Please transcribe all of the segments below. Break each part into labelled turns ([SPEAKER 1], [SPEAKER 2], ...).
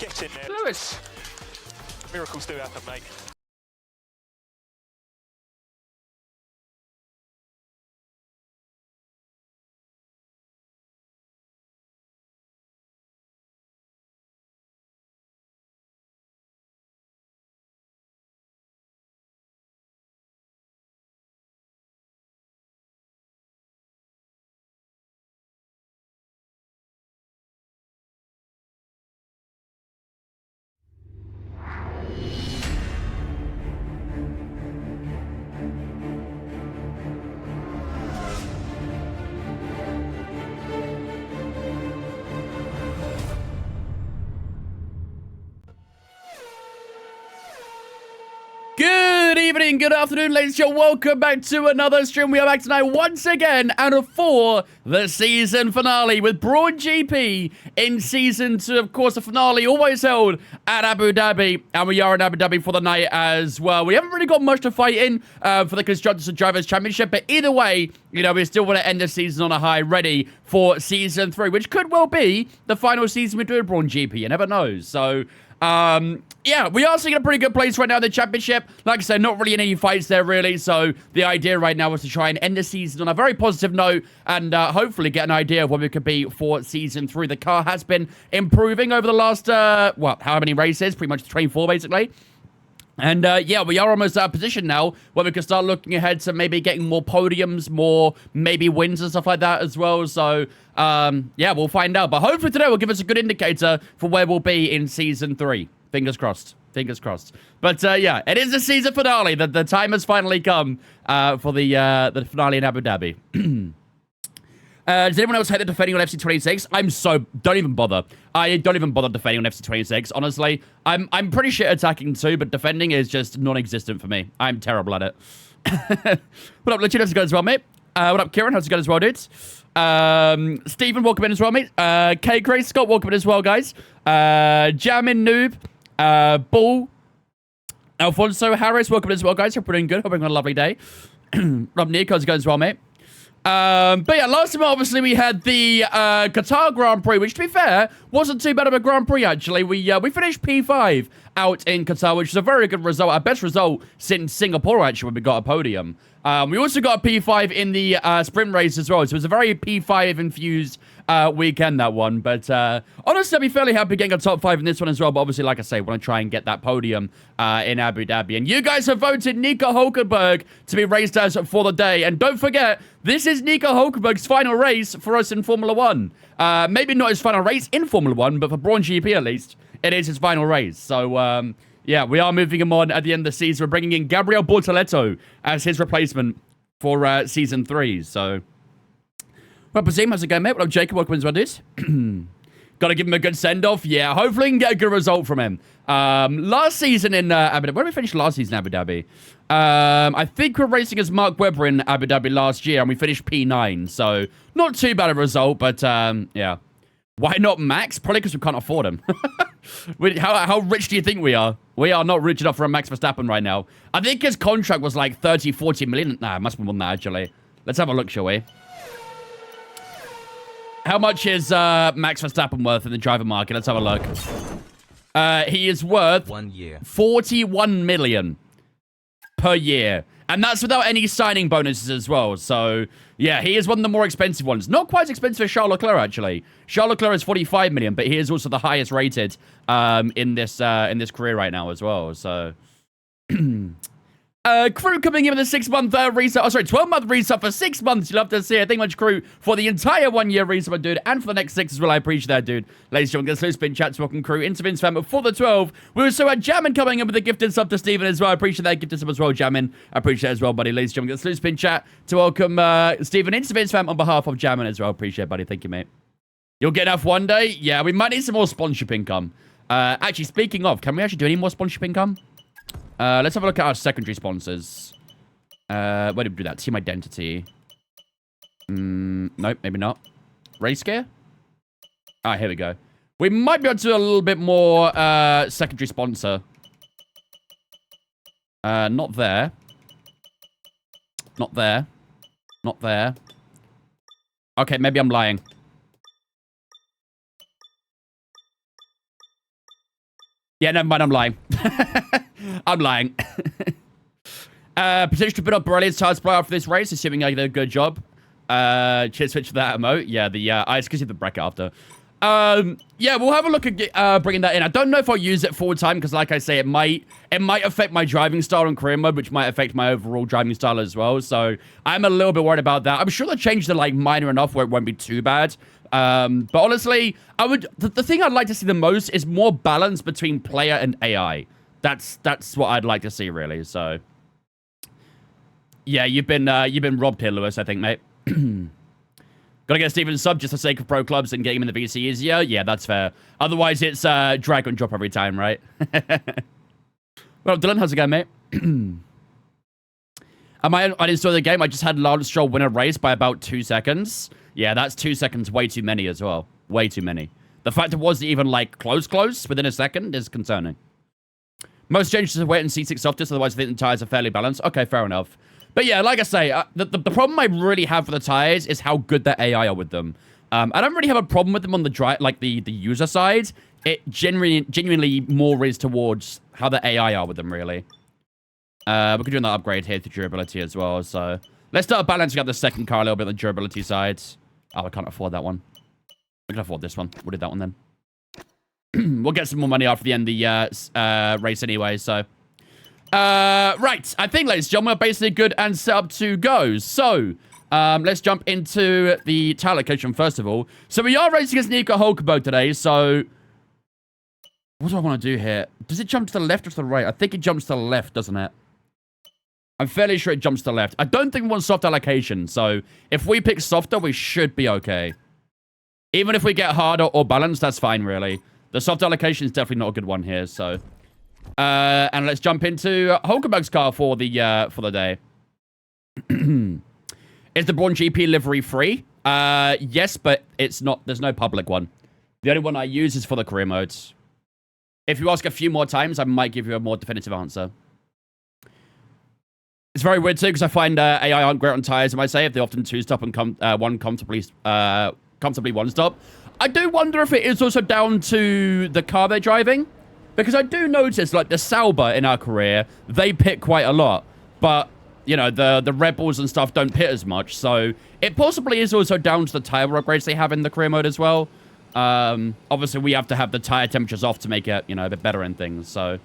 [SPEAKER 1] Get in there.
[SPEAKER 2] Lewis.
[SPEAKER 1] Miracles do happen, mate.
[SPEAKER 2] Good evening, good afternoon, ladies and gentlemen. Welcome back to another stream. We are back tonight once again and for the season finale with Brawn GP in season 2. Of course, the finale always held at Abu Dhabi, and we are in Abu Dhabi for the night as well. We haven't really got much to fight in for the Constructors and Drivers Championship, but either way, you know, we still want to end the season on a high, ready for season 3, which could well be the final season we do at Brawn GP. You never know. So, yeah, we are seeing a pretty good place right now in the championship. Like I said, not really in any fights there, really. So the idea right now is to try and end the season on a very positive note and hopefully get an idea of where we could be for season 3. The car has been improving over the last, how many races? Pretty much 24, basically. And, yeah, we are almost at a position now where we can start looking ahead to maybe getting more podiums, more maybe wins and stuff like that as well. So, yeah, we'll find out. But hopefully today will give us a good indicator for where we'll be in Season 3. Fingers crossed. Fingers crossed. But, yeah, it is the season finale. The time has finally come for the finale in Abu Dhabi. Does anyone else hate the defending on FC26? Don't even bother. I don't even bother defending on FC26, honestly. I'm pretty shit attacking too, but defending is just non-existent for me. I'm terrible at it. What up, Legit? How's it going as well, mate? What up, Kieran? How's it going as well, dudes? Stephen, welcome in as well, mate. K. Grace Scott, welcome in as well, guys. Jamin Noob. Bull. Alfonso Harris, welcome in as well, guys. Hope you're doing good. Hope you're having a lovely day. Rob Nick, how's it going as well, mate? But yeah, last time obviously we had the Qatar Grand Prix, which to be fair wasn't too bad of a Grand Prix actually. We finished P5 out in Qatar, which is a very good result, our best result since Singapore actually when we got a podium. We also got a P5 in the sprint race as well, so it was a very P5 infused weekend, that one. But honestly, I'd be fairly happy getting a top 5 in this one as well. But obviously, like I say, want to try and get that podium in Abu Dhabi. And you guys have voted Nico Hulkenberg to be raced as for the day. And don't forget, this is Nico Hulkenberg's final race for us in Formula 1. Maybe not his final race in Formula 1, but for Brawn GP at least, it is his final race. So, yeah, we are moving him on at the end of the season. We're bringing in Gabriel Bortoletto as his replacement for Season 3. So, well, Bazim, how's it going, mate? Well, Jacob, welcome as well, dude. Got to give him a good send-off. Yeah, hopefully we can get a good result from him. Last season in Abu Dhabi, where did we finish last season in Abu Dhabi? I think we're racing as Mark Webber in Abu Dhabi last year, and we finished P9. So, not too bad a result, but, yeah. Why not Max? Probably because we can't afford him. How rich do you think we are? We are not rich enough for a Max Verstappen right now. I think his contract was like 30, 40 million. Nah, it must be more than that, actually. Let's have a look, shall we? How much is Max Verstappen worth in the driver market? Let's have a look. He is worth
[SPEAKER 3] 1 year.
[SPEAKER 2] 41 million per year. And that's without any signing bonuses as well. So, yeah, he is one of the more expensive ones. Not quite as expensive as Charles Leclerc, actually. Charles Leclerc is 45 million, but he is also the highest rated in this career right now as well. So, Crew coming in with a 6-month reset. Oh, sorry, 12-month reset for 6 months. You'll have to see. Thank you much, Crew, for the entire 1-year reset, dude, and for the next 6 as well. I appreciate that, dude. Ladies and gentlemen, get spin chats. Welcome, Crew, into Vince fam for the 12. We also had Jammin coming in with a gifted sub to Steven as well. I appreciate that gifted sub as well, Jammin. I appreciate it as well, buddy. Ladies and gentlemen, get spin chat to welcome Steven into Vince fam on behalf of Jammin as well. Appreciate it, buddy. Thank you, mate. You'll get enough one day. Yeah, we might need some more sponsorship income. Actually, speaking of, can we actually do any more sponsorship income? Let's have a look at our secondary sponsors. Where did we do that? Team identity. Nope, maybe not. Race gear? Ah, here we go. We might be able to do a little bit more secondary sponsor. Not there. Not there. Not there. Okay, maybe I'm lying. Yeah, never mind. I'm lying. I'm lying. Potential to put up Borrelia's tire supply for this race, assuming I did a good job. Cheers, switch for that emote. Yeah, I excuse the bracket after. Yeah, we'll have a look at bringing that in. I don't know if I'll use it full time because, like I say, it might affect my driving style in career mode, which might affect my overall driving style as well. So I'm a little bit worried about that. I'm sure they'll change the like minor enough where it won't be too bad. But honestly, the thing I'd like to see the most is more balance between player and AI. That's what I'd like to see, really. So yeah, you've been robbed here, Lewis. I think, mate. Gotta get Steven sub just for the sake of pro clubs and getting him in the VC easier. Yeah, that's fair. Otherwise, it's drag and drop every time, right? Well, Dylan, how's it going, mate? I might uninstall the game. I just had Lance Stroll win a race by about 2 seconds. Yeah, that's 2 seconds way too many as well. Way too many. The fact it wasn't even, like, close within a second is concerning. Most changes are wait and C6 softest, otherwise I think the tires are fairly balanced. Okay, fair enough. But yeah, like I say, the problem I really have for the tires is how good the AI are with them. I don't really have a problem with them on the user side. It genuinely more is towards how the AI are with them, really. We're doing that upgrade here to durability as well, so let's start balancing out the second car a little bit on the durability side. Oh, I can't afford that one. We can afford this one. We'll do that one then. We'll get some more money after the end of the race anyway, so. Right. I think, ladies and gentlemen, we're basically good and set up to go. So, let's jump into the tire location first of all. So, we are racing against Nico Hulkenberg today, so what do I want to do here? Does it jump to the left or to the right? I think it jumps to the left, doesn't it? I'm fairly sure it jumps to the left. I don't think we want soft allocation, so if we pick softer, we should be okay. Even if we get harder or balanced, that's fine, really. The soft allocation is definitely not a good one here, so. And let's jump into Hulkenberg's car for the day. Is the Brawn GP livery free? Yes, but it's not. There's no public one. The only one I use is for the career modes. If you ask a few more times, I might give you a more definitive answer. It's very weird, too, because I find AI aren't great on tires, I might say, if they often two-stop and one comfortably one-stop. I do wonder if it is also down to the car they're driving, because I do notice, like, the Sauber in our career, they pit quite a lot, but, you know, the Rebels and stuff don't pit as much, so it possibly is also down to the tire upgrades they have in the career mode as well. Obviously, we have to have the tire temperatures off to make it, you know, a bit better and things, so.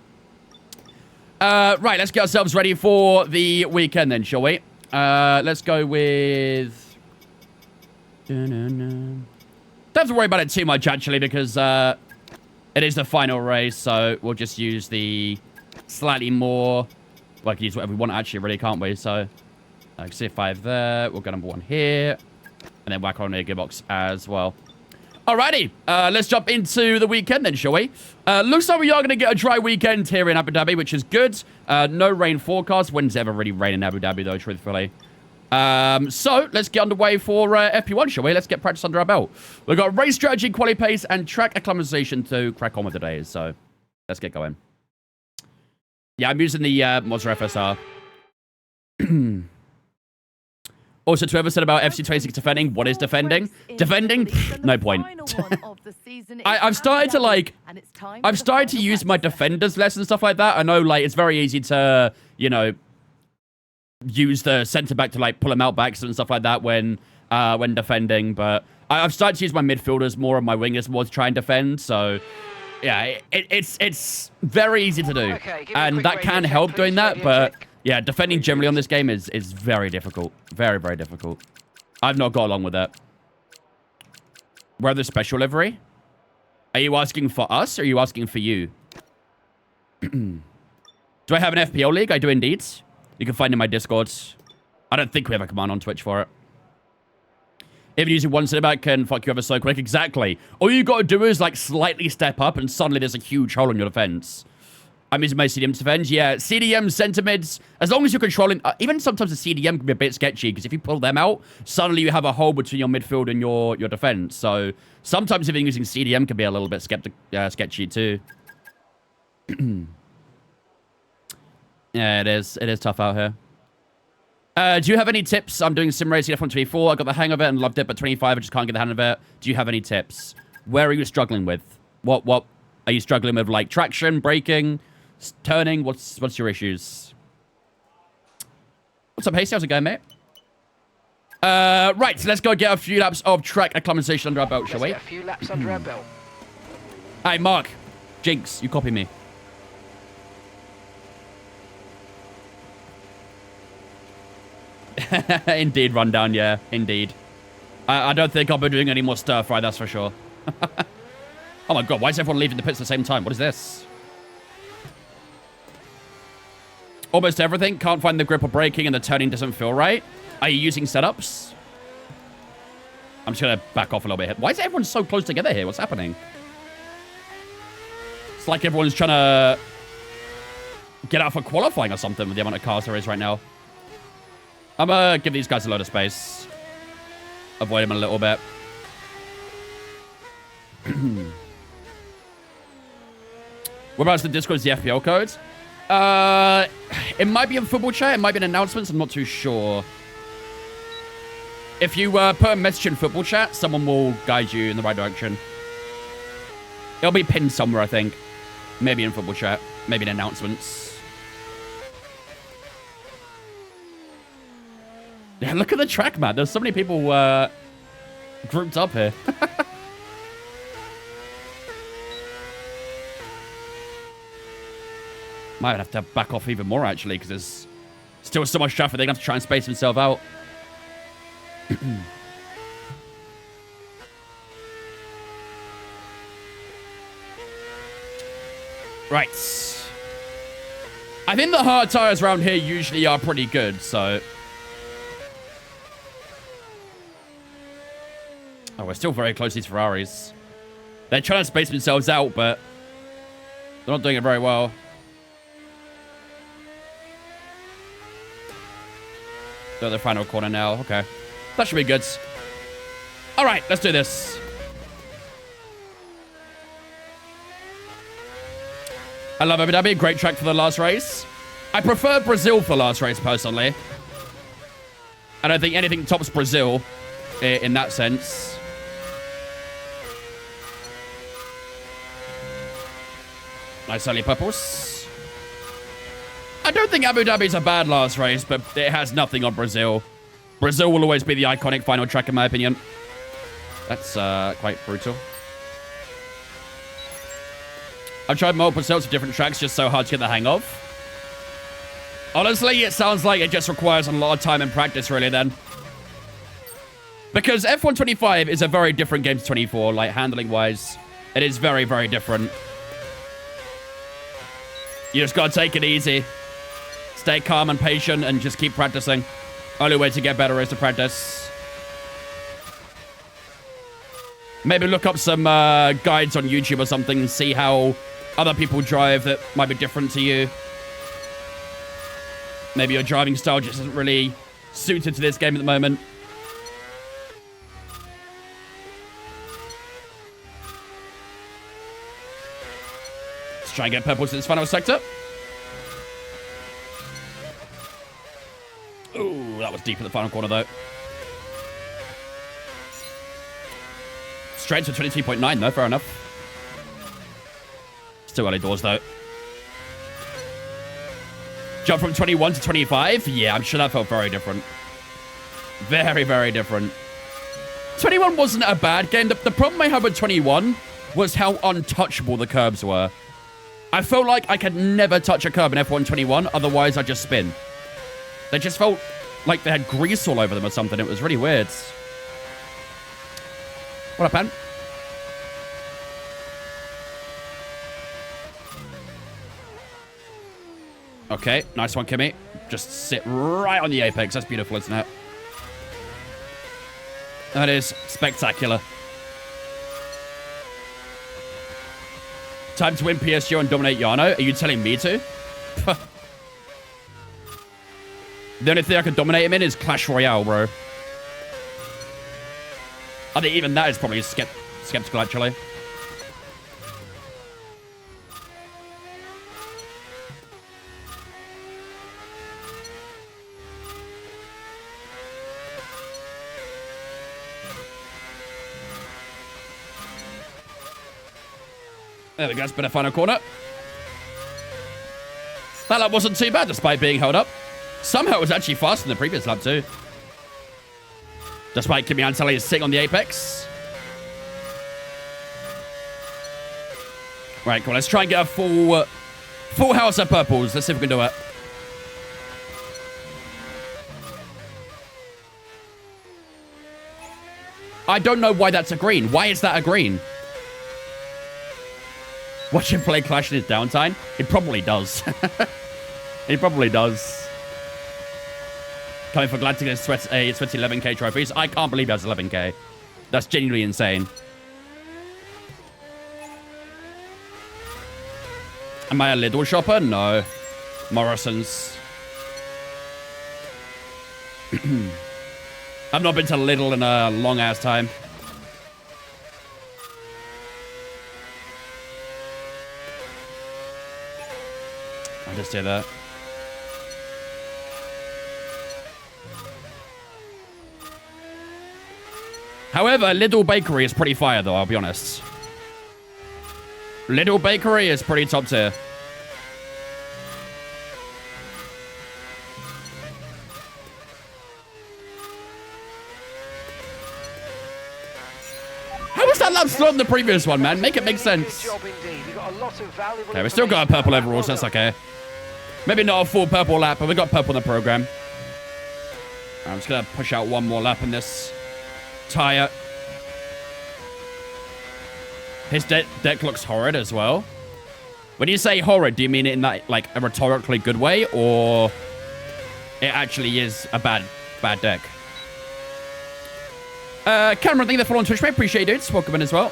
[SPEAKER 2] Right, let's get ourselves ready for the weekend then, shall we? Let's go with. Don't have to worry about it too much, actually, because it is the final race, so we'll just use the slightly more. Well, I can use whatever we want, actually, really, can't we? So, C5 there, we'll go number 1 here, and then whack on the gearbox as well. Alrighty, let's jump into the weekend then, shall we? Looks like we are going to get a dry weekend here in Abu Dhabi, which is good. No rain forecast. When's ever really rain in Abu Dhabi, though, truthfully? So, let's get underway for FP1, shall we? Let's get practice under our belt. We've got race strategy, quali pace, and track acclimatization to crack on with today, so let's get going. Yeah, I'm using the Monster FSR. Also, to whoever said about FC26 defending, what is defending? Defending? No point. I've started to, like, I've started to use my defenders less and stuff like that. I know, like, it's very easy to, you know, use the centre back to, like, pull them out backs and stuff like that when defending, but I've started to use my midfielders more and my wingers more to try and defend, so yeah, it's very easy to do, and that can help doing that, but yeah, defending generally on this game is very difficult. Very, very difficult. I've not got along with that. Where the special livery? Are you asking for us, or are you asking for you? Do I have an FPL league? I do indeed. You can find in my Discord. I don't think we have a command on Twitch for it. Even using one cinematic can fuck you over so quick. Exactly. All you got to do is, like, slightly step up, and suddenly there's a huge hole in your defense. I'm using my CDM to defend. Yeah, CDM, center mids, as long as you're controlling. Even sometimes the CDM can be a bit sketchy, because if you pull them out, suddenly you have a hole between your midfield and your defense. So sometimes even using CDM can be a little bit sketchy too. Yeah, it is. It is tough out here. Do you have any tips? I'm doing sim racing F124. I got the hang of it and loved it, but 25, I just can't get the hang of it. Do you have any tips? Where are you struggling with? What Are you struggling with, like, traction, braking, turning? What's your issues? What's up, Hasty? How's it going, mate? Right, so let's go get a few laps of track acclimatization under our belt, shall we?
[SPEAKER 3] Let's get a few laps under our belt.
[SPEAKER 2] Hey, Mark. Jinx, you copy me. Indeed, rundown, yeah. Indeed. I don't think I'll be doing any more stir-fry, that's for sure. Oh my god, why is everyone leaving the pits at the same time? What is this? Almost everything. Can't find the grip or braking and the turning doesn't feel right. Are you using setups? I'm just going to back off a little bit here. Why is everyone so close together here? What's happening? It's like everyone's trying to get out for qualifying or something with the amount of cars there is right now. I'm going to give these guys a load of space. Avoid them a little bit. What about the Discord's the FPL codes? It might be in football chat. It might be in announcements. I'm not too sure. If you put a message in football chat, someone will guide you in the right direction. It'll be pinned somewhere, I think. Maybe in football chat. Maybe in announcements. Yeah, look at the track, man. There's so many people grouped up here. Might have to back off even more, actually, because there's still so much traffic. They're going to have to try and space themselves out. Right. I think the hard tires around here usually are pretty good, so... Oh, we're still very close to these Ferraris. They're trying to space themselves out, but they're not doing it very well. They're at the final corner now. Okay. That should be good. All right, let's do this. I love Abu Dhabi. Great track for the last race. I prefer Brazil for the last race, personally. I don't think anything tops Brazil in that sense. Nice early purples. I don't think Abu Dhabi's a bad last race, but it has nothing on Brazil. Brazil will always be the iconic final track, in my opinion. That's quite brutal. I've tried multiple sorts of different tracks, just so hard to get the hang of. Honestly, it sounds like it just requires a lot of time and practice, really, then. Because F125 is a very different game to 24, like, handling-wise. It is very, very different. You just gotta take it easy. Stay calm and patient and just keep practicing. Only way to get better is to practice. Maybe look up some guides on YouTube or something and see how other people drive that might be different to you. Maybe your driving style just isn't really suited to this game at the moment. Let's try and get purple to this final sector. Ooh, that was deep in the final corner, though. Straight to 22.9, though. Fair enough. Still early doors, though. Jump from 21 to 25? Yeah, I'm sure that felt very different. Very, very different. 21 wasn't a bad game. The problem I had with 21 was how untouchable the curbs were. I felt like I could never touch a curb in F1 21, otherwise I'd just spin. They just felt like they had grease all over them or something. It was really weird. What up, man? Okay, nice one, Kimmy. Just sit right on the apex. That's beautiful, isn't it? That is spectacular. Time to win PSG and dominate Yano. Are you telling me to? The only thing I can dominate him in is Clash Royale, bro. I think even that is probably skeptical, actually. There we go. It's been a final corner. That lap wasn't too bad despite being held up. Somehow it was actually faster than the previous lap too. Despite Kimi Antonelli sitting on the apex. Right, cool. Let's try and get a full house of purples. Let's see if we can do it. I don't know why that's a green. Why is that a green? Watch him play Clash in his downtime? It probably does. It probably does. Coming for Glad to get a sweaty 11k trophies. I can't believe he has 11k. That's genuinely insane. Am I a Lidl shopper? No. Morrison's. I've not been to Lidl in a long-ass time. I just did that. However, Lidl Bakery is pretty fire, though, I'll be honest. Lidl Bakery is pretty top tier. How was that lap slower than the previous one, man? Make it make sense. Okay, we still got a purple overall, so that's okay. Maybe not a full purple lap, but we got purple in the program. I'm just going to push out one more lap in this tire. His deck looks horrid as well. When you say horrid, do you mean it in that, like, a rhetorically good way, or it actually is a bad deck? Cameron, thank you for following on Twitch, mate. Appreciate you, dudes. Welcome in as well.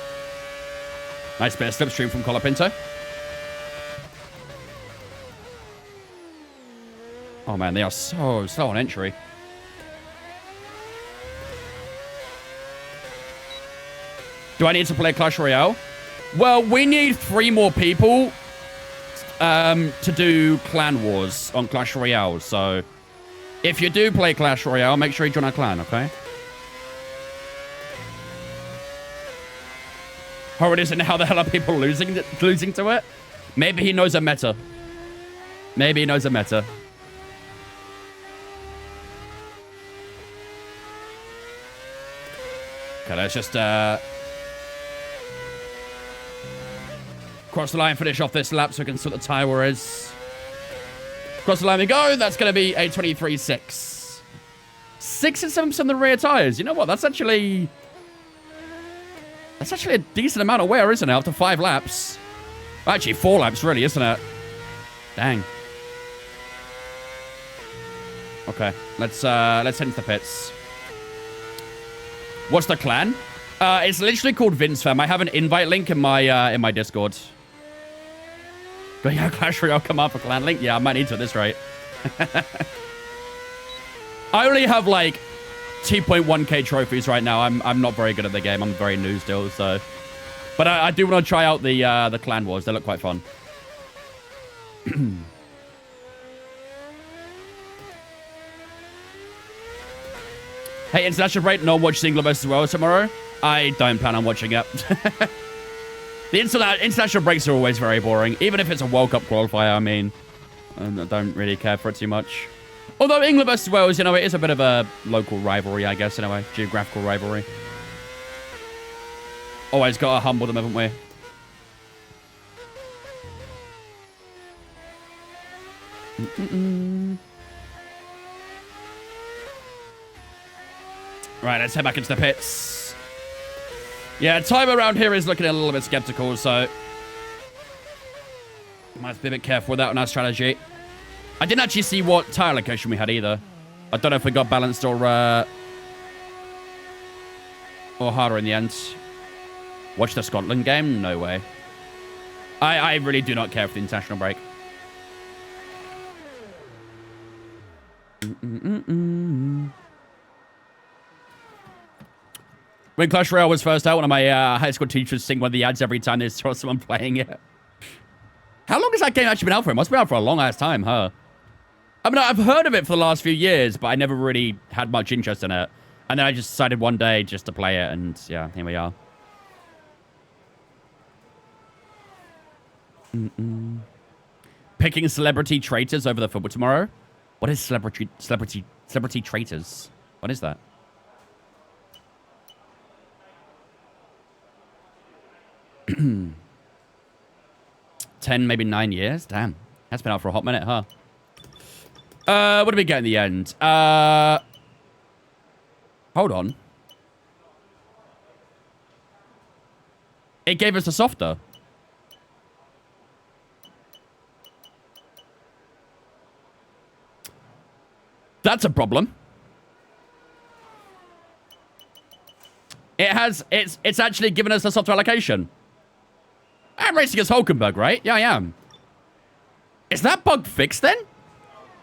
[SPEAKER 2] Nice bit of slipstream from Colapinto. Oh, man, they are so slow on entry. Do I need to play Clash Royale? Well, we need 3 more people to do Clan Wars on Clash Royale. So, if you do play Clash Royale, make sure you join our clan, okay? Horrid isn't how the hell are people losing to it? Maybe he knows a meta. Maybe he knows a meta. Okay, let's just cross the line, finish off this lap so we can sort the tire where it is. Cross the line we go. That's going to be a 23.6. 6 and 7% of the rear tires. You know what? That's actually a decent amount of wear, isn't it? After 5 laps. Actually, 4 laps, really, isn't it? Dang. Okay, let's head into the pits. What's the clan? It's literally called Vince Fam. I have an invite link in my Discord. But yeah, Clash Royale come up for clan link. Yeah, I might need to at this rate. I only have like 2.1k trophies right now. I'm not very good at the game. I'm very new still, so. But I do want to try out the clan wars. They look quite fun. Hey, international break. No watch Singler versus World tomorrow. I don't plan on watching it. The international breaks are always very boring. Even if it's a World Cup qualifier, I mean, I don't really care for it too much. Although England versus Wales, you know, it is a bit of a local rivalry, I guess, in a way. Geographical rivalry. Always got to humble them, haven't we? Right, let's head back into the pits. Yeah, time around here is looking a little bit skeptical, so might have to be a bit careful with that on our strategy. I didn't actually see what tire location we had either. I don't know if we got balanced or harder in the end. Watch the Scotland game? No way. I really do not care for the international break. When Clash Royale was first out, one of my high school teachers sing one of the ads every time they saw someone playing it. How long has that game actually been out for? It must be out for a long-ass time, huh? I mean, I've heard of it for the last few years, but I never really had much interest in it. And then I just decided one day just to play it, and yeah, here we are. Picking celebrity traitors over the football tomorrow. What is celebrity traitors? What is that? Ten, maybe 9 years. Damn, that's been out for a hot minute, huh? What did we get in the end? Hold on. It gave us a softer. That's a problem. It's actually given us a softer allocation. I'm racing as Hulkenberg, right? Yeah, I am. Is that bug fixed then?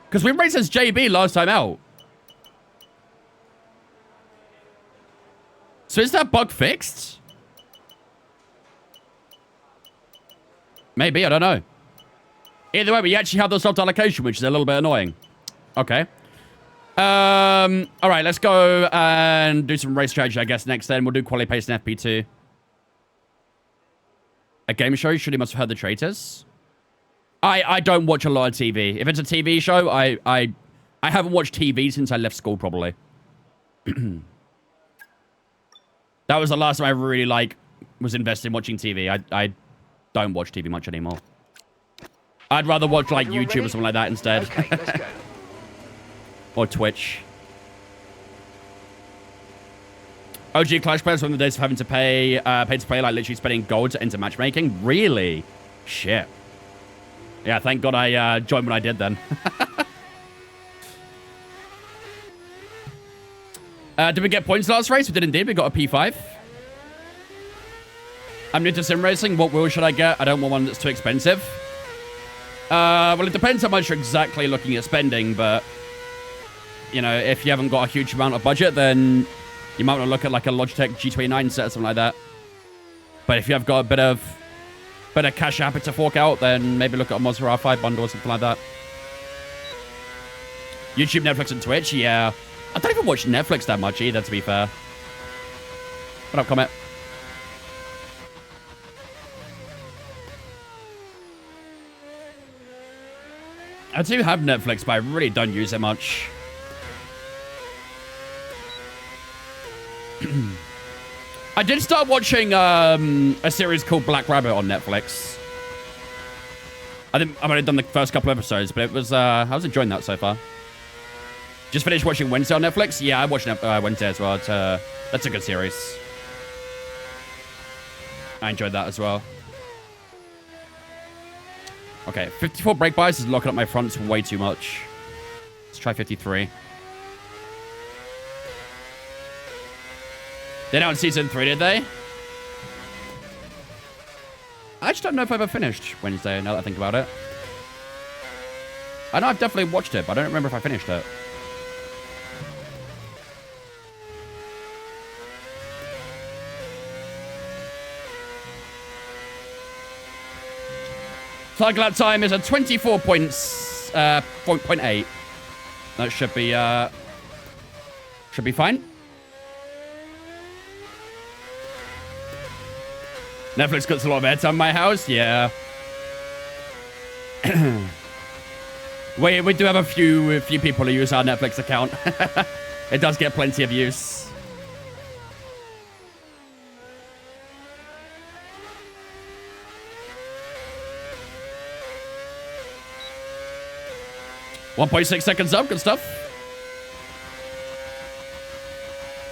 [SPEAKER 2] Because we raced as JB last time out. So is that bug fixed? Maybe, I don't know. Either way, we actually have the soft allocation, which is a little bit annoying. Okay. All right, let's go and do some race strategy, I guess, next then. We'll do quali pace and FP2. A game show? Surely must have heard the traitors. I don't watch a lot of TV. If it's a TV show, I haven't watched TV since I left school, probably. That was the last time I really, was invested in watching TV. I don't watch TV much anymore. I'd rather watch, YouTube or something like that instead.
[SPEAKER 1] Okay, let's go.
[SPEAKER 2] Or Twitch. OG Clash players from the days of having to pay to play, literally spending gold to enter matchmaking. Really? Shit. Yeah, thank God I joined when I did then. Did we get points last race? We did indeed. We got a P5. I'm new to sim racing. What wheel should I get? I don't want one that's too expensive. Well, it depends how much you're exactly looking at spending, but... You know, if you haven't got a huge amount of budget, then you might want to look at a Logitech G29 set or something like that. But if you have got a bit of cash habit to fork out, then maybe look at a Monster R5 bundle or something like that. YouTube, Netflix, and Twitch, yeah. I don't even watch Netflix that much either, to be fair. What up, Comet? I do have Netflix, but I really don't use it much. I did start watching a series called Black Rabbit on Netflix. I've only done the first couple episodes, but it was I was enjoying that so far. Just finished watching Wednesday on Netflix. Yeah, I watched Wednesday as well. That's a good series. I enjoyed that as well. Okay, 54 brake bias is locking up my fronts way too much. Let's try 53. They're now in Season 3, did they? I just don't know if I ever finished Wednesday, now that I think about it. I know I've definitely watched it, but I don't remember if I finished it. Target lap time is a 24.8. That should be fine. Netflix gets a lot of airtime in my house, yeah. we do have a few people who use our Netflix account. It does get plenty of use. .6 seconds up, good stuff.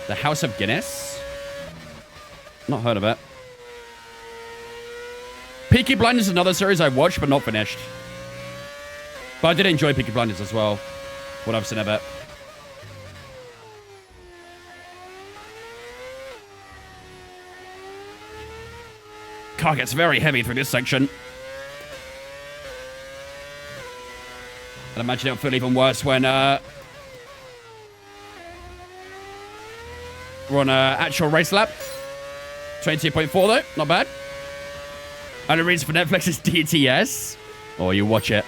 [SPEAKER 2] The House of Guinness. Not heard of it. Peaky Blinders is another series I watched, but not finished. But I did enjoy Peaky Blinders as well. What I've seen of it. Car gets very heavy through this section. I'd imagine it'll feel even worse when we're on an actual race lap. 22.4 though, not bad. And the reason for Netflix is DTS. Or you watch it.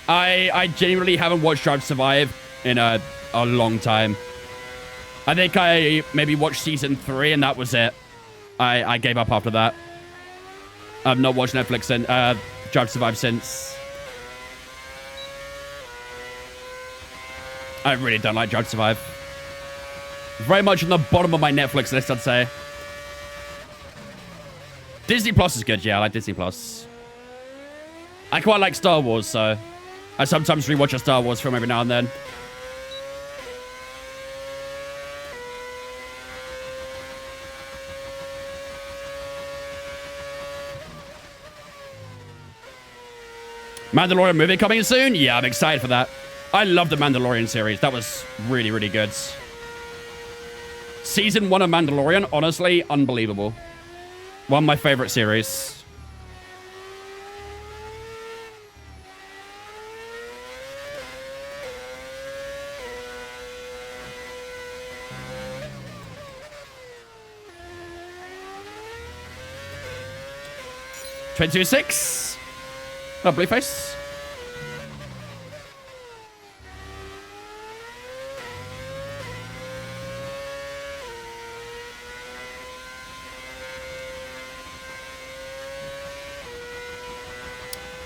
[SPEAKER 2] I genuinely haven't watched Drive to Survive in a long time. I think I maybe watched season 3 and that was it. I gave up after that. I've not watched Netflix and Drive to Survive since. I really don't like Drive to Survive. Very much on the bottom of my Netflix list, I'd say. Disney Plus is good, yeah, I like Disney Plus. I quite like Star Wars, so I sometimes rewatch a Star Wars film every now and then. Mandalorian movie coming soon? Yeah, I'm excited for that. I love the Mandalorian series. That was really, really good. Season 1 of Mandalorian, honestly, unbelievable. One of my favorite series. $22.6. Oh, Blueface.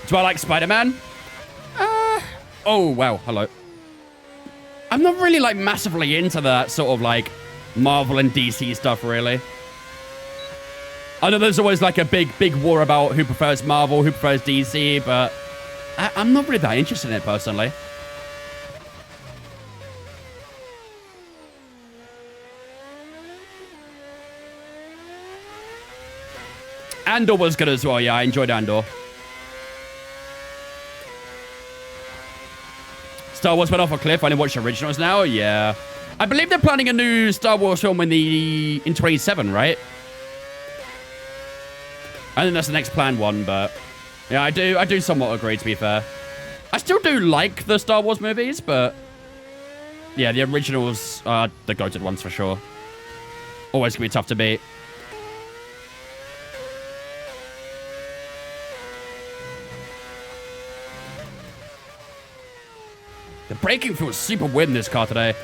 [SPEAKER 2] Do I like Spider-Man? Oh, wow. Hello. I'm not really, like, massively into that sort of, like, Marvel and DC stuff, really. I know there's always, like, a big war about who prefers Marvel, who prefers DC, but I'm not really that interested in it, personally. Andor was good as well, yeah. I enjoyed Andor. Star Wars went off a cliff. I didn't watch the originals now. Yeah. I believe they're planning a new Star Wars film in 27, right? I think that's the next planned one, but yeah, I do somewhat agree, to be fair. I still do like the Star Wars movies, but yeah, the originals are the goated ones for sure. Always gonna be tough to beat. The braking feels super weird in this car today.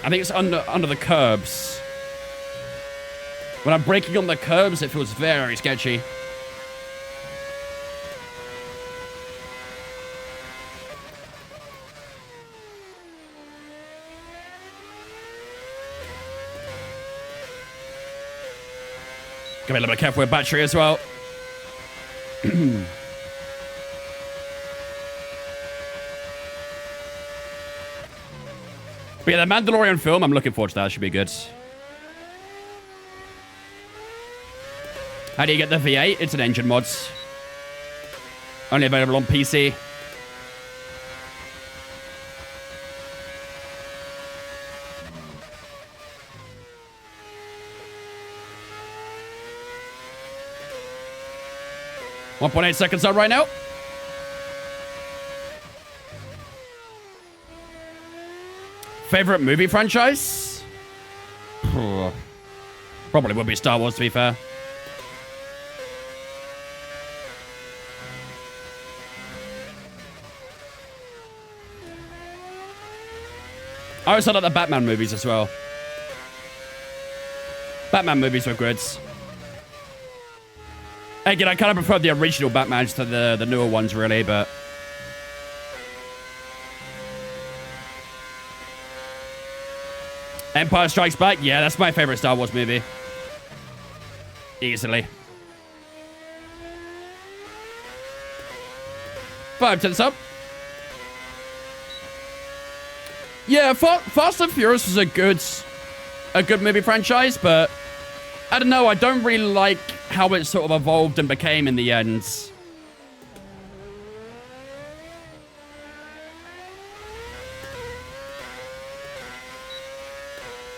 [SPEAKER 2] I think it's under the curbs. When I'm braking on the curbs, it feels very sketchy. Gotta be a little bit careful with battery as well. But yeah, the Mandalorian film, I'm looking forward to that. That should be good. How do you get the V8? It's an engine mod. Only available on PC. .8 seconds on right now. Favorite movie franchise? Probably would be Star Wars, to be fair. I also like the Batman movies as well. Batman movies were good. Again, I kind of prefer the original Batmans to the newer ones, really, but... Empire Strikes Back? Yeah, that's my favorite Star Wars movie. Easily. 5 to the sub. Yeah, Fast and Furious was a good movie franchise, but... I don't know, I don't really like how it sort of evolved and became in the end.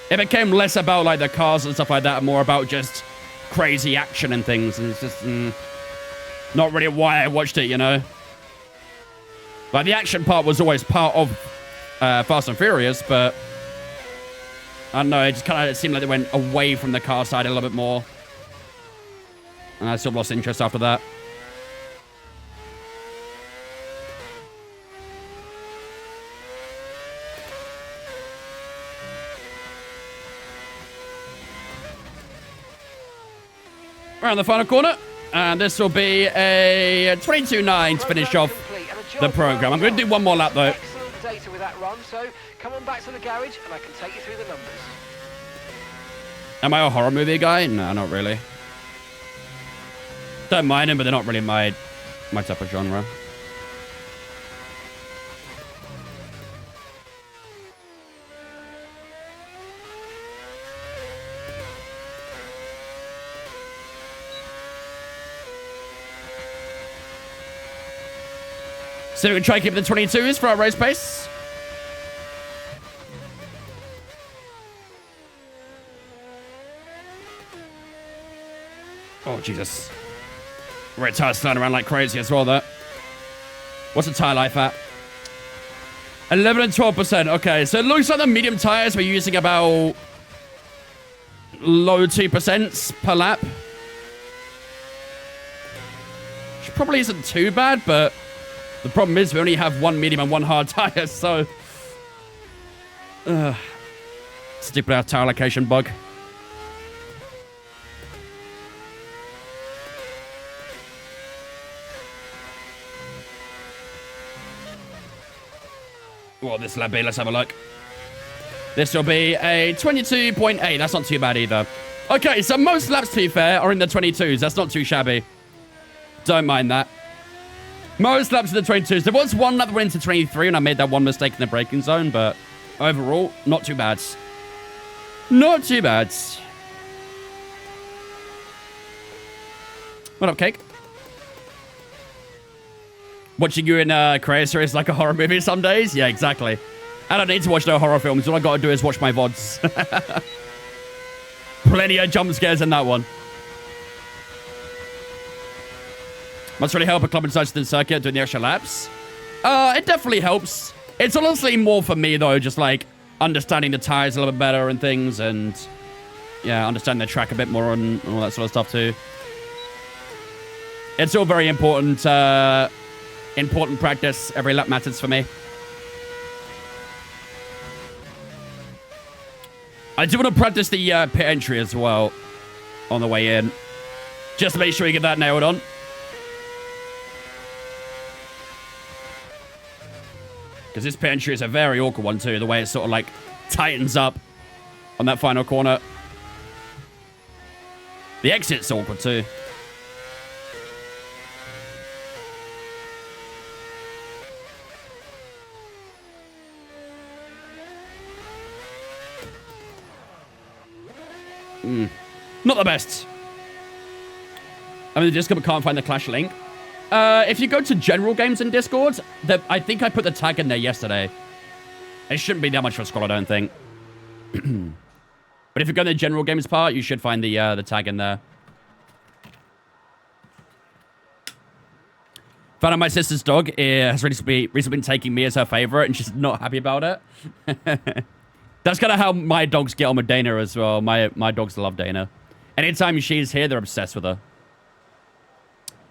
[SPEAKER 2] It became less about, like, the cars and stuff like that, and more about just crazy action and things, and it's just not really why I watched it, you know? Like, the action part was always part of Fast and Furious, but... I don't know, it just kind of seemed like they went away from the car side a little bit more. And I sort of lost interest after that. Around the final corner. And this will be a 22.9 to finish off the program. I'm going to do one more lap, though.
[SPEAKER 3] Excellent data with that run, so come on back to the garage and I can take you through the numbers.
[SPEAKER 2] Am I a horror movie guy? No, not really. Don't mind them, but they're not really my type of genre. So we can try to keep the 22s for our race pace. Oh, Jesus. Red tires sliding around like crazy as well, there. What's the tire life at? 11 and 12%. Okay, so it looks like the medium tires we're using about low 2% per lap. Which probably isn't too bad, but the problem is we only have one medium and one hard tire, so... stupid ass tire allocation bug. Well, this will be, let's have a look. This will be a 22.8. That's not too bad either. Okay, so most laps, to be fair, are in the 22s. That's not too shabby. Don't mind that. Most laps in the 22s. There was one lap that went into 23, and I made that one mistake in the braking zone, but overall, not too bad. Not too bad. What up, Cake? Watching you in Crazer is like a horror movie some days. Yeah, exactly. I don't need to watch no horror films. All I got to do is watch my VODs. Plenty of jump scares in that one. Must really help a club inside the circuit doing the extra laps. It definitely helps. It's honestly more for me, though, just like understanding the tires a little bit better and things, and yeah, understanding the track a bit more and all that sort of stuff, too. It's all very important. Important practice. Every lap matters for me. I do want to practice the pit entry as well on the way in. Just to make sure you get that nailed on. Because this pit entry is a very awkward one too. The way it sort of like tightens up on that final corner. The exit's awkward too. Not the best. I mean, the Discord can't find the Clash link. If you go to general games in Discord, I think I put the tag in there yesterday. It shouldn't be that much of a scroll, I don't think. But if you go to the general games part, you should find the tag in there. Found out my sister's dog has recently been taking me as her favorite, and she's not happy about it. That's kind of how my dogs get on with Dana as well. My dogs love Dana. Anytime she's here, they're obsessed with her.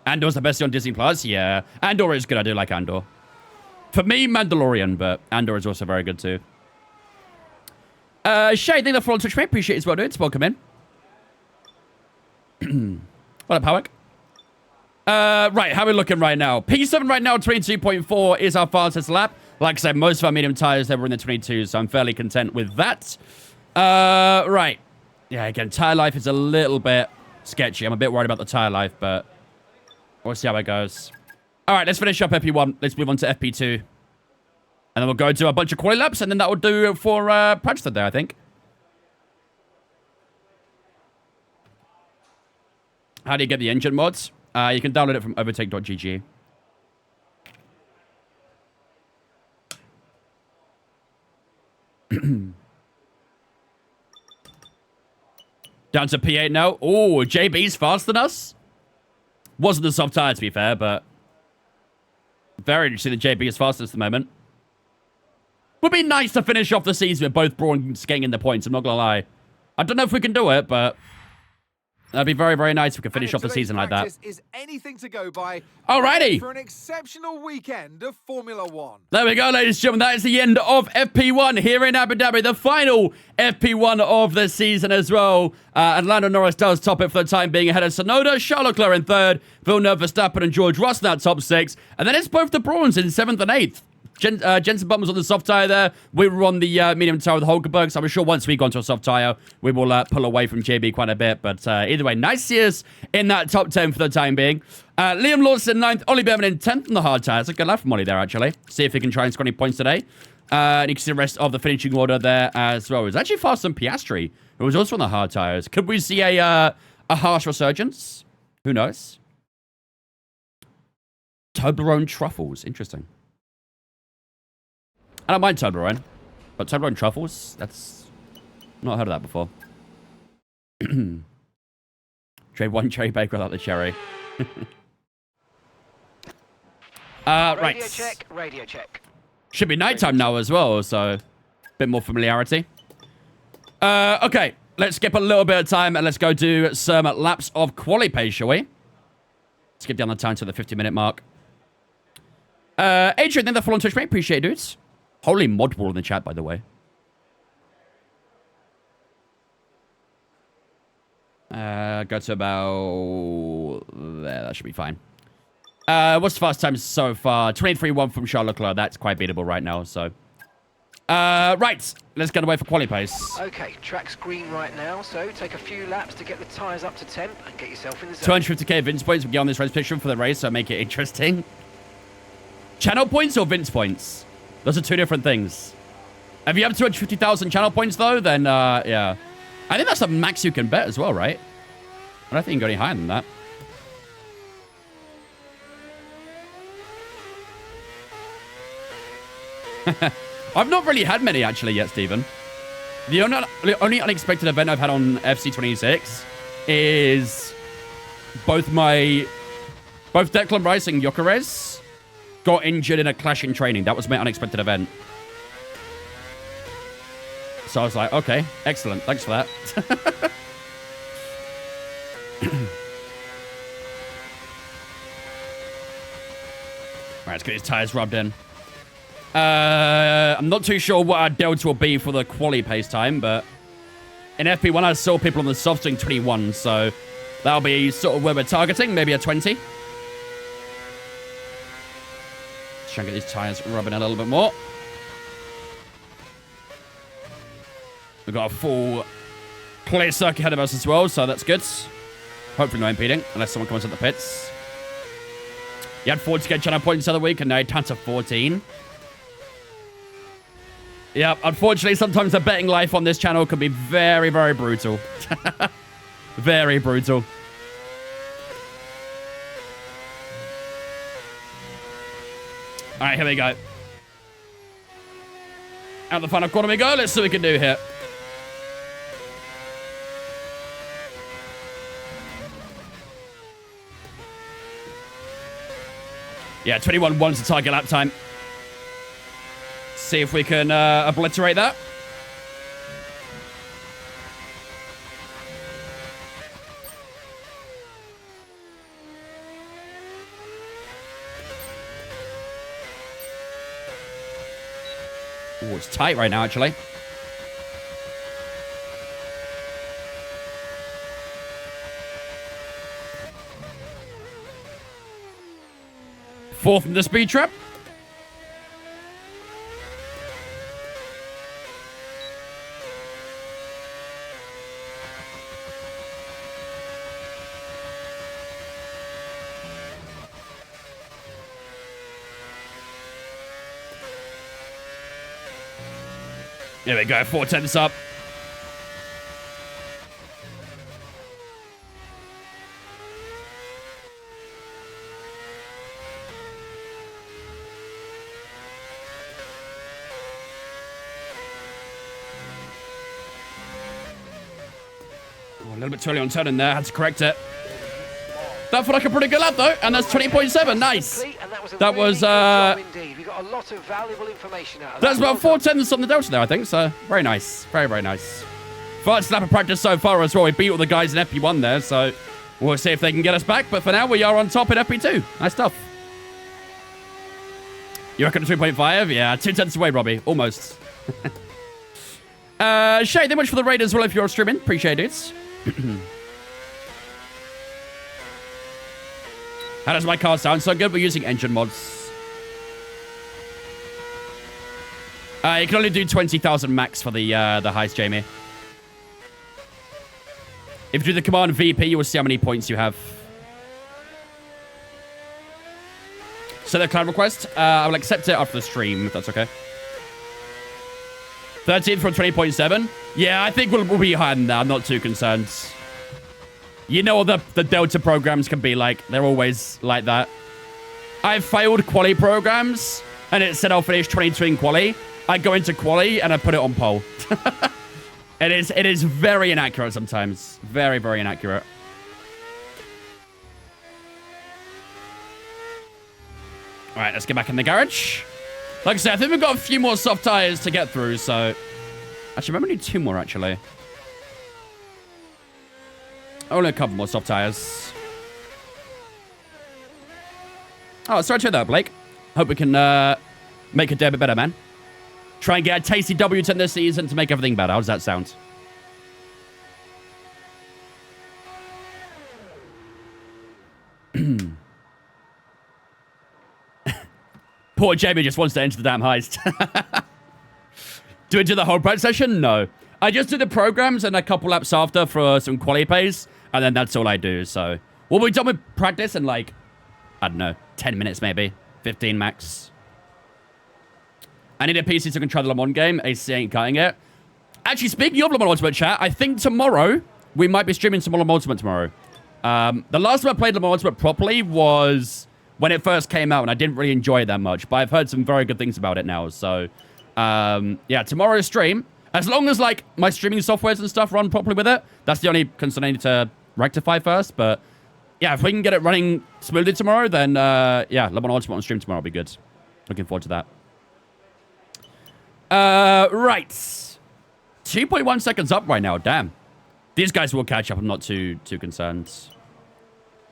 [SPEAKER 2] Andor's the best on Disney Plus? Yeah. Andor is good. I do like Andor. For me, Mandalorian, but Andor is also very good too. Shay, thank you for the Twitch, mate. Appreciate it as well, dude. Welcome in. What up, Howick? Right, how are we looking right now? P7 right now, 22.4 is our fastest lap. Like I said, most of our medium tires, they were in the 22s, so I'm fairly content with that. Right. Yeah, again, tire life is a little bit sketchy. I'm a bit worried about the tire life, but we'll see how it goes. All right, let's finish up FP1. Let's move on to FP2. And then we'll go do a bunch of quali laps, and then that will do for practice there, I think. How do you get the engine mods? You can download it from overtake.gg. Down to P8 now. Oh, JB's faster than us. Wasn't the soft tire, to be fair, but very interesting that JB is fastest at the moment. Would be nice to finish off the season with both Brawn getting in the points, I'm not going to lie. I don't know if we can do it, but That'd be very, very nice if we could finish off the season like that.
[SPEAKER 4] Is anything to go by.
[SPEAKER 2] Alrighty.
[SPEAKER 4] For an exceptional weekend of Formula One.
[SPEAKER 2] There we go, ladies and gentlemen. That is the end of FP1 here in Abu Dhabi. The final FP1 of the season as well. And Lando Norris does top it for the time being ahead of Tsunoda, Charles Leclerc in third, Villeneuve, Verstappen, and George Russell in that top six. And then it's both the Brawns in seventh and eighth. Jensen Button was on the soft tyre there. We were on the medium tyre with Hulkenberg, so I'm sure once we go onto a soft tyre, we will pull away from JB quite a bit. But either way, nice to see us in that top 10 for the time being. Liam Lawson in 9th, Ollie Behrman in 10th on the hard tyre. It's a good lap from Ollie there, actually. See if he can try and score any points today. And you can see the rest of the finishing order there as well. It was actually faster than Piastri, who was also on the hard tyres. Could we see a harsh resurgence? Who knows? Toblerone truffles. Interesting. I don't mind Toblerone, but Toblerone truffles, that's... not heard of that before. Trade one cherry baker without the cherry. Right.
[SPEAKER 3] Radio check.
[SPEAKER 2] Should be nighttime now as well, so... bit more familiarity. Okay, let's skip a little bit of time and let's go do some laps of quali pace, shall we? Skip down the time to the 50-minute mark. Adrian, then the follow on Twitch, mate. Appreciate it, dudes. Holy mod wall in the chat, by the way. Go to about... there, that should be fine. What's the fast time so far? 23.1 from Charles Leclerc. That's quite beatable right now, so... right. Let's get away for quali pace.
[SPEAKER 3] Okay, track's green right now, so take a few laps to get the tyres up to temp and get yourself in the zone.
[SPEAKER 2] 250k Vince points. We get on this race picture for the race, so make it interesting. Channel points or Vince points? Those are two different things. If you have 250,000 channel points, though, then, yeah. I think that's the max you can bet as well, right? I don't think you can go any higher than that. I've not really had many, actually, yet, Stephen. The only unexpected event I've had on FC26 is both Declan Rice and Gyökeres got injured in a clash in training. That was my unexpected event. So I was like, okay, excellent. Thanks for that. All right, let's get his tires rubbed in. I'm not too sure what our delta will be for the quali pace time, but in FP1 I saw people on the soft doing 21, so that'll be sort of where we're targeting, maybe a 20. Let's try and get these tires rubbing a little bit more. We've got a full clear circuit ahead of us as well, so that's good. Hopefully no impeding, unless someone comes at the pits. You had 40 channel points the other week, and now you're down to 14. Yeah, unfortunately, sometimes the betting life on this channel can be very, very brutal. Very brutal. All right, here we go. Out the final corner we go. Let's see what we can do here. Yeah, 21.1 is the target lap time. See if we can obliterate that. Oh, it's tight right now, actually. Fourth in the speed trap. There we go, 4 tenths up. Oh, a little bit too early on turning there, had to correct it. That felt like a pretty good lap though, and that's 20.7, nice. That was,
[SPEAKER 3] we got a lot of valuable information out of that.
[SPEAKER 2] That's about 4 tenths on the delta there, I think, so very nice. Very, very nice. First lap of practice so far as well. We beat all the guys in FP1 there, so we'll see if they can get us back. But for now, we are on top in FP2. Nice stuff. You reckon 3.5? Yeah, 2 tenths away, Robbie. Almost. Shay, thank you much for the raid as well if you're streaming. Appreciate it. How does my car sound? So good. We're using engine mods. You can only do 20,000 max for the heist, Jamie. If you do the command VP, you will see how many points you have. So the cloud request, I will accept it after the stream, if that's okay. 13th from 20.7. Yeah, I think we'll be higher than that. I'm not too concerned. You know what the Delta programs can be like. They're always like that. I've failed quali programs, and it said I'll finish 22 in quali. I go into quali, and I put it on pole. It is very inaccurate sometimes. Very, very inaccurate. All right, let's get back in the garage. Like I said, I think we've got a few more soft tires to get through, so... Actually, maybe we need 2 more, actually. Only a couple more soft tires. Oh, sorry to hear that, Blake. Hope we can make a day a bit better, man. Try and get a tasty W10 this season to make everything better. How does that sound? Poor Jamie just wants to enter the damn heist. Do we do the whole practice session? No. I just do the programs and a couple laps after for some quali pace, and then that's all I do. So we'll be done with practice in like, I don't know, 10 minutes maybe, 15 max. I need a PC to control the Le Mans game. AC ain't cutting it. Actually, speaking of Le Mans Ultimate chat, I think tomorrow we might be streaming some Le Mans Ultimate tomorrow. The last time I played Le Mans Ultimate properly was when it first came out, and I didn't really enjoy it that much, but I've heard some very good things about it now. So, yeah, tomorrow's stream, as long as, like, my streaming softwares and stuff run properly with it, that's the only concern I need to rectify first. But, yeah, if we can get it running smoothly tomorrow, then, yeah, Le Mans Ultimate on stream tomorrow will be good. Looking forward to that. Right. 2.1 seconds up right now. Damn. These guys will catch up. I'm not too concerned.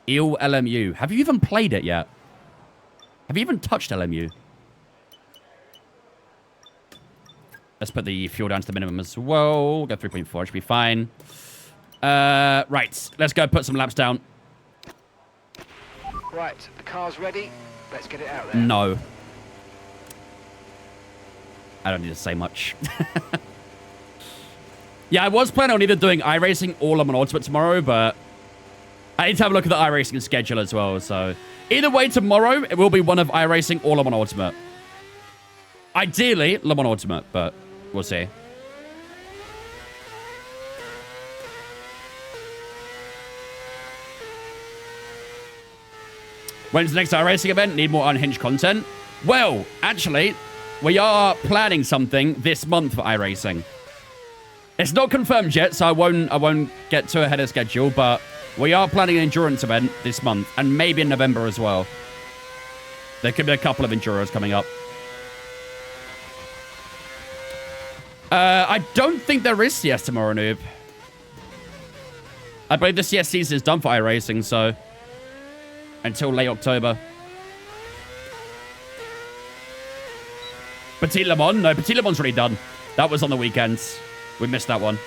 [SPEAKER 2] Eel LMU. Have you even played it yet? Have you even touched LMU? Let's put the fuel down to the minimum as well. Go 3.4. Should be fine. Right. Let's go put some laps down.
[SPEAKER 3] Right. The car's ready. Let's get it out there.
[SPEAKER 2] No. I don't need to say much. Yeah, I was planning on either doing iRacing or Le Mans Ultimate tomorrow, but I need to have a look at the iRacing schedule as well. So either way, tomorrow it will be one of iRacing or Le Mans Ultimate. Ideally, Le Mans Ultimate, but we'll see. When's the next iRacing event? Need more unhinged content? Well, actually, we are planning something this month for iRacing. It's not confirmed yet, so I won't get too ahead of schedule, but we are planning an endurance event this month, and maybe in November as well. There could be a couple of enduros coming up. I don't think there is CS tomorrow, noob. I believe the CS season is done for iRacing, so until late October. Petit Le Mans? No, Petit Le Mans already done. That was on the weekends. We missed that one.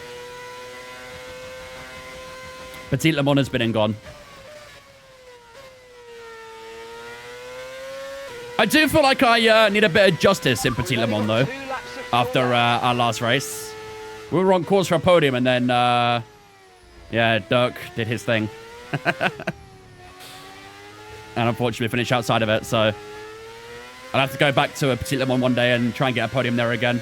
[SPEAKER 2] Petit Le Mans has been and gone. I do feel like I need a bit of justice in Petit Le Mans, though. After our last race. We were on course for a podium, and then, yeah, Dirk did his thing. And unfortunately finished outside of it, so I'll have to go back to a Petit Le Mans one day and try and get a podium there again.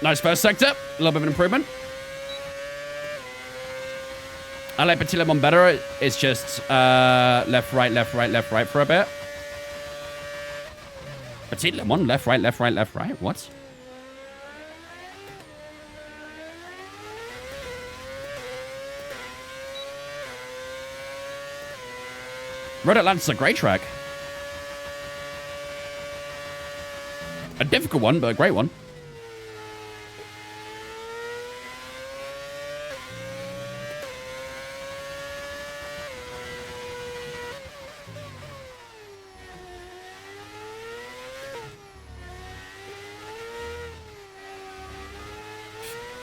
[SPEAKER 2] Nice first sector. A little bit of an improvement. I like Petit Le Mans better. It's just left, right, left, right, left, right for a bit. Petit Le Mans, left, right, left, right, left, right. What? Red Atlantis is a great track. A difficult one, but a great one.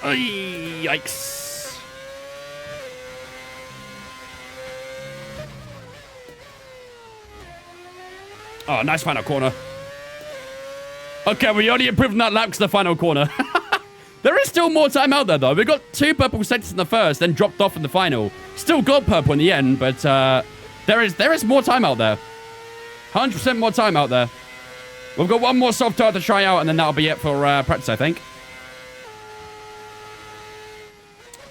[SPEAKER 2] Yikes. Oh, nice final corner. Okay, we only improved that lap because the final corner. There is still more time out there, though. We got 2 purple sectors in the first, then dropped off in the final. Still got purple in the end, but there is more time out there. 100% more time out there. We've got one more soft tire to try out, and then that'll be it for practice, I think.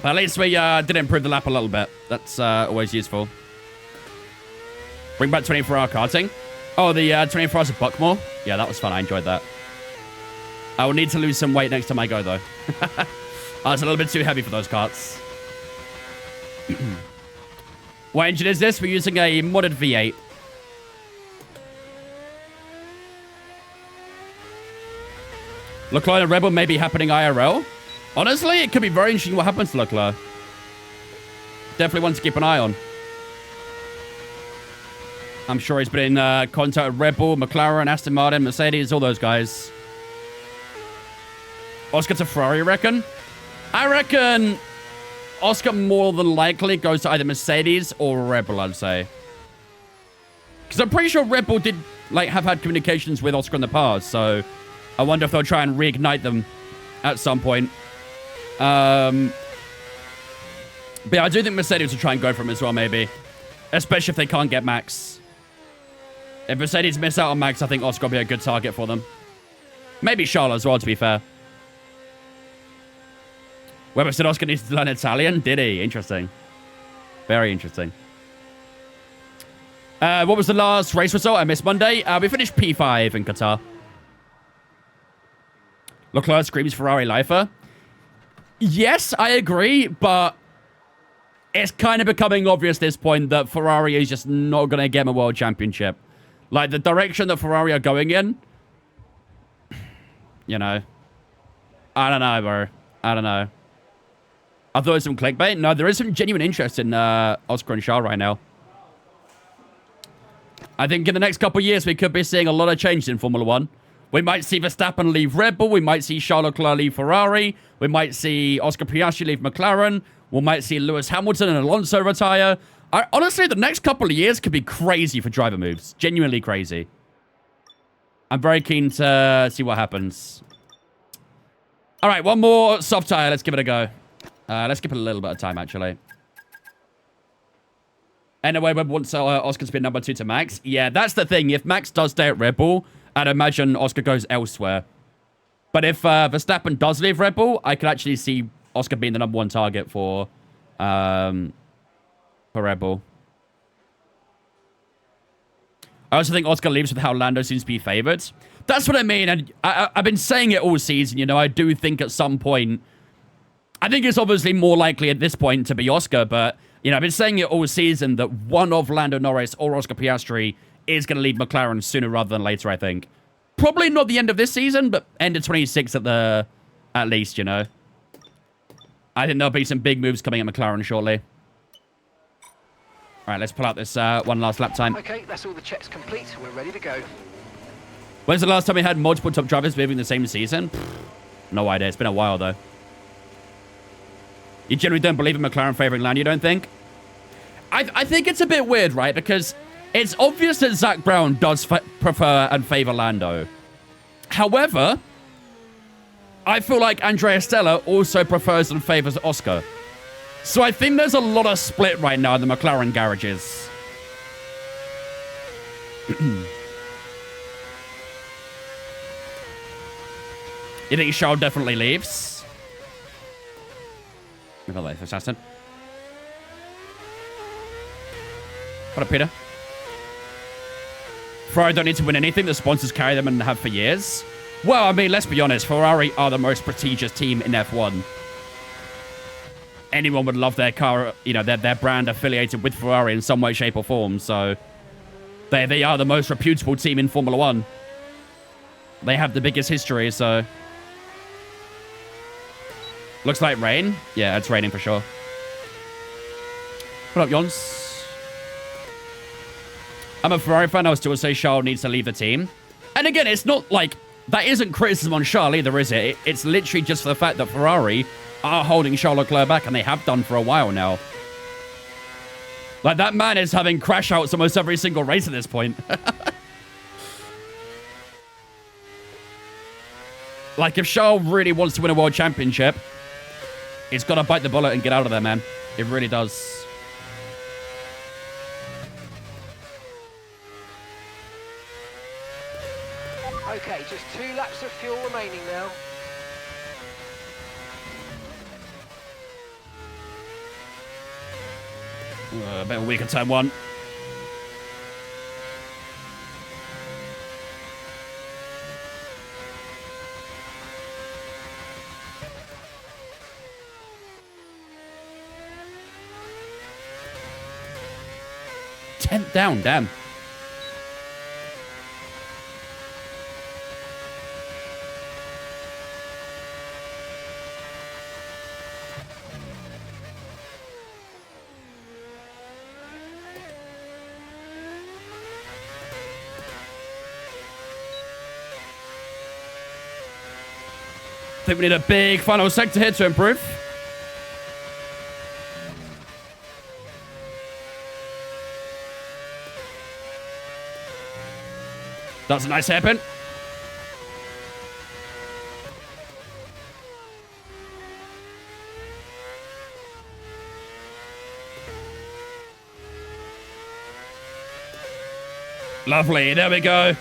[SPEAKER 2] But at least we did improve the lap a little bit. That's always useful. Bring back 24-hour karting. Oh, the 24 hours of Buckmore. Yeah, that was fun. I enjoyed that. I will need to lose some weight next time I go, though. I was a little bit too heavy for those carts. What engine is this? We're using a modded V8. Leclerc and Rebel may be happening IRL. Honestly, it could be very interesting what happens to Leclerc. Definitely one to keep an eye on. I'm sure he's been in contact with Red Bull, McLaren, Aston Martin, Mercedes, all those guys. Oscar to Ferrari, you reckon? I reckon Oscar more than likely goes to either Mercedes or Red Bull, I'd say. Because I'm pretty sure Red Bull did have had communications with Oscar in the past, so I wonder if they'll try and reignite them at some point. But yeah, I do think Mercedes will try and go for him as well, maybe. Especially if they can't get Max. If Mercedes miss out on Max, I think Oscar will be a good target for them. Maybe Charles as well, to be fair. Webber said Oscar needs to learn Italian. Did he? Interesting. Very interesting. What was the last race result? I missed Monday. We finished P5 in Qatar. Leclerc screams Ferrari lifer. Yes, I agree, but it's kind of becoming obvious at this point that Ferrari is just not going to get him a world championship. Like, the direction that Ferrari are going in, you know, I don't know, bro. I don't know. I thought it was some clickbait. No, there is some genuine interest in Oscar and Charles right now. I think in the next couple of years, we could be seeing a lot of changes in Formula 1. We might see Verstappen leave Red Bull. We might see Charles Leclerc leave Ferrari. We might see Oscar Piastri leave McLaren. We might see Lewis Hamilton and Alonso retire. Honestly, the next couple of years could be crazy for driver moves. Genuinely crazy. I'm very keen to see what happens. All right, one more soft tire. Let's give it a go. Let's give it a little bit of time, actually. Anyway, Webb wants Oscar to be number 2 to Max. Yeah, that's the thing. If Max does stay at Red Bull, I'd imagine Oscar goes elsewhere. But if Verstappen does leave Red Bull, I could actually see Oscar being the number 1 target for Red Bull. I also think Oscar leaves with how Lando seems to be favored. That's what I mean. And I've been saying it all season. You know, I do think at some point, I think it's obviously more likely at this point to be Oscar. But, you know, I've been saying it all season that one of Lando Norris or Oscar Piastri is going to leave McLaren sooner rather than later, I think. Probably not the end of this season, but end of 26 at least, you know. I think there'll be some big moves coming at McLaren shortly. All right, let's pull out this one last lap time.
[SPEAKER 3] Okay, that's all the checks complete. We're ready to go.
[SPEAKER 2] When's the last time we had multiple top drivers moving the same season? No idea. It's been a while, though. You generally don't believe in McLaren favoring Lando, you don't think? I think it's a bit weird, right? Because it's obvious that Zach Brown does prefer and favor Lando. However, I feel like Andrea Stella also prefers and favors Oscar. So I think there's a lot of split right now in the McLaren garages. You think Charles definitely leaves? We got that assassin. What up, Peter? Ferrari don't need to win anything. The sponsors carry them and have for years. Well, I mean, let's be honest. Ferrari are the most prestigious team in F1. Anyone would love their car, you know, their brand affiliated with Ferrari in some way, shape, or form. So they are the most reputable team in Formula One. They have the biggest history, so... Looks like rain. Yeah, it's raining for sure. What up, Jons? I'm a Ferrari fan. I would still say Charles needs to leave the team. And again, it's not like... That isn't criticism on Charles either, is it? It's literally just for the fact that Ferrari are holding Charles Leclerc back, and they have done for a while now. Like, that man is having crash outs almost every single race at this point. Like, if Charles really wants to win a world championship, he's got to bite the bullet and get out of there, man. It really does.
[SPEAKER 3] Okay, just 2 laps of fuel remaining now.
[SPEAKER 2] A bit weak at turn 1. Tenth down, damn. I think we need a big final sector here to improve. That's a nice hairpin. Lovely, there we go.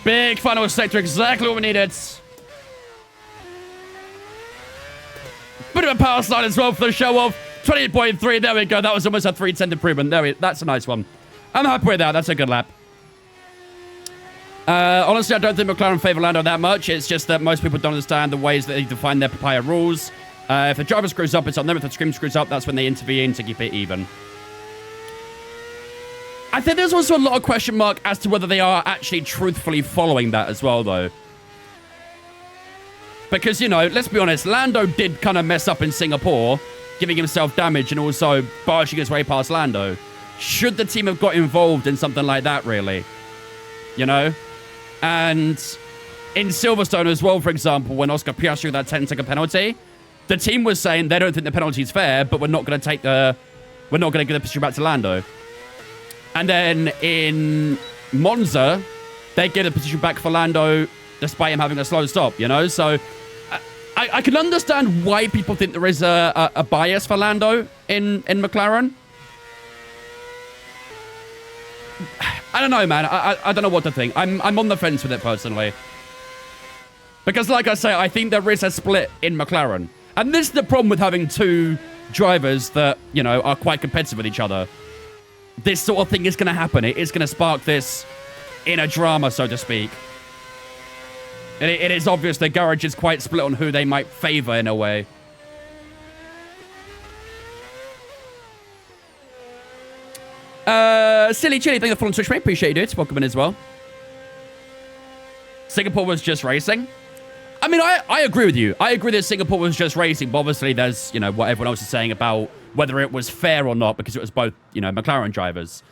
[SPEAKER 2] Big final sector, exactly what we needed. Bit of a power slide as well for the show off. 28.3, there we go. That was almost a 3/10 improvement. That's a nice one. I'm happy with that. That's a good lap. Honestly, I don't think McLaren favour Lando that much. It's just that most people don't understand the ways that they define their papaya rules. If the driver screws up, it's on them. If the scrim screws up, that's when they intervene to keep it even. I think there's also a lot of question mark as to whether they are actually truthfully following that as well, though. Because, you know, let's be honest, Lando did kind of mess up in Singapore, giving himself damage and also barging his way past Lando. Should the team have got involved in something like that, really? You know? And in Silverstone as well, for example, when Oscar Piastri got that 10-second penalty, the team was saying they don't think the penalty is fair, but we're not going to take the... We're not going to give the position back to Lando. And then in Monza, they gave the position back for Lando despite him having a slow stop, you know? So I can understand why people think there is a bias for Lando in McLaren. I don't know, man. I don't know what to think. I'm on the fence with it, personally. Because, like I say, I think there is a split in McLaren. And this is the problem with having two drivers that, you know, are quite competitive with each other. This sort of thing is going to happen. It is going to spark this inner drama, so to speak. It is obvious the garage is quite split on who they might favour in a way. Silly Chili, thank you for the Twitch, mate. Appreciate it. Welcome in as well. Singapore was just racing. I mean, I agree with you. I agree that Singapore was just racing, but obviously there's, you know, what everyone else is saying about whether it was fair or not, because it was both, you know, McLaren drivers.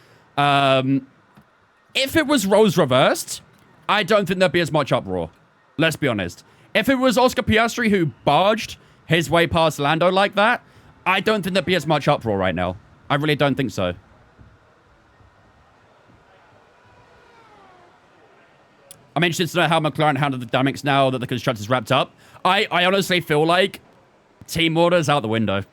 [SPEAKER 2] If it was roles reversed, I don't think there'd be as much uproar. Let's be honest. If it was Oscar Piastri who barged his way past Lando like that, I don't think there'd be as much uproar right now. I really don't think so. I'm interested to know how McLaren handled the dynamics now that the constructors wrapped up. I honestly feel like team order's out the window.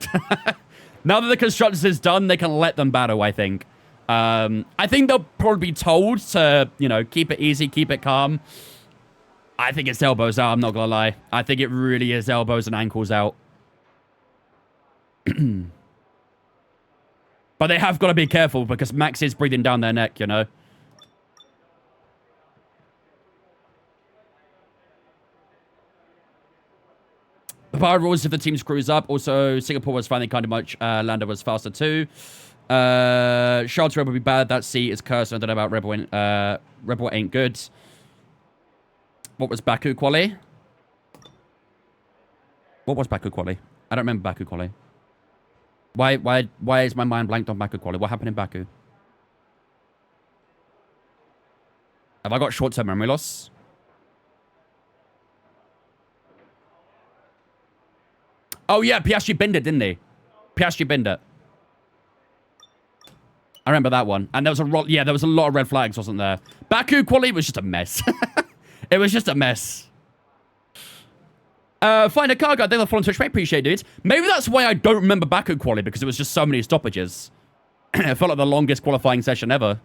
[SPEAKER 2] Now that the constructors is done, they can let them battle, I think. I think they'll probably be told to, you know, keep it easy, keep it calm. I think it's elbows out, I'm not going to lie. I think it really is elbows and ankles out. But they have got to be careful because Max is breathing down their neck, you know. The bar rules if the team screws up. Also, Singapore was finally kind of much. Lando was faster too. Charles Rebel will be bad. That seat is cursed. I don't know about Rebel. Rebel ain't good. What was Baku quali? What was Baku quali? I don't remember Baku quali. Why is my mind blanked on Baku quali? What happened in Baku? Have I got short-term memory loss? Oh, yeah, Piastri binned it, didn't he? Piastri binned it. I remember that one. And there was there was a lot of red flags, wasn't there? Baku quali was just a mess. It was just a mess. Find a car guy. Thank you for following Twitch, mate. Appreciate it, dude. Maybe that's why I don't remember Baku quali, because it was just so many stoppages. It felt like the longest qualifying session ever.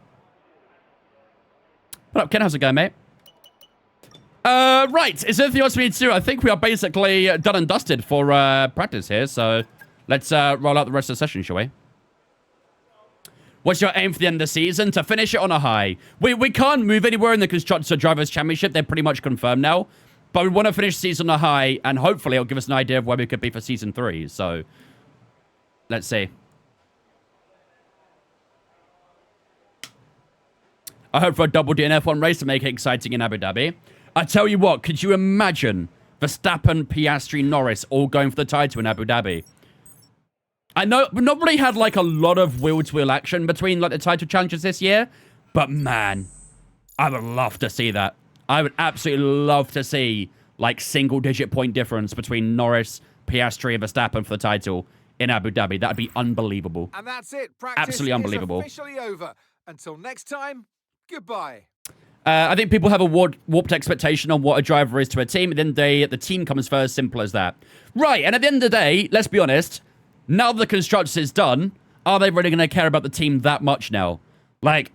[SPEAKER 2] What up, Ken? How's it going, mate? Right. Is there anything else we need to do? I think we are basically done and dusted for practice here, so let's roll out the rest of the session, shall we? What's your aim for the end of the season? To finish it on a high. We can't move anywhere in the Constructor Drivers' Championship. They're pretty much confirmed now. But we want to finish the season on a high, and hopefully it'll give us an idea of where we could be for Season 3. So, let's see. I hope for a double DNF1 race to make it exciting in Abu Dhabi. I tell you what, could you imagine Verstappen, Piastri, Norris all going for the title in Abu Dhabi? I know we've not really had like a lot of wheel-to-wheel action between like the title challenges this year, but man, I would love to see that. I would absolutely love to see like single-digit point difference between Norris, Piastri, and Verstappen for the title in Abu Dhabi. That'd be unbelievable.
[SPEAKER 4] And that's it. Practice
[SPEAKER 2] Absolutely unbelievable.
[SPEAKER 4] is officially over. Until next time, goodbye.
[SPEAKER 2] I think people have a warped expectation on what a driver is to a team. At the end of the day, the team comes first, simple as that. Right, and at the end of the day, let's be honest, now that the Constructors is done, are they really going to care about the team that much now? Like,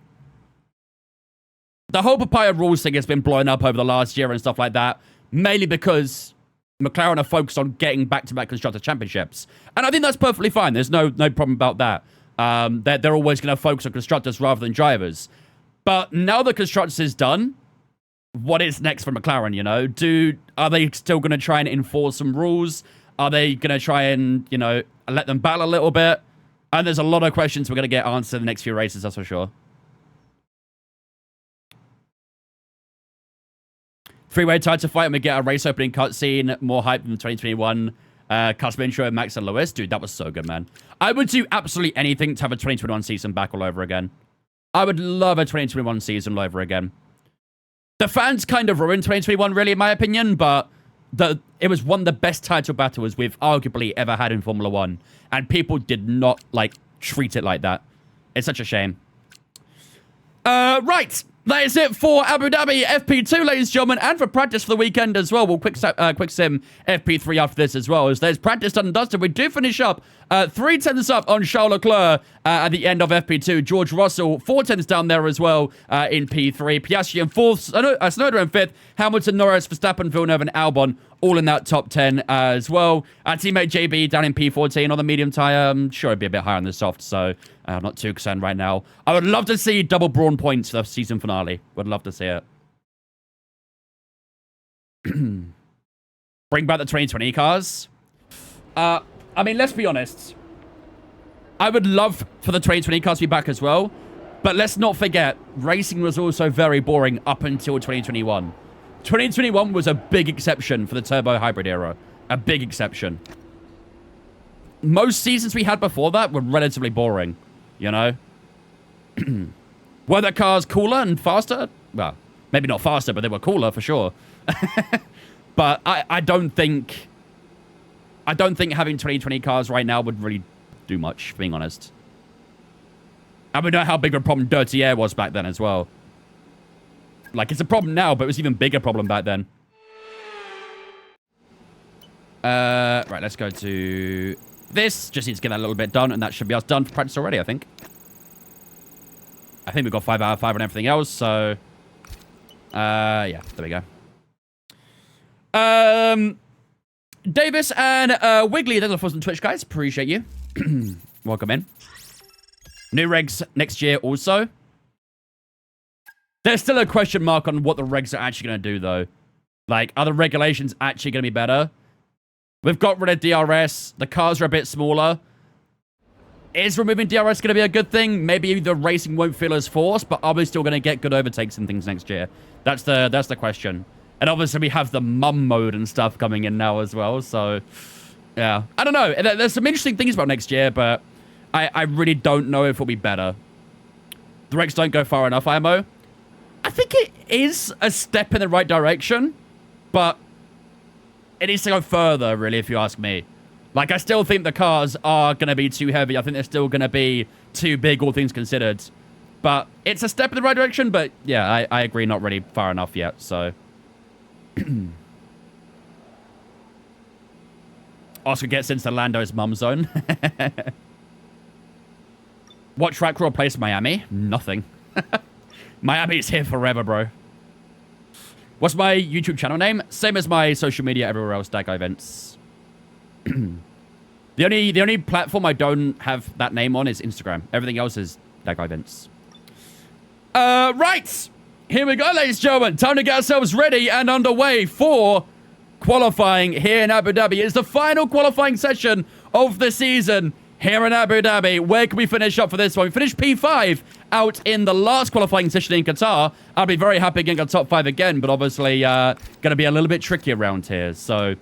[SPEAKER 2] the whole Papaya rules thing has been blowing up over the last year and stuff like that, mainly because McLaren are focused on getting back-to-back Constructor Championships. And I think that's perfectly fine. There's no problem about that. They're always going to focus on Constructors rather than drivers. But now the Constructors is done, what is next for McLaren, you know? Are they still going to try and enforce some rules? Are they going to try and, you know, let them battle a little bit? And there's a lot of questions we're going to get answered in the next few races, that's for sure. Three-way title fight and we get a race opening cutscene, more hype than the 2021 custom intro of Max and Lewis. Dude, that was so good, man. I would do absolutely anything to have a 2021 season back all over again. I would love a 2021 season all over again. The fans kind of ruined 2021, really, in my opinion, but it was one of the best title battles we've arguably ever had in Formula 1, and people did not, like, treat it like that. It's such a shame. Right. That is it for Abu Dhabi FP2, ladies and gentlemen, and for practice for the weekend as well. We'll quick sim FP3 after this as well. As there's practice done and dusted, we do finish up 3 tenths up on Charles Leclerc at the end of FP2. George Russell, 4 tenths down there as well in P3. Piastri in 4th, Tsunoda in 5th. Hamilton, Norris, Verstappen, Villeneuve, and Albon all in that top 10 as well. Our teammate JB down in P14 on the medium tyre. I'm sure it'd be a bit higher on the soft, so I'm not too concerned right now. I would love to see double Brawn points for the season finale. Would love to see it. Bring back the 2020 cars. I mean, let's be honest. I would love for the 2020 cars to be back as well. But let's not forget, racing was also very boring up until 2021. 2021 was a big exception for the turbo hybrid era. A big exception. Most seasons we had before that were relatively boring, you know? Were the cars cooler and faster? Well, maybe not faster, but they were cooler for sure. But I don't think having 2020 cars right now would really do much, being honest. And we know how big of a problem dirty air was back then as well. Like, it's a problem now, but it was an even bigger problem back then. Right, let's go to this. Just need to get that a little bit done, and that should be us done for practice already, I think. I think we've got 5 out of 5 on everything else, so... yeah, there we go. Davis and Wiggly, thanks for the Twitch, guys. Appreciate you. Welcome in. New regs next year also. There's still a question mark on what the regs are actually going to do, though. Like, are the regulations actually going to be better? We've got rid of DRS. The cars are a bit smaller. Is removing DRS going to be a good thing? Maybe the racing won't feel as forced, but are we still going to get good overtakes and things next year? That's the question. And obviously, we have the mum mode and stuff coming in now as well. So, yeah. I don't know. There's some interesting things about next year, but I really don't know if it'll be better. The regs don't go far enough, IMO. I think it is a step in the right direction, but it needs to go further, really, if you ask me. Like, I still think the cars are going to be too heavy. I think they're still going to be too big, all things considered. But it's a step in the right direction, but yeah, I agree, not really far enough yet, so... Oscar gets into Lando's mum zone. What track will replace Miami? Nothing. Miami's here forever, bro. What's my YouTube channel name? Same as my social media everywhere else, DAG Events. The only platform I don't have that name on is Instagram. Everything else is DAG Events. Right. Here we go, ladies and gentlemen. Time to get ourselves ready and underway for qualifying here in Abu Dhabi. It's the final qualifying session of the season here in Abu Dhabi. Where can we finish up for this one? We finished P5 out in the last qualifying session in Qatar. I'll be very happy getting a top 5 again, but obviously going to be a little bit tricky around here. So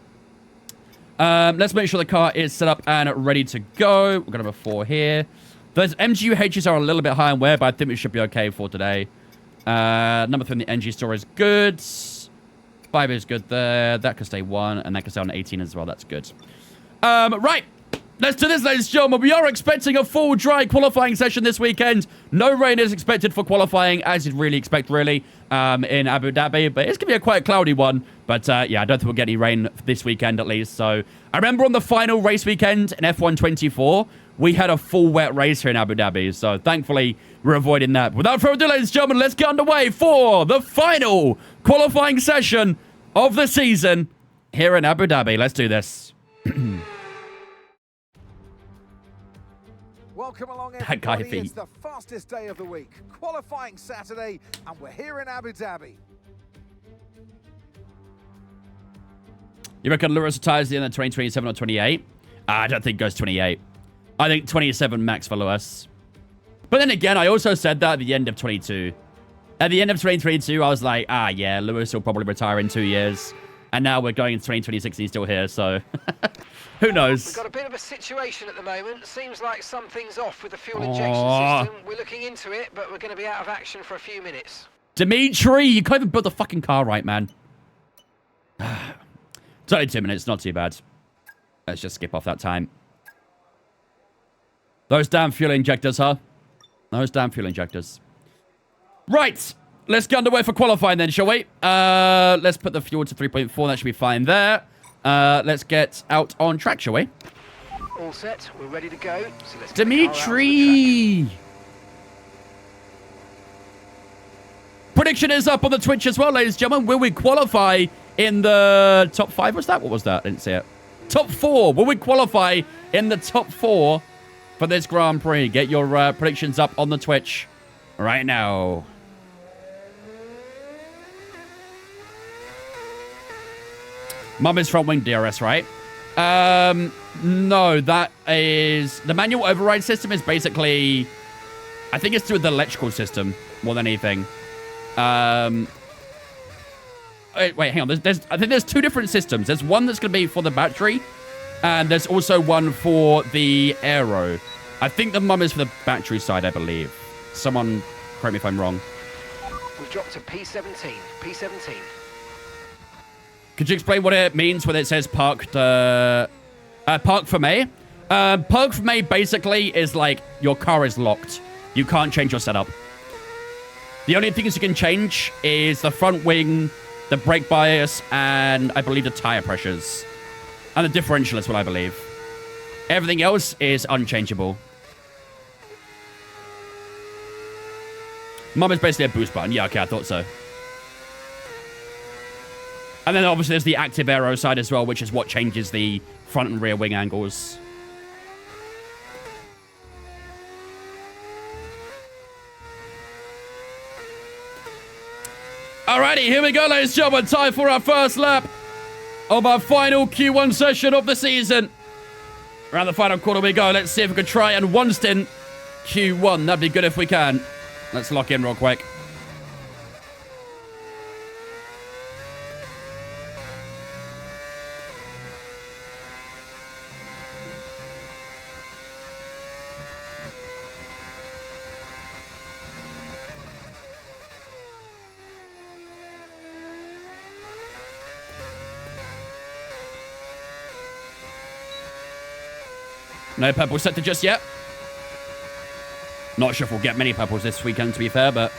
[SPEAKER 2] let's make sure the car is set up and ready to go. We're going to have a 4 here. Those MGUHs are a little bit high in wear, but I think we should be okay for today. Number 3 in the NG store is good. 5 is good there. That can stay 1, and that can stay on 18 as well. That's good. Right. Let's do this, ladies and gentlemen. We are expecting a full dry qualifying session this weekend. No rain is expected for qualifying, as you'd really expect, really, in Abu Dhabi. But it's going to be a quite cloudy one. But, yeah, I don't think we'll get any rain this weekend, at least. So, I remember on the final race weekend in F124, we had a full wet race here in Abu Dhabi. So, thankfully, we're avoiding that. Without further ado, ladies and gentlemen, let's get underway for the final qualifying session of the season here in Abu Dhabi. Let's do this.
[SPEAKER 4] Welcome along,
[SPEAKER 2] That guy
[SPEAKER 4] everybody.
[SPEAKER 2] feet.
[SPEAKER 4] It's the fastest day of the week, qualifying Saturday, and we're here in Abu Dhabi.
[SPEAKER 2] You reckon Lewis retires at the end of 2027 or 28? I don't think it goes 28. I think 27 max for Lewis. But then again, I also said that at the end of 22. At the end of 2022, I was like, yeah, Lewis will probably retire in 2 years. And now we're going into 2026 and he's still here, so... Who knows?
[SPEAKER 3] We've got a bit of a situation at the moment. Seems like something's off with the fuel injection system. We're looking into it, but we're going to be out of action for a few minutes.
[SPEAKER 2] Dimitri, you can't even build the fucking car right, man. It's only 2 minutes, not too bad. Let's just skip off that time. Those damn fuel injectors, huh? Those damn fuel injectors. Right. Let's get underway for qualifying then, shall we? Let's put the fuel to 3.4. That should be fine there. Let's get out on track, shall we?
[SPEAKER 3] All set. We're ready to go. So let's
[SPEAKER 2] Dimitri! Prediction is up on the Twitch as well, ladies and gentlemen. Will we qualify in the top 5? What's that? What was that? I didn't see it. Top 4. Will we qualify in the top 4 for this Grand Prix? Get your predictions up on the Twitch right now. Mum is front wing DRS, right? No, that is... The manual override system is basically... I think it's through the electrical system more than anything. Wait, hang on. I think there's 2 different systems. There's one that's going to be for the battery, and there's also one for the aero. I think the mum is for the battery side, I believe. Someone correct me if I'm wrong.
[SPEAKER 3] We've dropped to P17. P17.
[SPEAKER 2] Could you explain what it means when it says parked, park for May? Park for May basically is like your car is locked. You can't change your setup. The only things you can change is the front wing, the brake bias, and I believe the tire pressures. And the differential is what I believe. Everything else is unchangeable. Mum is basically a boost button. Yeah, okay, I thought so. And then obviously there's the active aero side as well, which is what changes the front and rear wing angles. Alrighty, here we go, ladies and gentlemen. Time for our first lap of our final Q1 session of the season. Around the final quarter we go. Let's see if we can try and one stint Q1. That'd be good if we can. Let's lock in real quick. No purple sector just yet. Not sure if we'll get many purples this weekend, to be fair, but...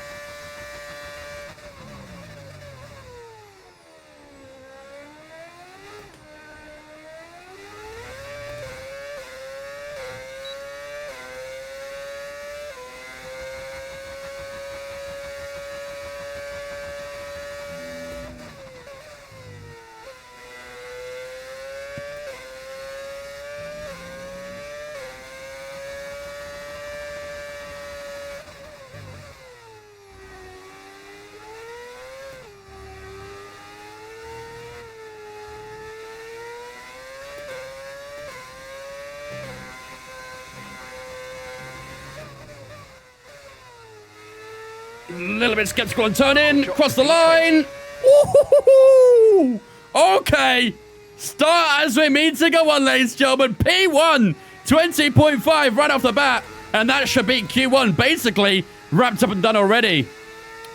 [SPEAKER 2] A little bit skeptical on turn in. Cross the line. Ooh, okay. Start as we mean to go on, ladies and gentlemen. P1, 20.5 right off the bat. And that should be Q1 basically wrapped up and done already.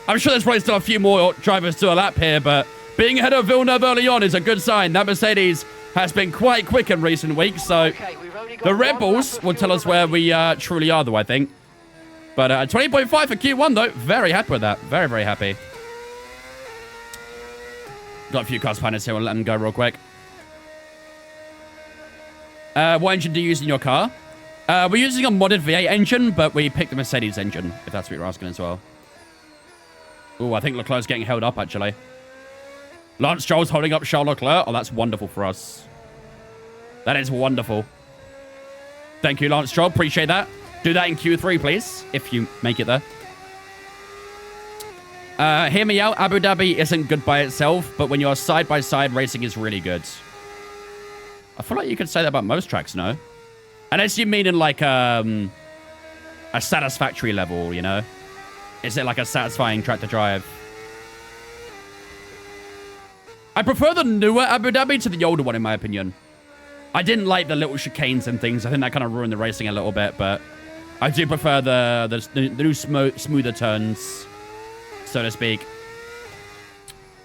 [SPEAKER 2] I'm sure there's probably still a few more drivers to a lap here, but being ahead of Villeneuve early on is a good sign. That Mercedes has been quite quick in recent weeks, so the Red Bulls will tell us where we truly are, though, I think. But 20.5 for Q1, though. Very happy with that. Very, very happy. Got a few cars behind us here. We'll let them go real quick. What engine do you use in your car? We're using a modded V8 engine, but we picked the Mercedes engine, if that's what you're asking as well. Oh, I think Leclerc's getting held up, actually. Lance Stroll's holding up Charles Leclerc. Oh, that's wonderful for us. That is wonderful. Thank you, Lance Stroll. Appreciate that. Do that in Q3, please, if you make it there. Hear me out. Abu Dhabi isn't good by itself, but when you're side-by-side, racing is really good. I feel like you could say that about most tracks, no? Unless you mean in, like, a satisfactory level, you know? Is it, like, a satisfying track to drive? I prefer the newer Abu Dhabi to the older one, in my opinion. I didn't like the little chicanes and things. I think that kind of ruined the racing a little bit, but I do prefer the new smoother turns, so to speak.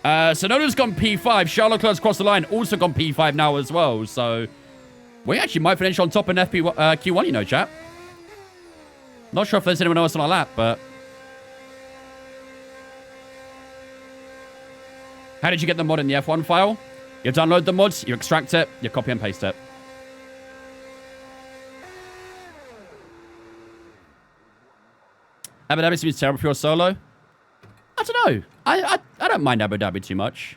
[SPEAKER 2] Sonoda's gone P5. Charles Leclerc's crossed the line. Also gone P5 now as well. So we actually might finish on top in Q1, you know, chat. Not sure if there's anyone else on our lap, but... How did you get the mod in the F1 file? You download the mods, you extract it, you copy and paste it. Abu Dhabi seems terrible for your solo. I don't know. I don't mind Abu Dhabi too much.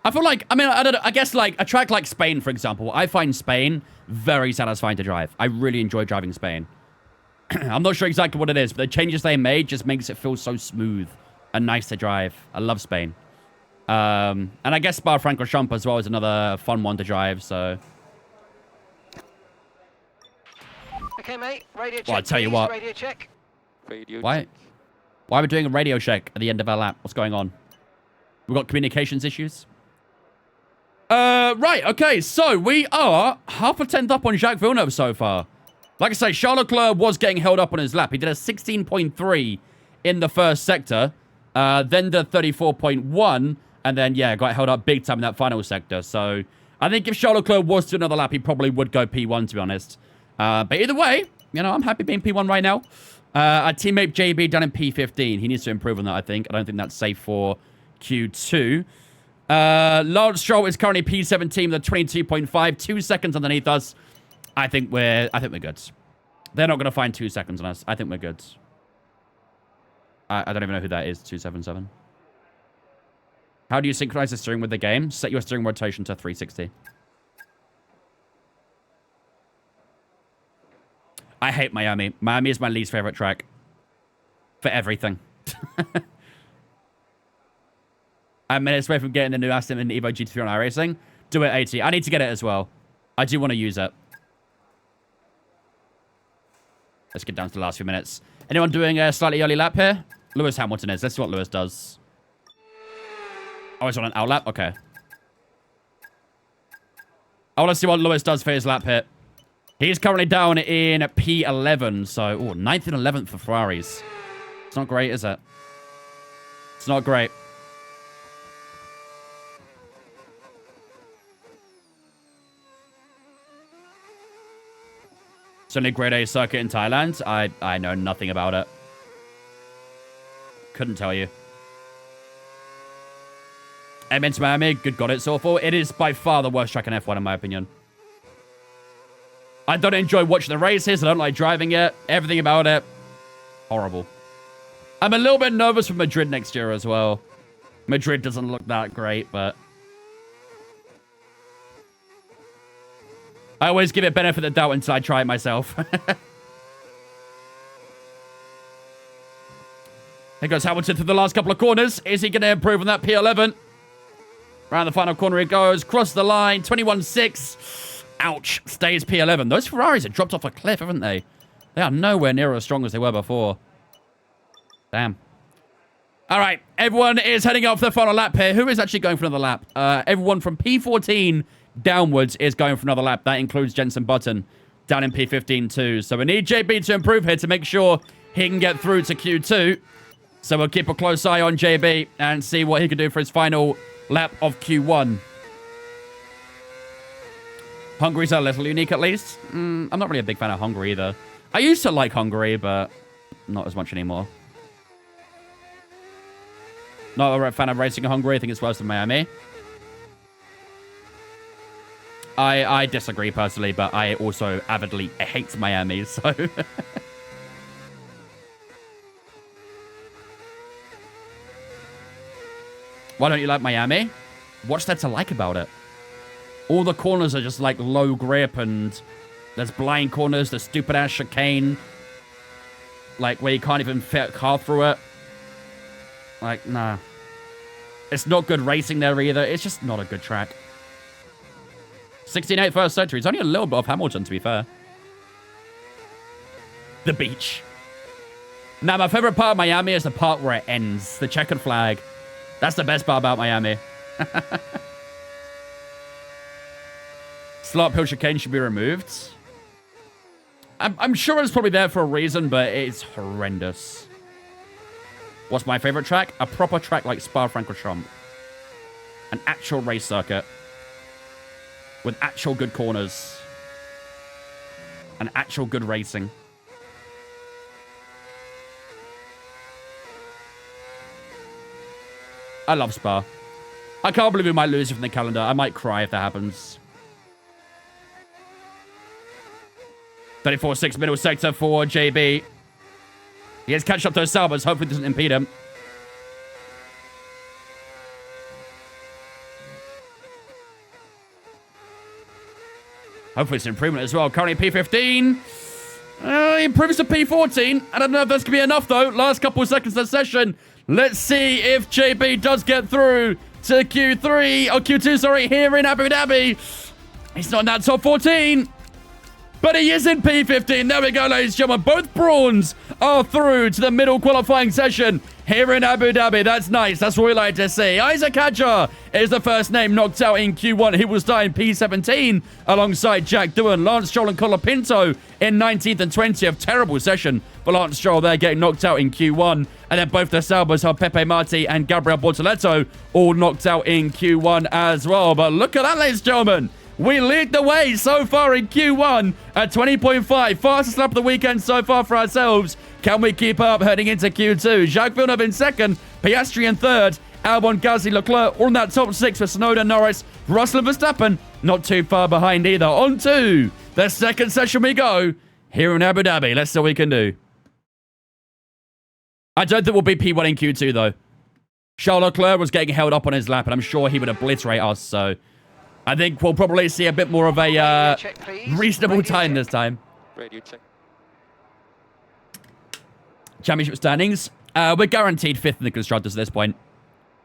[SPEAKER 2] I feel like, I mean, I guess like a track like Spain, for example, I find Spain very satisfying to drive. I really enjoy driving Spain. I'm not sure exactly what it is, but the changes they made just makes it feel so smooth and nice to drive. I love Spain. And I guess Spa-Francorchamps as well is another fun one to drive, so...
[SPEAKER 3] Okay, mate. Radio check.
[SPEAKER 2] Well, I tell you
[SPEAKER 3] please.
[SPEAKER 2] what.
[SPEAKER 3] Radio check.
[SPEAKER 2] Why are we doing a radio check at the end of our lap? What's going on? We've got communications issues? Right, okay, so we are half a tenth up on Jacques Villeneuve so far. Like I say, Charles Leclerc was getting held up on his lap. He did a 16.3 in the first sector, then the 34.1, and then, yeah, got held up big time in that final sector. So I think if Charles Leclerc was to another lap, he probably would go P1, to be honest. But either way, you know, I'm happy being P1 right now. Our teammate JB done in P15. He needs to improve on that, I think. I don't think that's safe for Q2. Lance Stroll is currently P17 with a 22.5, 2 seconds underneath us. I think we're good. They're not going to find 2 seconds on us. I think we're good. I don't even know who that is, 277. How do you synchronize the steering with the game? Set your steering rotation to 360. I hate Miami. Miami is my least favorite track. For everything. I'm minutes away from getting the new Aston and Evo GT3 on iRacing. Do it, 80. I need to get it as well. I do want to use it. Let's get down to the last few minutes. Anyone doing a slightly early lap here? Lewis Hamilton is. Let's see what Lewis does. Oh, it's on an out lap? Okay. I want to see what Lewis does for his lap here. He's currently down in P11. So, 9th and 11th for Ferraris. It's not great, is it? It's not great. It's only grade A circuit in Thailand. I know nothing about it. Couldn't tell you. Amen to Miami. Good got it so far. It is by far the worst track in F1 in my opinion. I don't enjoy watching the races. I don't like driving it. Everything about it. Horrible. I'm a little bit nervous for Madrid next year as well. Madrid doesn't look that great, but... I always give it benefit of the doubt until I try it myself. Here goes Hamilton through the last couple of corners. Is he going to improve on that P11? Around the final corner he goes. Cross the line. 21.6. Ouch. Stays P11. Those Ferraris have dropped off a cliff, haven't they? They are nowhere near as strong as they were before. Damn. All right. Everyone is heading up for the final lap here. Who is actually going for another lap? Everyone from P14 downwards is going for another lap. That includes Jensen Button down in P15 too. So we need JB to improve here to make sure he can get through to Q2. So we'll keep a close eye on JB and see what he can do for his final lap of Q1. Hungary's a little unique at least. I'm not really a big fan of Hungary either. I used to like Hungary, but not as much anymore. Not a fan of racing in Hungary. I think it's worse than Miami. I disagree personally, but I also avidly hate Miami, so... Why don't you like Miami? What's there to like about it? All the corners are just like low grip and there's blind corners, there's stupid ass chicane. Like where you can't even fit a car through it. Like, nah. It's not good racing there either. It's just not a good track. 16.8 first century. It's only a little bit off Hamilton, to be fair. The beach. Now, my favorite part of Miami is the part where it ends. The checkered flag. That's the best part about Miami. Slot hill chicane should be removed. I'm sure it's probably there for a reason, but it's horrendous. What's my favorite track? A proper track like Spa-Francorchamps. An actual race circuit. With actual good corners. And actual good racing. I love Spa. I can't believe we might lose it from the calendar. I might cry if that happens. 34.6 middle sector for JB. He has catch up to Salvas. Hopefully it doesn't impede him. Hopefully it's an improvement as well. Currently P15. He improves to P14. I don't know if that's going to be enough, though. Last couple of seconds of the session. Let's see if JB does get through to Q3. Or Q2, sorry, here in Abu Dhabi. He's not in that top 14. But he is in P15. There we go, ladies and gentlemen. Both Brawns are through to the middle qualifying session here in Abu Dhabi. That's nice. That's what we like to see. Isaac Hadjar is the first name knocked out in Q1. He will start in P17 alongside Jack Doohan, Lance Stroll and Colapinto in 19th and 20th. Terrible session for Lance Stroll there, getting knocked out in Q1. And then both the Salbers are Pepe Marti and Gabriel Bortoletto, all knocked out in Q1 as well. But look at that, ladies and gentlemen. We lead the way so far in Q1 at 20.5. Fastest lap of the weekend so far for ourselves. Can we keep up heading into Q2? Jacques Villeneuve in second. Piastri in third. Albon, Gasly, Leclerc all in that top six for Tsunoda, Norris, Russell and Verstappen. Not too far behind either. On to the second session we go here in Abu Dhabi. Let's see what we can do. I don't think we'll be P1 in Q2 though. Charles Leclerc was getting held up on his lap, and I'm sure he would obliterate us. So I think we'll probably see a bit more of a reasonable time this time.
[SPEAKER 1] Radio check.
[SPEAKER 2] Championship standings. We're guaranteed 5th in the Constructors at this point.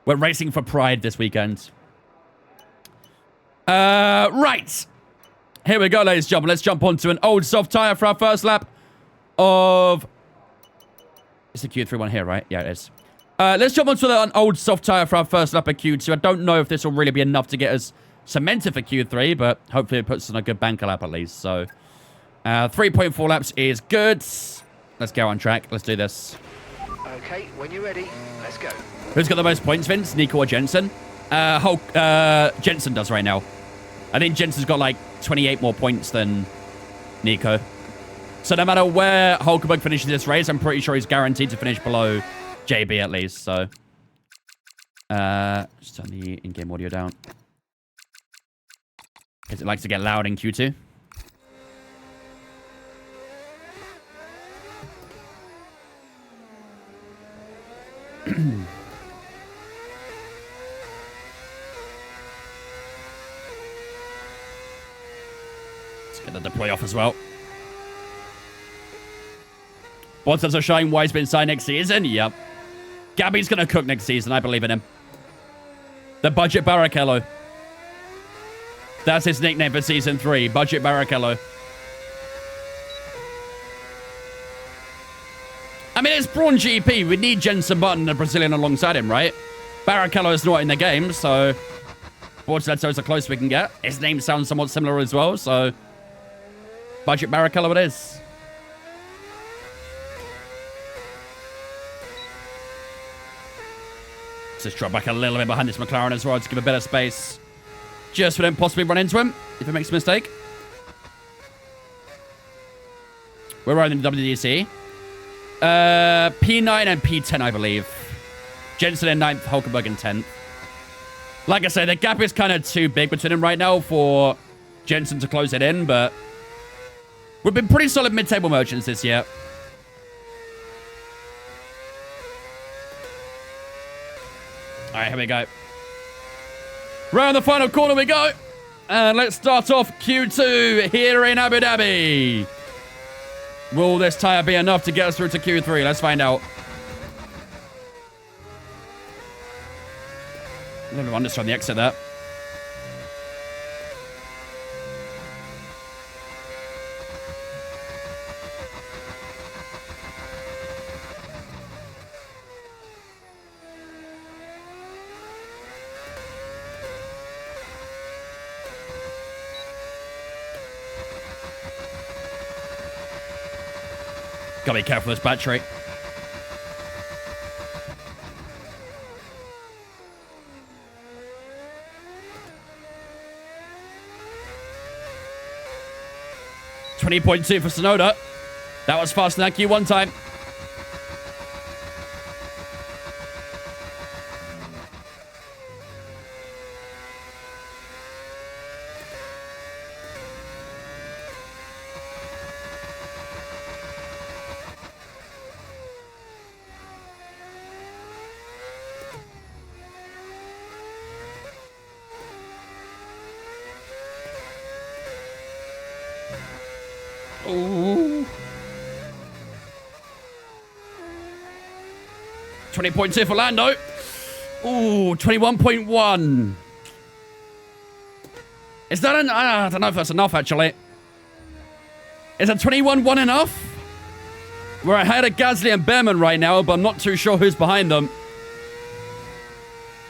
[SPEAKER 2] We're racing for pride this weekend. Right. Here we go, ladies and gentlemen. Let's jump onto an old soft tyre for our first lap of... It's the Q3 one here, right? Yeah, it is. Let's jump onto an old soft tyre for our first lap of Q2. I don't know if this will really be enough to get us cemented for Q3, but hopefully it puts us on a good banker lap at least. So, 3.4 laps is good. Let's go on track. Let's do this.
[SPEAKER 3] Okay, when you're ready, let's go.
[SPEAKER 2] Who's got the most points, Vince? Nico or Jensen? Jensen does right now. I think Jensen's got like 28 more points than Nico. So no matter where Hulkenberg finishes this race, I'm pretty sure he's guaranteed to finish below JB at least. So just turn the in-game audio down, because it likes to get loud in Q2. Let's get the deploy off as well. Bottas are showing why he's been signed next season. Yep. Gabby's going to cook next season. I believe in him. The Budget Barrichello. That's his nickname for Season 3. Budget Barrichello. I mean, it's Brawn GP. We need Jensen Button, the Brazilian, alongside him, right? Barrichello is not in the game, so... Bortoletto is the closest we can get. His name sounds somewhat similar as well, so... Budget Barrichello it is. Let's just drop back a little bit behind this McLaren as well to give a bit of space. Just for them possibly run into him, if he makes a mistake. We're riding the WDC. P9 and P10, I believe. Jensen in 9th, Hulkenberg in 10th. Like I say, the gap is kind of too big between them right now for Jensen to close it in, but we've been pretty solid mid-table merchants this year. All right, here we go. Round the final corner we go. And let's start off Q2 here in Abu Dhabi. Will this tyre be enough to get us through to Q3? Let's find out. Everyone just on the exit there. Gotta be careful with this battery. .2 for Sonoda. That was faster than that Q1 time. Ooh. 20.2 for Lando. Ooh, 21.1. Is that an... I don't know if that's enough, actually. Is a 21.1 enough? We're ahead of Gasly and Behrman right now, but I'm not too sure who's behind them.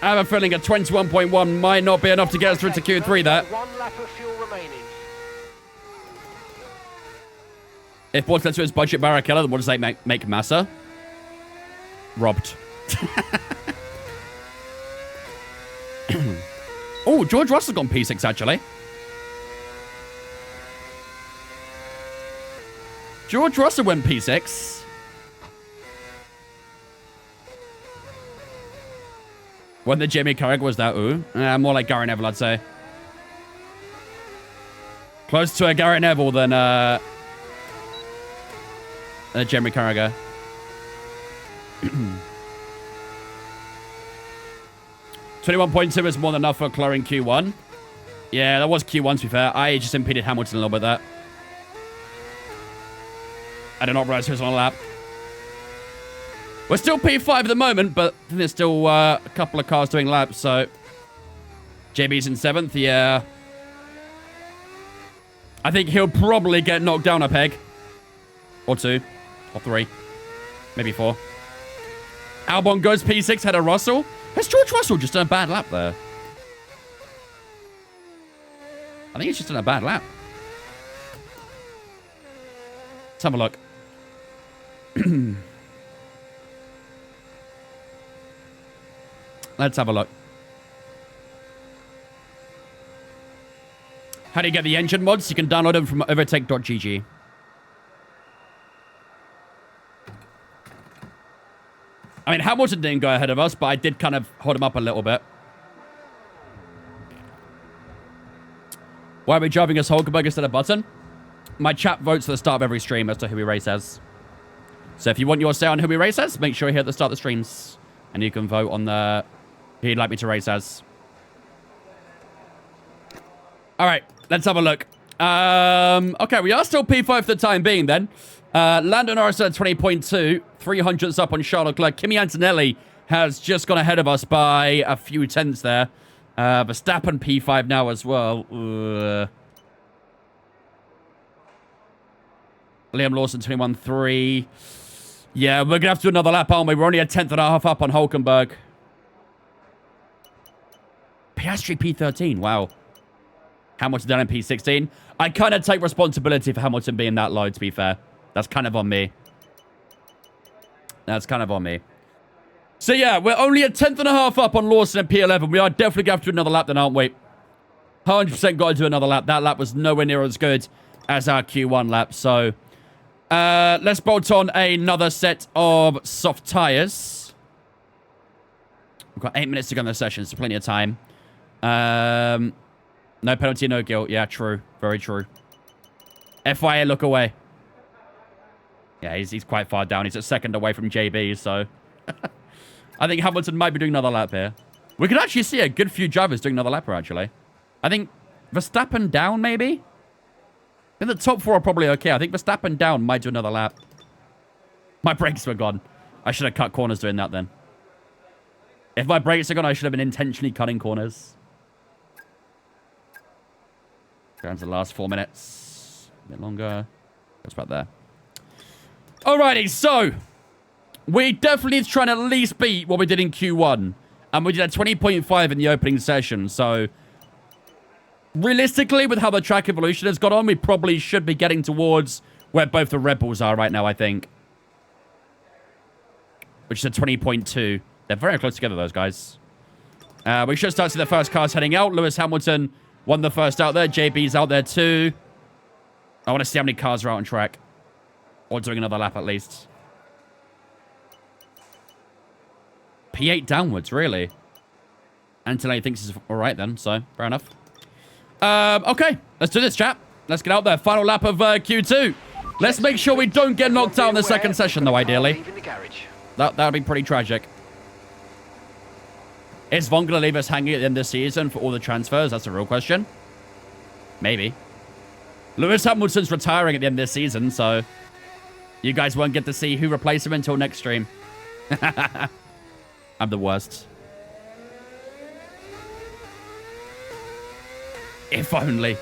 [SPEAKER 2] I have a feeling a 21.1 might not be enough to get us through to Q3 there.
[SPEAKER 3] One lap of fuel remaining.
[SPEAKER 2] If Bortoletto is Budget Barrichello, then what does that make Massa? Robbed. Oh, George Russell's gone P6, actually. George Russell went P6. When the Jamie Carragher was that, ooh. More like Gary Neville, I'd say. Close to a Gary Neville than Jamie Carragher. 21.2 is more than enough for Leclerc in Q1. Yeah, that was Q1 to be fair. I just impeded Hamilton a little bit there. I did not realize he was on a lap. We're still P5 at the moment, but I think there's still a couple of cars doing laps, so... JB's in 7th, yeah. I think he'll probably get knocked down a peg. Or 2. Or 3. Maybe 4. Albon goes P6, had a Russell. Has George Russell just done a bad lap there? I think he's just done a bad lap. Let's have a look. Let's have a look. How do you get the engine mods? You can download them from overtake.gg. I mean, Hamilton didn't go ahead of us, but I did kind of hold him up a little bit. Why are we driving as Hulkenberg instead of Button? My chat votes at the start of every stream as to who we race as. So if you want your say on who we race as, make sure you're here at the start of the streams. And you can vote on the who you'd like me to race as. Alright, let's have a look. Okay, we are still P5 for the time being then. Lando Norris at 20.2. 300s up on Charles Leclerc. Kimi Antonelli has just gone ahead of us by a few tenths there. Verstappen P5 now as well. Liam Lawson 21.3. Yeah, we're going to have to do another lap, aren't we? We're only a tenth and a half up on Hulkenberg. Piastri P13. Wow. Hamilton down in P16. I kind of take responsibility for Hamilton being that low, to be fair. That's kind of on me. That's kind of on me. So, yeah, we're only a tenth and a half up on Lawson at P11. We are definitely going to have to do another lap then, aren't we? 100% got to do another lap. That lap was nowhere near as good as our Q1 lap. So, let's bolt on another set of soft tyres. We've got 8 minutes to go in the session, so plenty of time. No penalty, no guilt. Yeah, true. Very true. FIA, look away. Yeah, he's quite far down. He's a second away from JB, so... I think Hamilton might be doing another lap here. We could actually see a good few drivers doing another lap here, actually. I think Verstappen down, maybe? In the top 4 are probably okay. I think Verstappen down might do another lap. My brakes were gone. I should have cut corners doing that then. If my brakes are gone, I should have been intentionally cutting corners. Down to the last 4 minutes. A bit longer. That's about there. Alrighty, so... we definitely need to try and at least beat what we did in Q1. And we did a 20.5 in the opening session, so... realistically, with how the track evolution has gone on, we probably should be getting towards where both the Red Bulls are right now, I think. Which is a 20.2. They're very close together, those guys. We should start to see the first cars heading out. Lewis Hamilton won the first out there. JB's out there too. I want to see how many cars are out on track. Or doing another lap at least. P8 downwards, really. Antonelli thinks it's alright then, so fair enough. Okay, let's do this, chat. Let's get out there. Final lap of Q2. Let's make sure we don't get knocked out in the second session, though, ideally. That would be pretty tragic. Is Von going to leave us hanging at the end of the season for all the transfers? That's a real question. Maybe. Lewis Hamilton's retiring at the end of this season, so... you guys won't get to see who replaced him until next stream. I'm the worst. If only.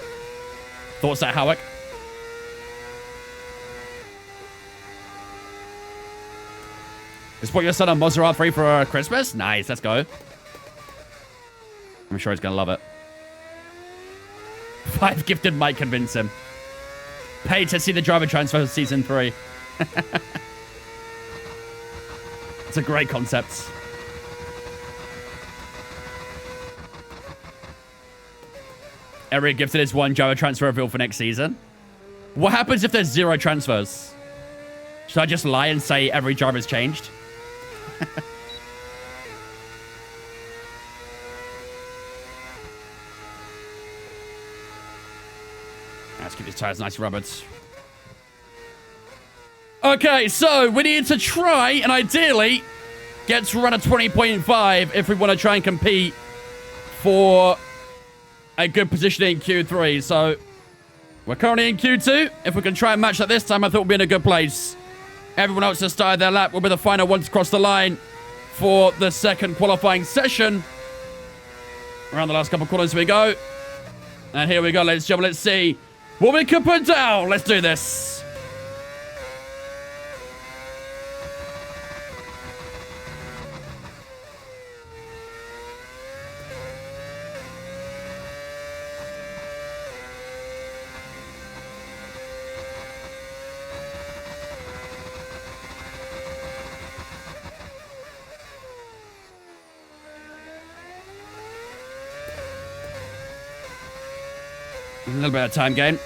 [SPEAKER 2] Thoughts at Howick? Just bought your son a Mazda R3 for Christmas? Nice, let's go. I'm sure he's gonna love it. 5 gifted might convince him. Pay to see the driver transfer season 3. It's a great concept. Every gifted is 1 driver transfer reveal for next season. What happens if there's 0 transfers? Should I just lie and say every driver's changed? Let's keep these tires nice rubbered. Okay, so we need to try and ideally get to run a 20.5 if we want to try and compete for a good position in Q3. So we're currently in Q2. If we can try and match that this time, I thought we'd be in a good place. Everyone else has started their lap. We'll be the final ones across the line for the second qualifying session. Around the last couple of corners we go. And here we go, ladies and gentlemen. Let's see what we can put down. Let's do this. A little bit of time gain.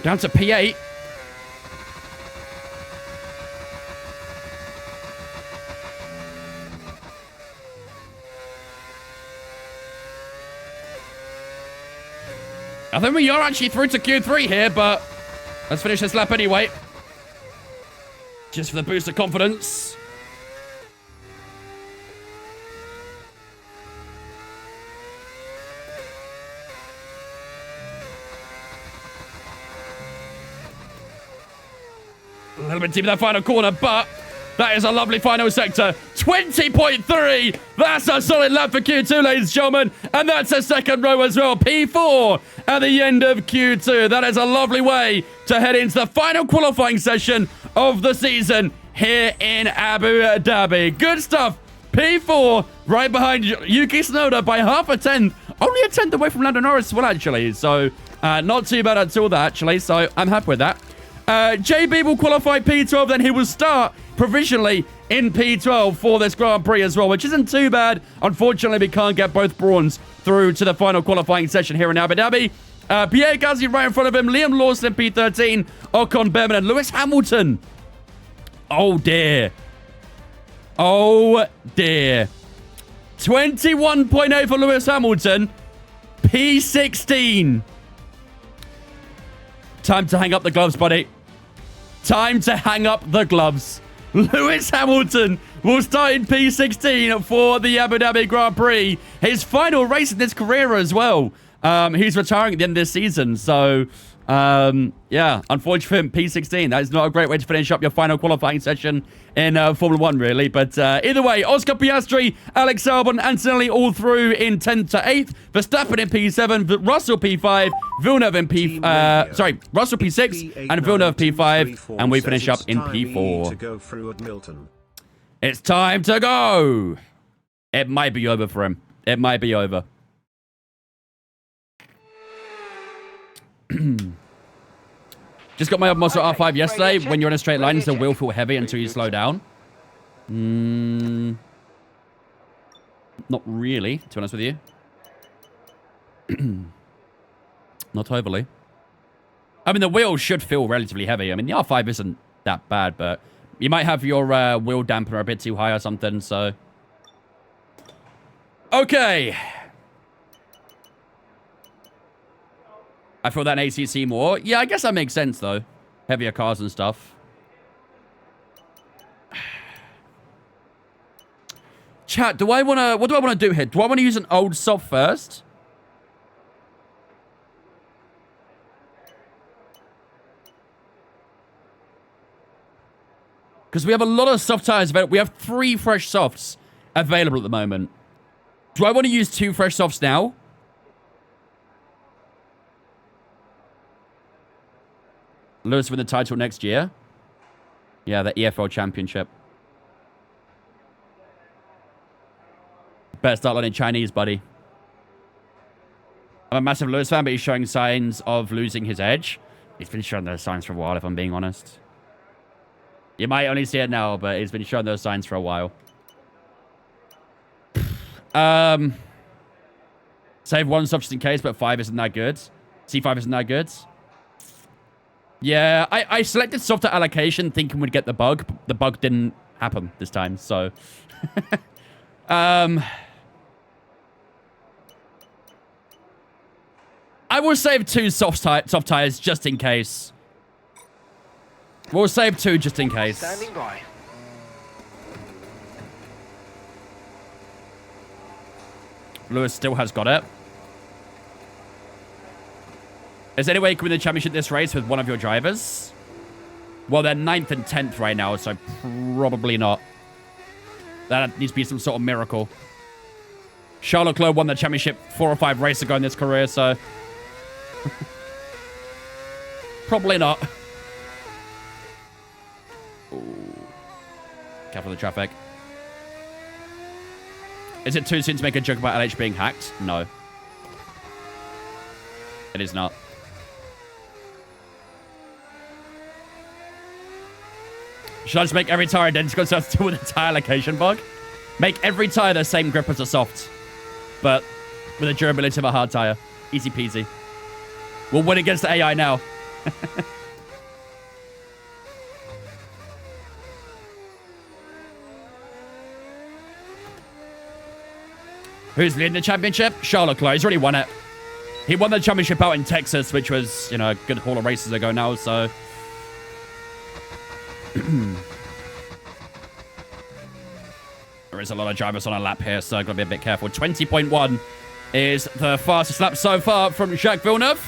[SPEAKER 2] Down to P8. I think we are actually through to Q3 here, but let's finish this lap anyway. Just for the boost of confidence. A little bit deep in that final corner, but that is a lovely final sector. 20.3. That's a solid lap for Q2, ladies and gentlemen. And that's a second row as well. P4 at the end of Q2. That is a lovely way to head into the final qualifying session of the season here in Abu Dhabi. Good stuff. P4 right behind Yuki Tsunoda by half a tenth. Only a tenth away from Lando Norris as well, actually. So not too bad at all, that, actually. So I'm happy with that. JB will qualify P12, then he will start provisionally in P12 for this Grand Prix as well, which isn't too bad. Unfortunately, we can't get both Brawns through to the final qualifying session here in Abu Dhabi. Pierre Gasly right in front of him, Liam Lawson in P13, Ocon, Behrman, and Lewis Hamilton. Oh, dear. Oh, dear. 21.8 for Lewis Hamilton. P16. Time to hang up the gloves, buddy. Time to hang up the gloves. Lewis Hamilton will start in P16 for the Abu Dhabi Grand Prix. His final race in his career as well. He's retiring at the end of this season. So, yeah, unfortunately for him, P16. That is not a great way to finish up your final qualifying session in Formula 1, really. But either way, Oscar Piastri, Alex Albon, Antonelli all through in 10th to 8th. Verstappen in P7, Russell P5, Villeneuve in Russell P6, and Villeneuve P5. And we finish up in P4. It's time to go. It might be over for him. It might be over. Just got my muscle R5 yesterday. When you're in a straight line, the wheel feel heavy until you slow down. Not really, to be honest with you. Not overly. I mean, the wheel should feel relatively heavy. I mean, the R5 isn't that bad, but you might have your wheel dampener a bit too high or something, so... Okay. I feel that in ACC more. Yeah, I guess that makes sense, though. Heavier cars and stuff. Chat, what do I want to do here? Do I want to use an old soft first? Because we have a lot of soft tires available. We have 3 fresh softs available at the moment. Do I want to use 2 fresh softs now? Lewis win the title next year. Yeah, the EFL Championship. Better start learning Chinese, buddy. I'm a massive Lewis fan, but he's showing signs of losing his edge. He's been showing those signs for a while, if I'm being honest. You might only see it now, but he's been showing those signs for a while. Save 1 soft just in case, but 5 isn't that good. C5 isn't that good. Yeah, I selected softer allocation thinking we'd get the bug. The bug didn't happen this time, so... I will save 2 soft tires just in case. We'll save 2 just in case.
[SPEAKER 3] Standing by.
[SPEAKER 2] Lewis still has got it. Is there any way you can win the championship this race with one of your drivers? Well, they're 9th and 10th right now, so probably not. That needs to be some sort of miracle. Charlotte Leclerc won the championship 4 or 5 races ago in this career, so... probably not. Ooh. Careful of the traffic. Is it too soon to make a joke about LH being hacked? No. It is not. Should I just make every tire identical so I have to deal with a tire location bug? Make every tire the same grip as a soft, but with the durability of a hard tire. Easy peasy. We'll win against the AI now. Who's leading the championship? Charlotte Leclerc. He's already won it. He won the championship out in Texas, which was, you know, a good haul of races ago now, so... There is a lot of drivers on a lap here, so I've got to be a bit careful. 20.1 is the fastest lap so far from Jacques Villeneuve.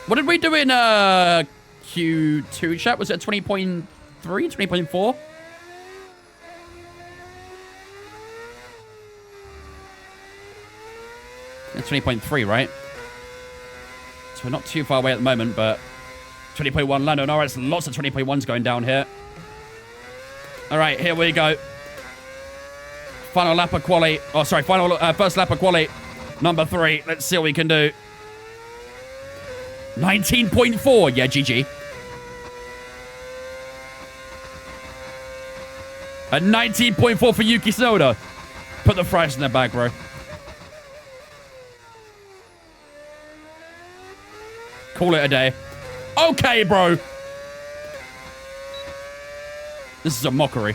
[SPEAKER 2] What did we do in Q2 chat? Was it 20.3, 20.4? It's 20.3, right? So we're not too far away at the moment, but 20.1 Lando Norris. Lots of 20.1s going down here. All right, here we go. Final lap of quali. Oh, sorry, first lap of quali. Number 3. Let's see what we can do. 19.4. Yeah, GG. A 19.4 for Yuki Tsunoda. Put the fries in their bag, bro. Call it a day. Okay, bro. This is a mockery.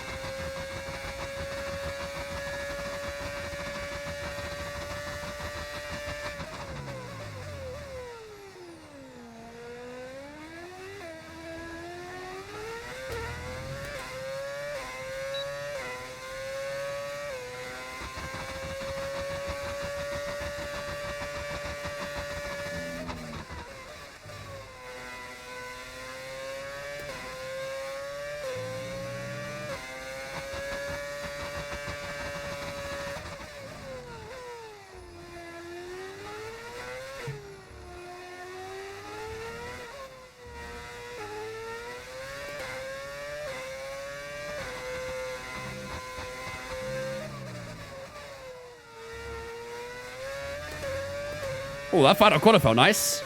[SPEAKER 2] Oh, that final corner felt nice.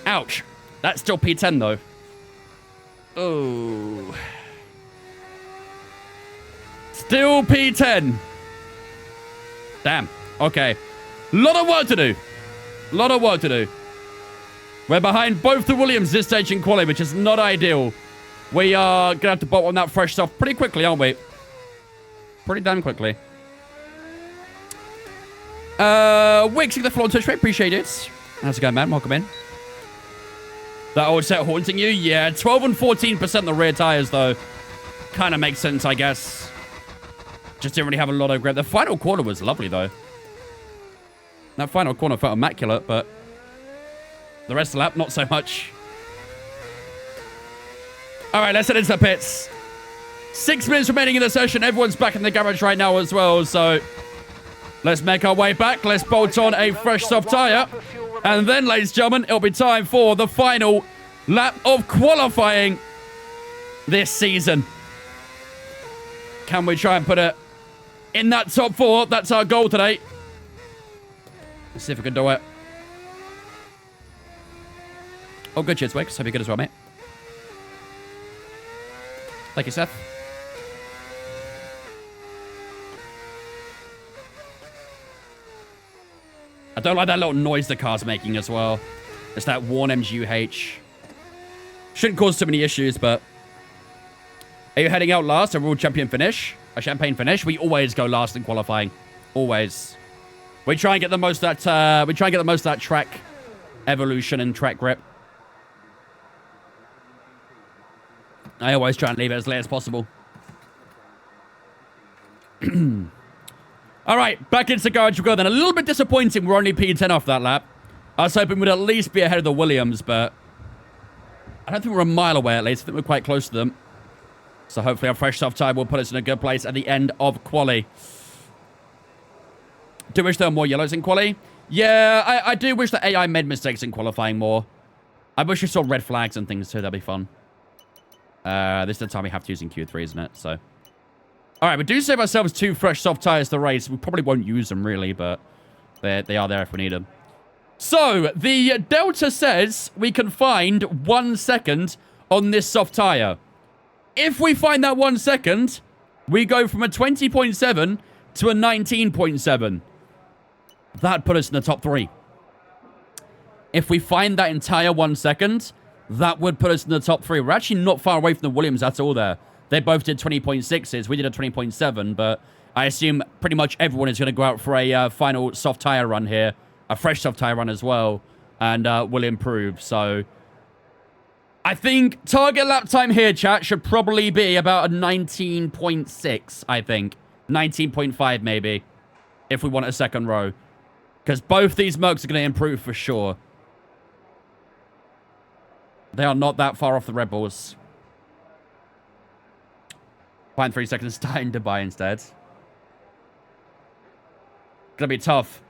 [SPEAKER 2] Ouch. That's still P10, though. Oh. Still P10. Damn. Okay. Lot of work to do. Lot of work to do. We're behind both the Williams this stage in quali, which is not ideal. We are going to have to bolt on that fresh stuff pretty quickly, aren't we? Pretty damn quickly. Wixing the floor on Twitch, appreciate it. How's it going, man? Welcome in. That old set haunting you? Yeah, 12 and 14% the rear tires, though. Kind of makes sense, I guess. Just didn't really have a lot of grip. The final corner was lovely, though. That final corner felt immaculate, but the rest of the lap, not so much. All right, let's head into the pits. 6 minutes remaining in the session. Everyone's back in the garage right now as well, so let's make our way back. Let's bolt on a fresh soft tire. And then, ladies and gentlemen, it'll be time for the final lap of qualifying this season. Can we try and put it in that top 4? That's our goal today. Let's see if we can do it. Oh, good. Cheers, Wix. Hope you're good as well, mate. Thank you, Seth. I don't like that little noise the car's making as well. It's that Warn MGUH. Shouldn't cause too many issues, but... Are you heading out last? A world champion finish? a champagne finish. We always go last in qualifying. Always. We try and get the most of that, track evolution and track grip. I always try and leave it as late as possible. All right, back into garage we go then. A little bit disappointing we're only P10 off that lap. I was hoping we'd at least be ahead of the Williams, but I don't think we're a mile away at least. I think we're quite close to them. So hopefully our fresh soft tire will put us in a good place at the end of quali. Do wish there were more yellows in quali? Yeah, I do wish that AI made mistakes in qualifying more. I wish we saw red flags and things too. That'd be fun. This is the time we have to use in Q3, isn't it? So, all right, we do save ourselves 2 fresh soft tires to race. We probably won't use them really, but they are there if we need them. So, the Delta says we can find 1 second on this soft tire. If we find that 1 second, we go from a 20.7 to a 19.7. That'd put us in the top 3. If we find that entire 1 second, that would put us in the top 3. We're actually not far away from the Williams at all there. They both did 20.6s. We did a 20.7, but I assume pretty much everyone is going to go out for a final soft tire run here. A fresh soft tire run as well, and will improve. So I think target lap time here, chat, should probably be about a 19.6, I think. 19.5 maybe, if we want a second row. Because both these Mercs are going to improve for sure. They are not that far off the Red Bulls. Find 3 seconds to in Dubai instead. Gonna be tough.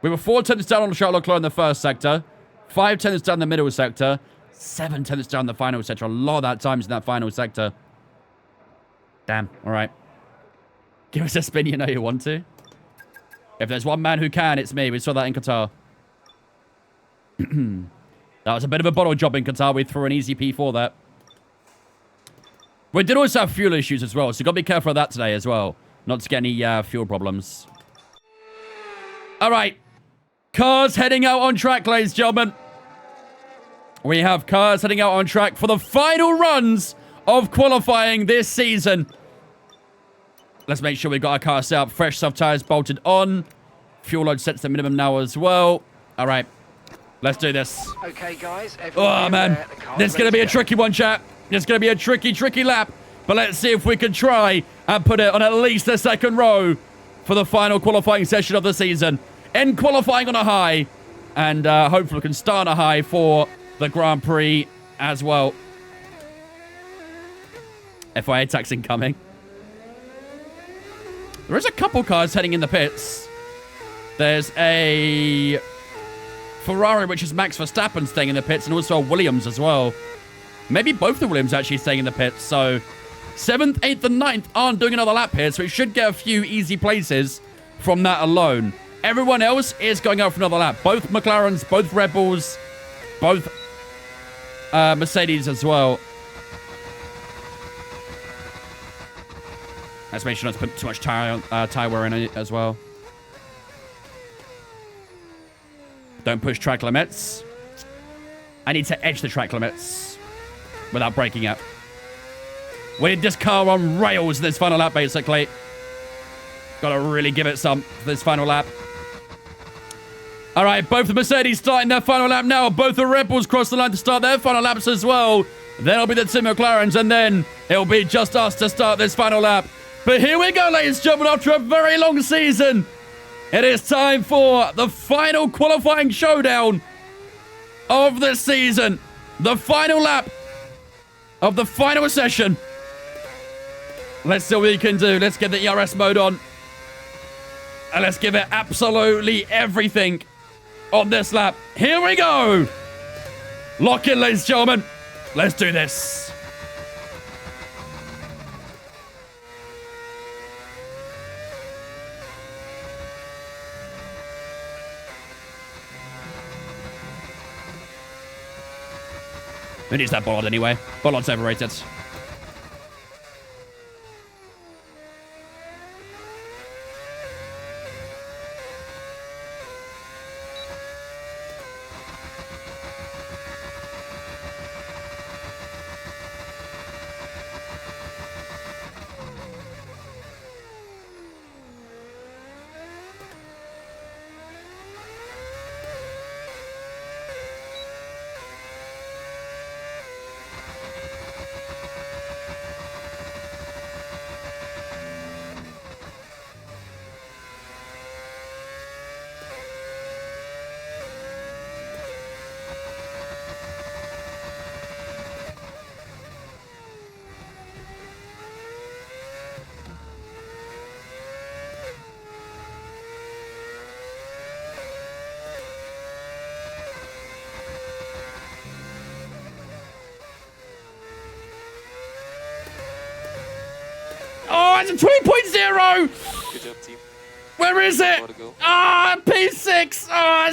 [SPEAKER 2] We were 4 tenths down on Charles Leclerc in the first sector. 5 tenths down the middle sector. 7 tenths down the final sector. A lot of that time's in that final sector. Damn. All right. Give us a spin, you know you want to. If there's one man who can, it's me. We saw that in Qatar. That was a bit of a bottle job in Qatar. We threw an easy P4 there. We did also have fuel issues as well, so you've got to be careful of that today as well. Not to get any fuel problems. All right. Cars heading out on track, ladies and gentlemen. We have cars heading out on track for the final runs of qualifying this season. Let's make sure we got our car set up. Fresh soft tires bolted on. Fuel load set to the minimum now as well. All right. Let's do this.
[SPEAKER 3] Okay, guys.
[SPEAKER 2] Oh, man. This is going to be a tricky one, chat. It's going to be a tricky lap. But let's see if we can try and put it on at least a second row for the final qualifying session of the season. End qualifying on a high. And hopefully we can start on a high for the Grand Prix as well. FIA tax incoming. There is a couple cars heading in the pits. There's a Ferrari, which is Max Verstappen, staying in the pits, and also a Williams as well. Maybe both the Williams actually staying in the pits. So 7th, 8th, and 9th aren't doing another lap here, so we should get a few easy places from that alone. Everyone else is going out for another lap. Both McLarens, both Red Bulls, both Mercedes as well. Let's make sure not to put too much tire wear in it as well. Don't push track limits. I need to edge the track limits without breaking it. We need this car on rails this final lap, basically. Gotta really give it some for this final lap. All right, both the Mercedes starting their final lap now. Both the Red Bulls cross the line to start their final laps as well. Then it'll be the two McLarens, and then it'll be just us to start this final lap. But here we go, ladies and gentlemen, after a very long season. It is time for the final qualifying showdown of the season. The final lap of the final session. Let's see what we can do. Let's get the ERS mode on. And let's give it absolutely everything on this lap. Here we go. Lock in, ladies and gentlemen. Let's do this. Who needs that bollard anyway? Bollard's overrated. Oh, it's a 20.0.
[SPEAKER 1] Good job, team.
[SPEAKER 2] Where is it?
[SPEAKER 1] More to go.
[SPEAKER 2] Ah, P6. Ah,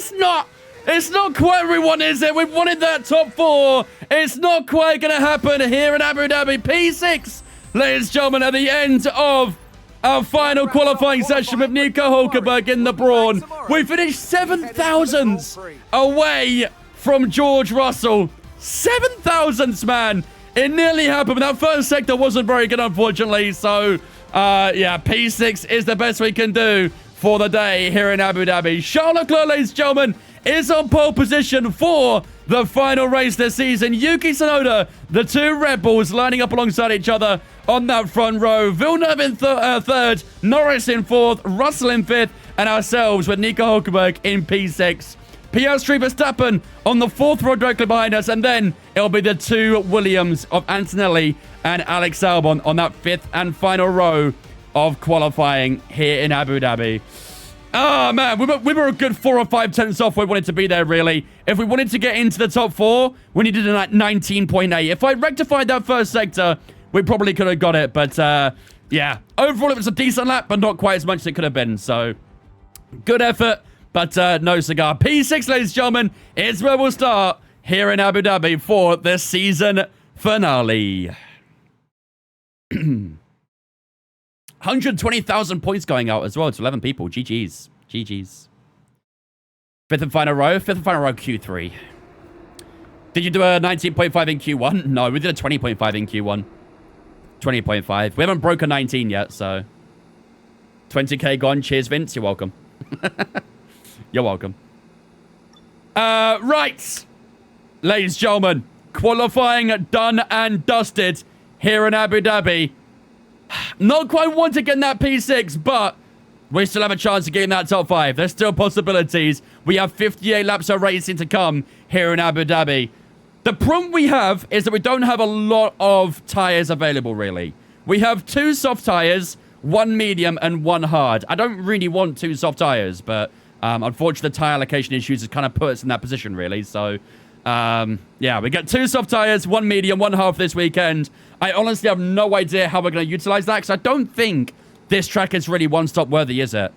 [SPEAKER 2] it's not quite where we want, is it? We wanted that top 4. It's not quite going to happen here in Abu Dhabi. P6, ladies and gentlemen, at the end of our final qualifying session with Nico Hulkenberg in the Brawn. We finished 7,000 away from George Russell. 7,000, man. It nearly happened, but that first sector wasn't very good, unfortunately. So, yeah, P6 is the best we can do for the day here in Abu Dhabi. Charles Leclerc, ladies and gentlemen, is on pole position for the final race this season. Yuki Tsunoda, the 2 Red Bulls lining up alongside each other on that front row. Villeneuve in third, Norris in 4th, Russell in 5th, and ourselves with Nico Hulkenberg in P6. Piastri Verstappen on the 4th row directly behind us, and then it'll be the 2 Williams of Antonelli and Alex Albon on that 5th and final row of qualifying here in Abu Dhabi. Oh, man, we were a good 4 or 5 tenths off where we wanted to be there, really. If we wanted to get into the top 4, we needed a 19.8. If I rectified that first sector, we probably could have got it. But, yeah, overall, it was a decent lap, but not quite as much as it could have been. So, good effort, but no cigar. P6, ladies and gentlemen, is where we'll start here in Abu Dhabi for the season finale. 120,000 points going out as well to 11 people. GG's. GG's. 5th and final row. 5th and final row, Q3. Did you do a 19.5 in Q1? No, we did a 20.5 in Q1. 20.5. We haven't broken 19 yet, so... 20k gone. Cheers, Vince. You're welcome. You're welcome. Right. Ladies and gentlemen, qualifying done and dusted here in Abu Dhabi. Not quite want to get in that P6, but we still have a chance of getting that top 5. There's still possibilities. We have 58 laps of racing to come here in Abu Dhabi. The problem we have is that we don't have a lot of tyres available, really. We have 2 soft tyres, 1 medium, and 1 hard. I don't really want 2 soft tyres, but unfortunately, the tyre allocation issues has kind of put us in that position, really. So, yeah, we get 2 soft tyres, 1 medium, 1 hard this weekend. I honestly have no idea how we're going to utilize that, because I don't think this track is really one-stop worthy, is it?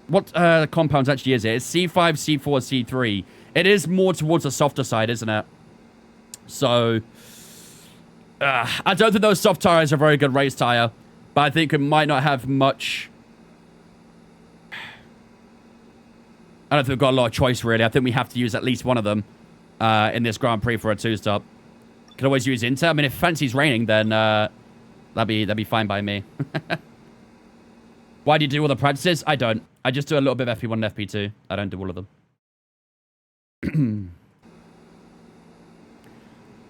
[SPEAKER 2] What compounds actually is it? It's C5, C4, C3. It is more towards the softer side, isn't it? So, I don't think those soft tires are a very good race tire, but I think it might not have much... I don't think we've got a lot of choice, really. I think we have to use at least one of them in this Grand Prix for a 2-stop. Could always use Inter. I mean, if fancy's raining, then that'd be fine by me. Why do you do all the practices? I don't. I just do a little bit of FP1 and FP2. I don't do all of them.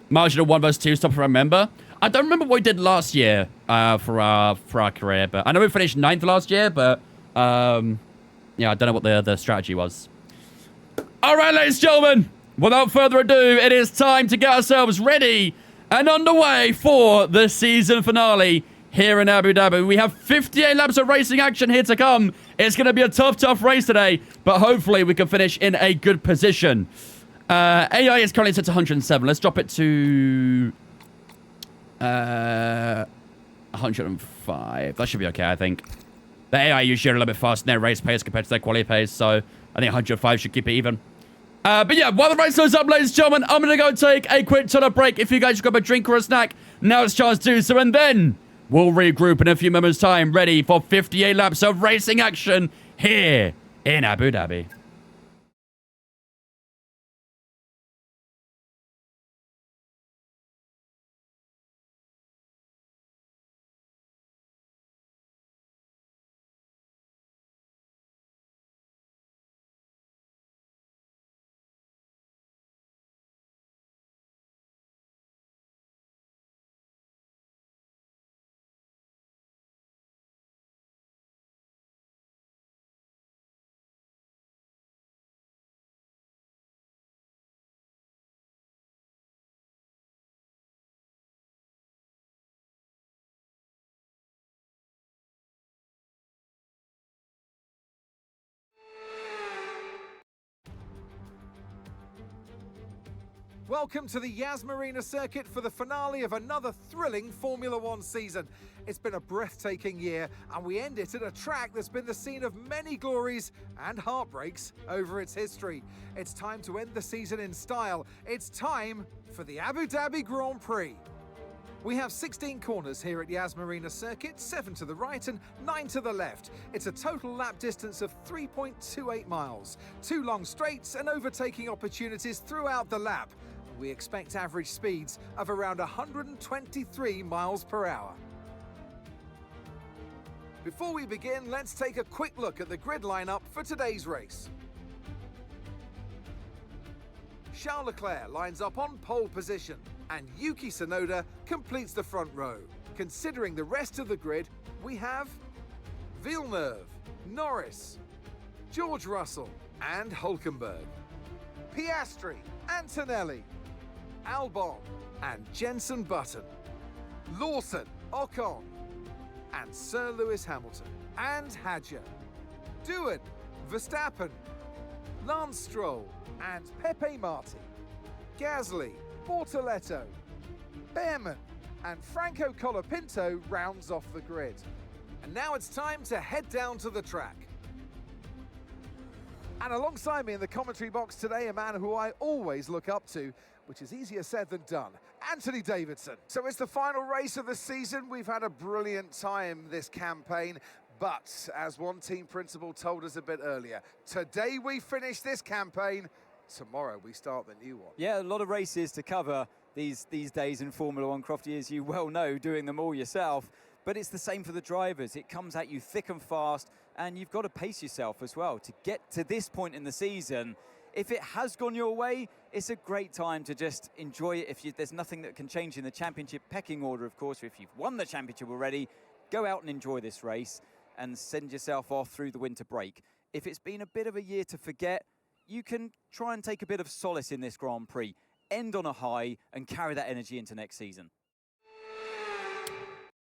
[SPEAKER 2] Marginal 1 versus 2 stop, if I remember. I don't remember what we did last year for our career, but I know we finished 9th last year, but yeah, I don't know what the strategy was. All right, ladies and gentlemen, without further ado, it is time to get ourselves ready and underway for the season finale here in Abu Dhabi. We have 58 laps of racing action here to come. It's going to be a tough race today, but hopefully we can finish in a good position. AI is currently set to 107. Let's drop it to 105. That should be okay, I think. The AI usually are a little bit faster in their race pace compared to their quality pace, so I think 105 should keep it even. But yeah, while the race goes up, ladies and gentlemen, I'm going to go take a quick toilet break. If you guys grab a drink or a snack, now it's chance to do so, and then we'll regroup in a few moments' time, ready for 58 laps of racing action here in Abu Dhabi.
[SPEAKER 4] Welcome to the Yas Marina circuit for the finale of another thrilling Formula One season. It's been a breathtaking year, and we end it at a track that's been the scene of many glories and heartbreaks over its history. It's time to end the season in style. It's time for the Abu Dhabi Grand Prix. We have 16 corners here at Yas Marina circuit, 7 to the right and 9 to the left. It's a total lap distance of 3.28 miles, 2 long straights and overtaking opportunities throughout the lap. We expect average speeds of around 123 miles per hour. Before we begin, let's take a quick look at the grid lineup for today's race. Charles Leclerc lines up on pole position, and Yuki Tsunoda completes the front row. Considering the rest of the grid, we have Villeneuve, Norris, George Russell and Hülkenberg, Piastri, Antonelli, Albon and Jenson Button, Lawson, Ocon and Sir Lewis Hamilton, and Hadjar, Doohan, Verstappen, Lance Stroll and Pepe Marti, Gasly, Bortoletto, Behrman and Franco Colapinto rounds off the grid. And now it's time to head down to the track. And alongside me in the commentary box today, a man who I always look up to, which is easier said than done, Anthony Davidson. So it's the final race of the season. We've had a brilliant time this campaign, but as one team principal told us a bit earlier, today we finish this campaign, tomorrow we start the new one.
[SPEAKER 5] Yeah, a lot of races to cover these days in Formula One, Crofty, as you well know, doing them all yourself. But it's the same for the drivers. It comes at you thick and fast, and you've got to pace yourself as well to get to this point in the season. If it has gone your way, it's a great time to just enjoy it. There's nothing that can change in the championship pecking order, of course. If you've won the championship already, go out and enjoy this race and send yourself off through the winter break. If it's been a bit of a year to forget, you can try and take a bit of solace in this Grand Prix, end on a high, and carry that energy into next season.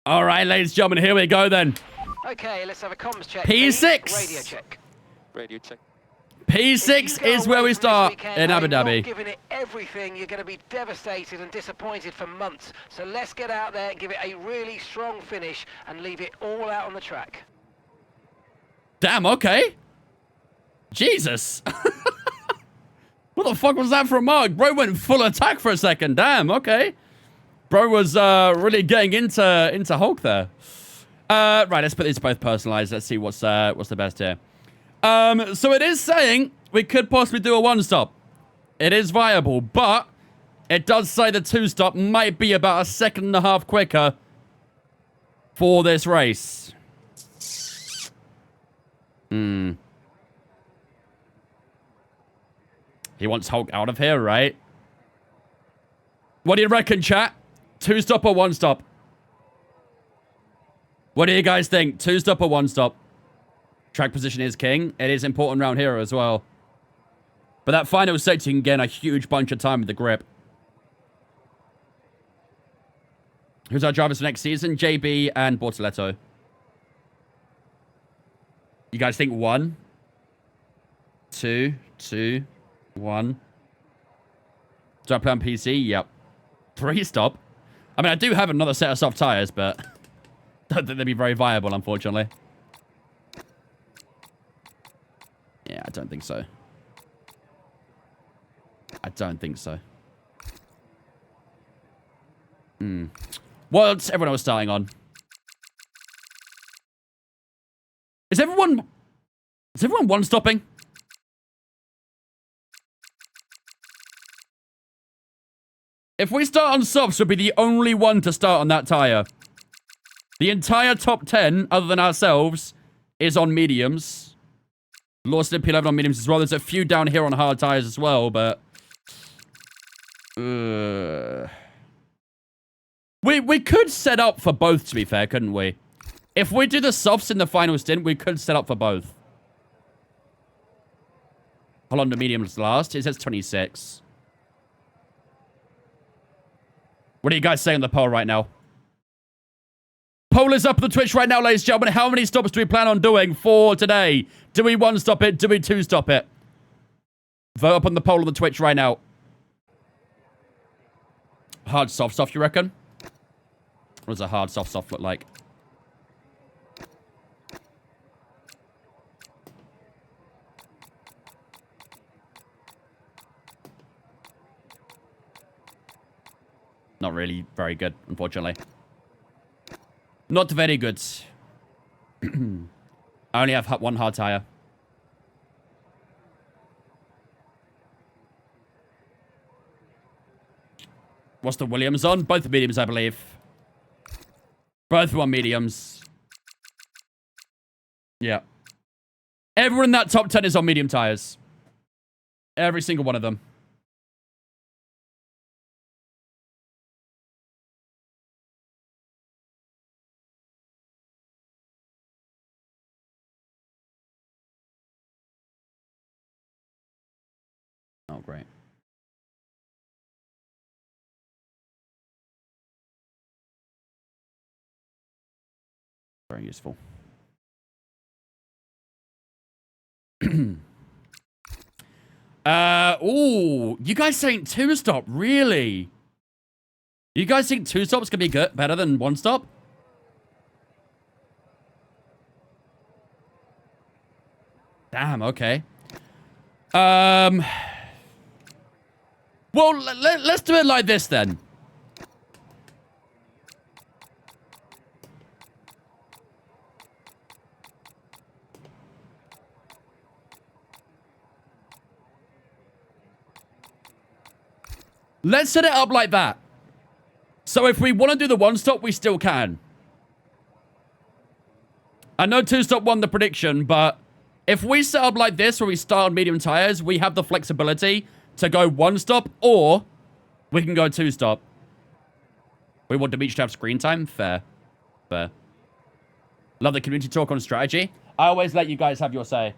[SPEAKER 2] All right, ladies and gentlemen, here we go then.
[SPEAKER 3] Okay, let's have a comms check.
[SPEAKER 2] P6.
[SPEAKER 3] Radio check.
[SPEAKER 1] Radio check.
[SPEAKER 2] P6 is where we start in Abu Dhabi.
[SPEAKER 3] Giving it everything, you're going to be devastated and disappointed for months. So let's get out there, give it a really strong finish, and leave it all out on the track.
[SPEAKER 2] Damn, okay. Jesus. What the fuck was that from Mark? Bro went full attack for a second. Damn, okay. Bro was really getting into Hulk there. Right, let's put these both personalized. Let's see what's the best here. So it is saying we could possibly do a one-stop. It is viable, but it does say the two-stop might be about 1.5 seconds quicker for this race. He wants Hulk out of here, right? What do you reckon, chat? Two-stop or one-stop? What do you guys think? Two-stop or one-stop? Track position is king. It is important round here as well. But that final sector, you can gain a huge bunch of time with the grip. Who's our drivers for next season? JB and Bortoletto. You guys think 1, 2, 2, 1. Do I play on PC? Yep. 3-stop. I mean, I do have another set of soft tires, but don't think they'd be very viable, unfortunately. Yeah, I don't think so. I don't think so. What's everyone else starting on? Is everyone one-stopping? If we start on softs, we'll be the only one to start on that tire. The entire top 10, other than ourselves, is on mediums. Lawson and P11 on mediums as well. There's a few down here on hard tires as well, but... We could set up for both, to be fair, couldn't we? If we do the softs in the final stint, we could set up for both. How long do mediums last? It says 26. What do you guys say on the poll right now? Poll is up on the Twitch right now, ladies and gentlemen. How many stops do we plan on doing for today? Do we one-stop it? Do we two-stop it? Vote up on the poll on the Twitch right now. Hard, soft, soft, you reckon? What does a hard, soft, soft look like? Not really very good, unfortunately. Not very good. I only have one hard tire. What's the Williams on? Both mediums, I believe. Both were mediums. Yeah. Everyone in that top 10 is on medium tires. Every single one of them. Oh, great. Very useful. Ooh, you guys think two-stop, really? You guys think two-stop's gonna be good, better than one-stop? Damn, okay. Well, let's do it like this then. Let's set it up like that. So if we want to do the one-stop, we still can. I know two-stop won the prediction, but if we set up like this, where we start on medium tires, we have the flexibility to go one-stop, or we can go two-stop. We want them each to have screen time? Fair. Fair. Love the community talk on strategy. I always let you guys have your say.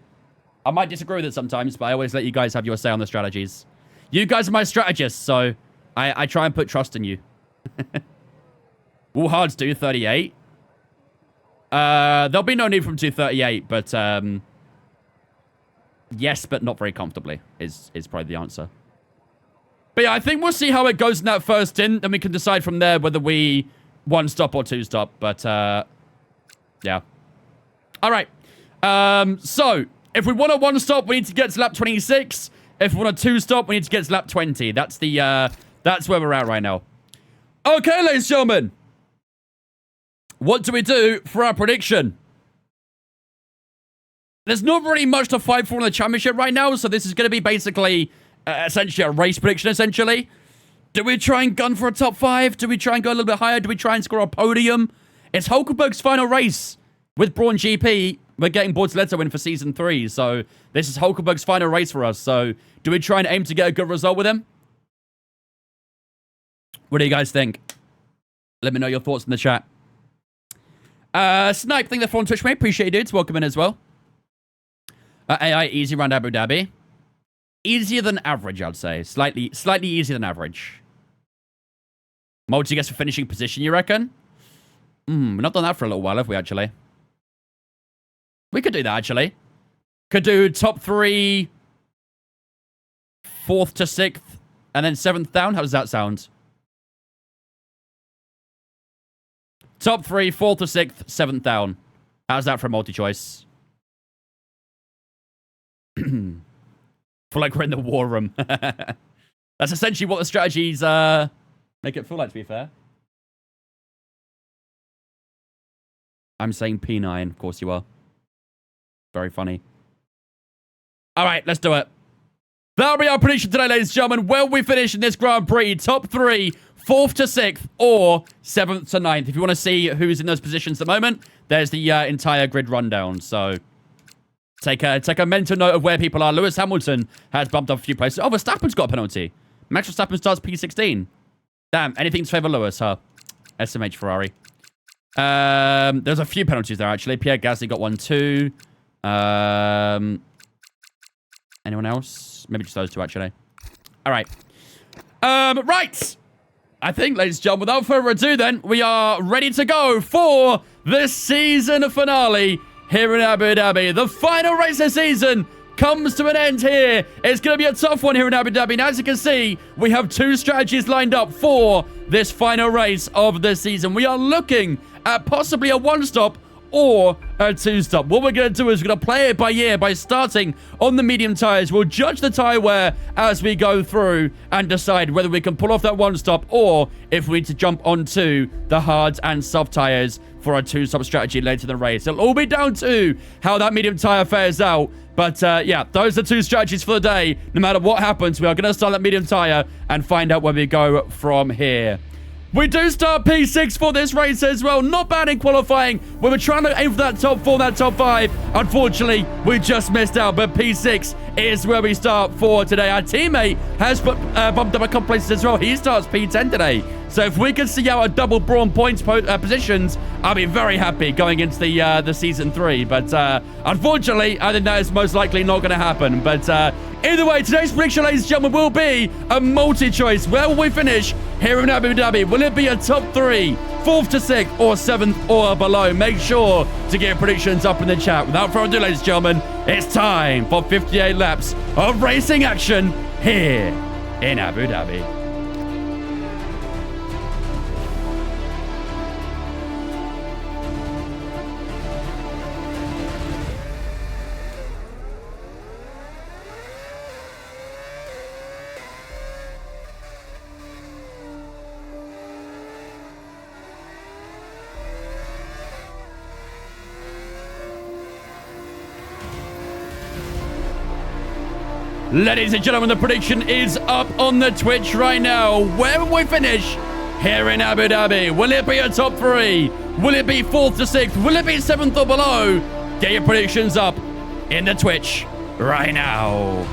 [SPEAKER 2] I might disagree with it sometimes, but I always let you guys have your say on the strategies. You guys are my strategists, so I try and put trust in you. Will hards do 38? There'll be no need from 238, but yes, but not very comfortably is probably the answer. But yeah, I think we'll see how it goes in that first stint, then we can decide from there whether we one-stop or two-stop. But yeah. All right. So if we want a one-stop, we need to get to lap 26. If we want a two-stop, we need to get to lap 20. That's the that's where we're at right now. Okay, ladies and gentlemen. What do we do for our prediction? There's not really much to fight for in the championship right now, so this is going to be basically, essentially a race prediction, essentially. Do we try and gun for a top 5? Do we try and go a little bit higher? Do we try and score a podium? It's Hulkenberg's final race with Brawn GP. We're getting Bortoleto in for Season 3, so this is Hulkenberg's final race for us. So do we try and aim to get a good result with him? What do you guys think? Let me know your thoughts in the chat. Snipe, thank you for on Twitch, mate. Appreciate it, dudes. Welcome in as well. AI, easy around Abu Dhabi. Easier than average, I'd say. Slightly easier than average. Multi gets for finishing position, you reckon? We've not done that for a little while, have we, actually? We could do that, actually. Could do top 3, 4th to 6th, and then 7th down. How does that sound? Top 3, 4th to 6th, 7th down. How's that for a multi-choice? Feel like we're in the war room. That's essentially what the strategies make it feel like, to be fair. I'm saying P9. Of course you are. Very funny. All right, let's do it. That'll be our prediction today, ladies and gentlemen. Will we finish in this Grand Prix? Top 3, 4th to 6th, or 7th to 9th? If you want to see who's in those positions at the moment, there's the entire grid rundown. So take a mental note of where people are. Lewis Hamilton has bumped up a few places. Oh, Verstappen's got a penalty. Max Verstappen starts P16. Damn, anything to favor Lewis, huh? SMH Ferrari. There's a few penalties there, actually. Pierre Gasly got one, too. Anyone else? Maybe just those two, actually. All right. Right. I think, ladies and gentlemen, without further ado, then, we are ready to go for the season finale here in Abu Dhabi. The final race of the season comes to an end here. It's going to be a tough one here in Abu Dhabi. And as you can see, we have 2 strategies lined up for this final race of the season. We are looking at possibly a 1-stop or a 2-stop. What we're going to do is we're going to play it by ear by starting on the medium tires. We'll judge the tire wear as we go through and decide whether we can pull off that 1-stop or if we need to jump onto the hard and soft tires for a 2-stop strategy later in the race. It'll all be down to how that medium tire fares out. But yeah, those are 2 strategies for the day. No matter what happens, we are going to start that medium tire and find out where we go from here. We do start P6 for this race as well. Not bad in qualifying. We were trying to aim for that top 4, that top 5. Unfortunately, we just missed out. But P6 is where we start for today. Our teammate has bumped up a couple places as well. He starts P10 today. So if we can see out a double Brawn points positions, I'll be very happy going into the Season 3. But unfortunately, I think that is most likely not going to happen. But either way, today's prediction, ladies and gentlemen, will be a multi-choice. Where will we finish here in Abu Dhabi? Will it be a top 3, 4th to 6th, or 7th or below? Make sure to get your predictions up in the chat. Without further ado, ladies and gentlemen, it's time for 58 laps of racing action here in Abu Dhabi. Ladies and gentlemen, the prediction is up on the Twitch right now. Where will we finish here in Abu Dhabi? Will it be a top 3? Will it be 4th to 6th? Will it be 7th or below? Get your predictions up in the Twitch right now.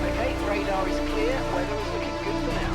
[SPEAKER 3] Okay, radar is clear. Weather is looking good for now.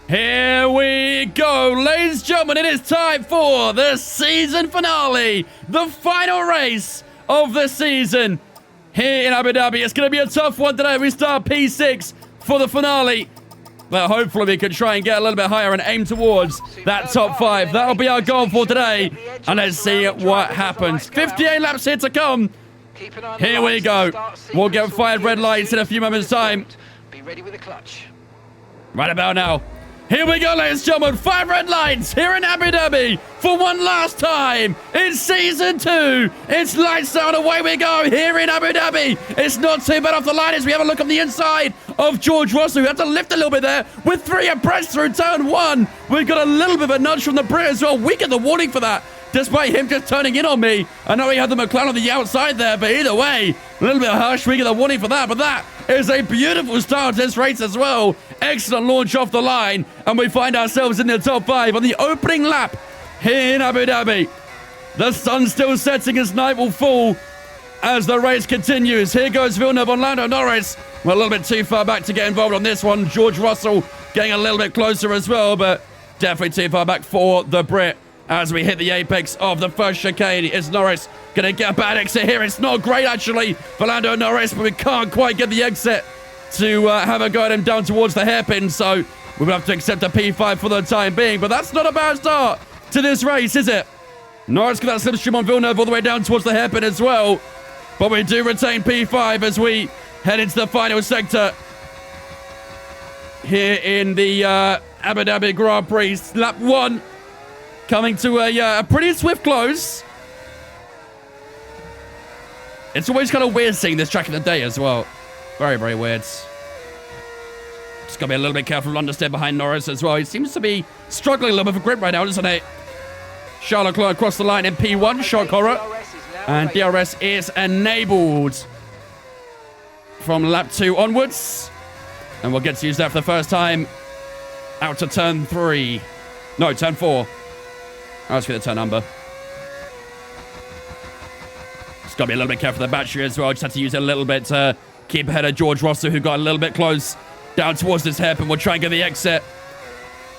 [SPEAKER 2] Here we go, ladies and gentlemen, it is time for the season finale, the final race of the season here in Abu Dhabi. It's going to be a tough one today. We start P6 for the finale, but hopefully we can try and get a little bit higher and aim towards that top 5. That'll be our goal for today, and let's see what happens. 58 laps here to come. Here we go. We'll get 5 red lights in a few moments' time.
[SPEAKER 3] Be ready with the clutch.
[SPEAKER 2] Right about now. Here we go, ladies and gentlemen. 5 red lights here in Abu Dhabi for one last time in Season 2. It's lights out, away we go here in Abu Dhabi. It's not too bad off the line as we have a look on the inside of George Russell. We have to lift a little bit there with 3 abreast through turn 1. We've got a little bit of a nudge from the Brit as well. We get the warning for that, despite him just turning in on me. I know he had the McLaren on the outside there, but either way, a little bit harsh. We get the warning for that, but that is a beautiful start to this race as well. Excellent launch off the line, and we find ourselves in the top 5 on the opening lap here in Abu Dhabi. The sun's still setting as night will fall as the race continues. Here goes Villeneuve on Lando Norris. We're a little bit too far back to get involved on this one. George Russell getting a little bit closer as well, but definitely too far back for the Brit. As we hit the apex of the first chicane, is Norris going to get a bad exit here? It's not great, actually, for Lando Norris, but we can't quite get the exit to have a go at him down towards the hairpin, so we'll have to accept a P5 for the time being. But that's not a bad start to this race, is it? Norris got that slipstream on Villeneuve all the way down towards the hairpin as well, but we do retain P5 as we head into the final sector here in the Abu Dhabi Grand Prix. Lap 1 coming to a pretty swift close. It's always kind of weird seeing this track in the day as well. Very, very weird. Just got to be a little bit careful. Understeer behind Norris as well. He seems to be struggling a little bit for grip right now, doesn't he? Charles Leclerc across the line in P1. Shock horror. And DRS is enabled from lap 2 onwards. And we'll get to use that for the first time out to turn 3. No, turn 4. I was going to turn number. Just got to be a little bit careful with the battery as well. Just had to use it a little bit to keep ahead of George Russell, who got a little bit close down towards this hairpin. We'll try and get the exit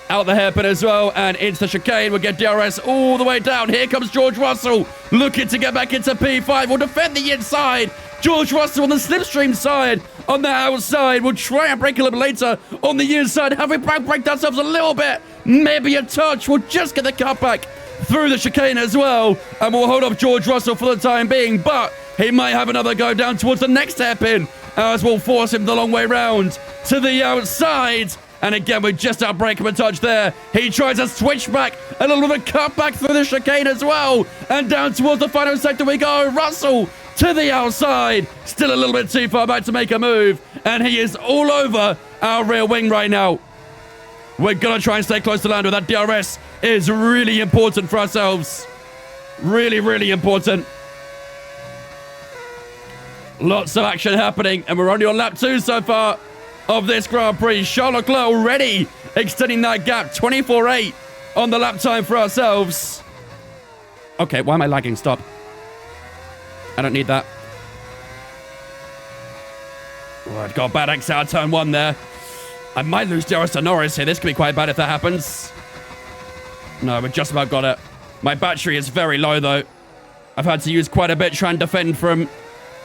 [SPEAKER 2] out the hairpin as well, and into the chicane. We'll get DRS all the way down. Here comes George Russell, looking to get back into P5. We'll defend the inside. George Russell on the slipstream side, on the outside. We'll try and break a little bit later on the inside. Have we braked ourselves a little bit? Maybe a touch. We'll just get the cutback through the chicane as well, and we'll hold off George Russell for the time being, but he might have another go down towards the next hairpin, as we'll force him the long way round to the outside. And again, we just outbrake him a touch there. He tries a switch back, a little bit of a cutback through the chicane as well. And down towards the final sector we go. Russell to the outside. Still a little bit too far back to make a move. And he is all over our rear wing right now. We're going to try and stay close to land with that. DRS is really important for ourselves. Really, really important. Lots of action happening. And we're only on lap 2 so far of this Grand Prix. Charles Leclerc already extending that gap. 24.8 on the lap time for ourselves. Okay, why am I lagging? Stop. I don't need that. Oh, I've got a bad exit out of turn 1 there. I might lose DRS to Norris here. This could be quite bad if that happens. No, we've just about got it. My battery is very low, though. I've had to use quite a bit trying to defend from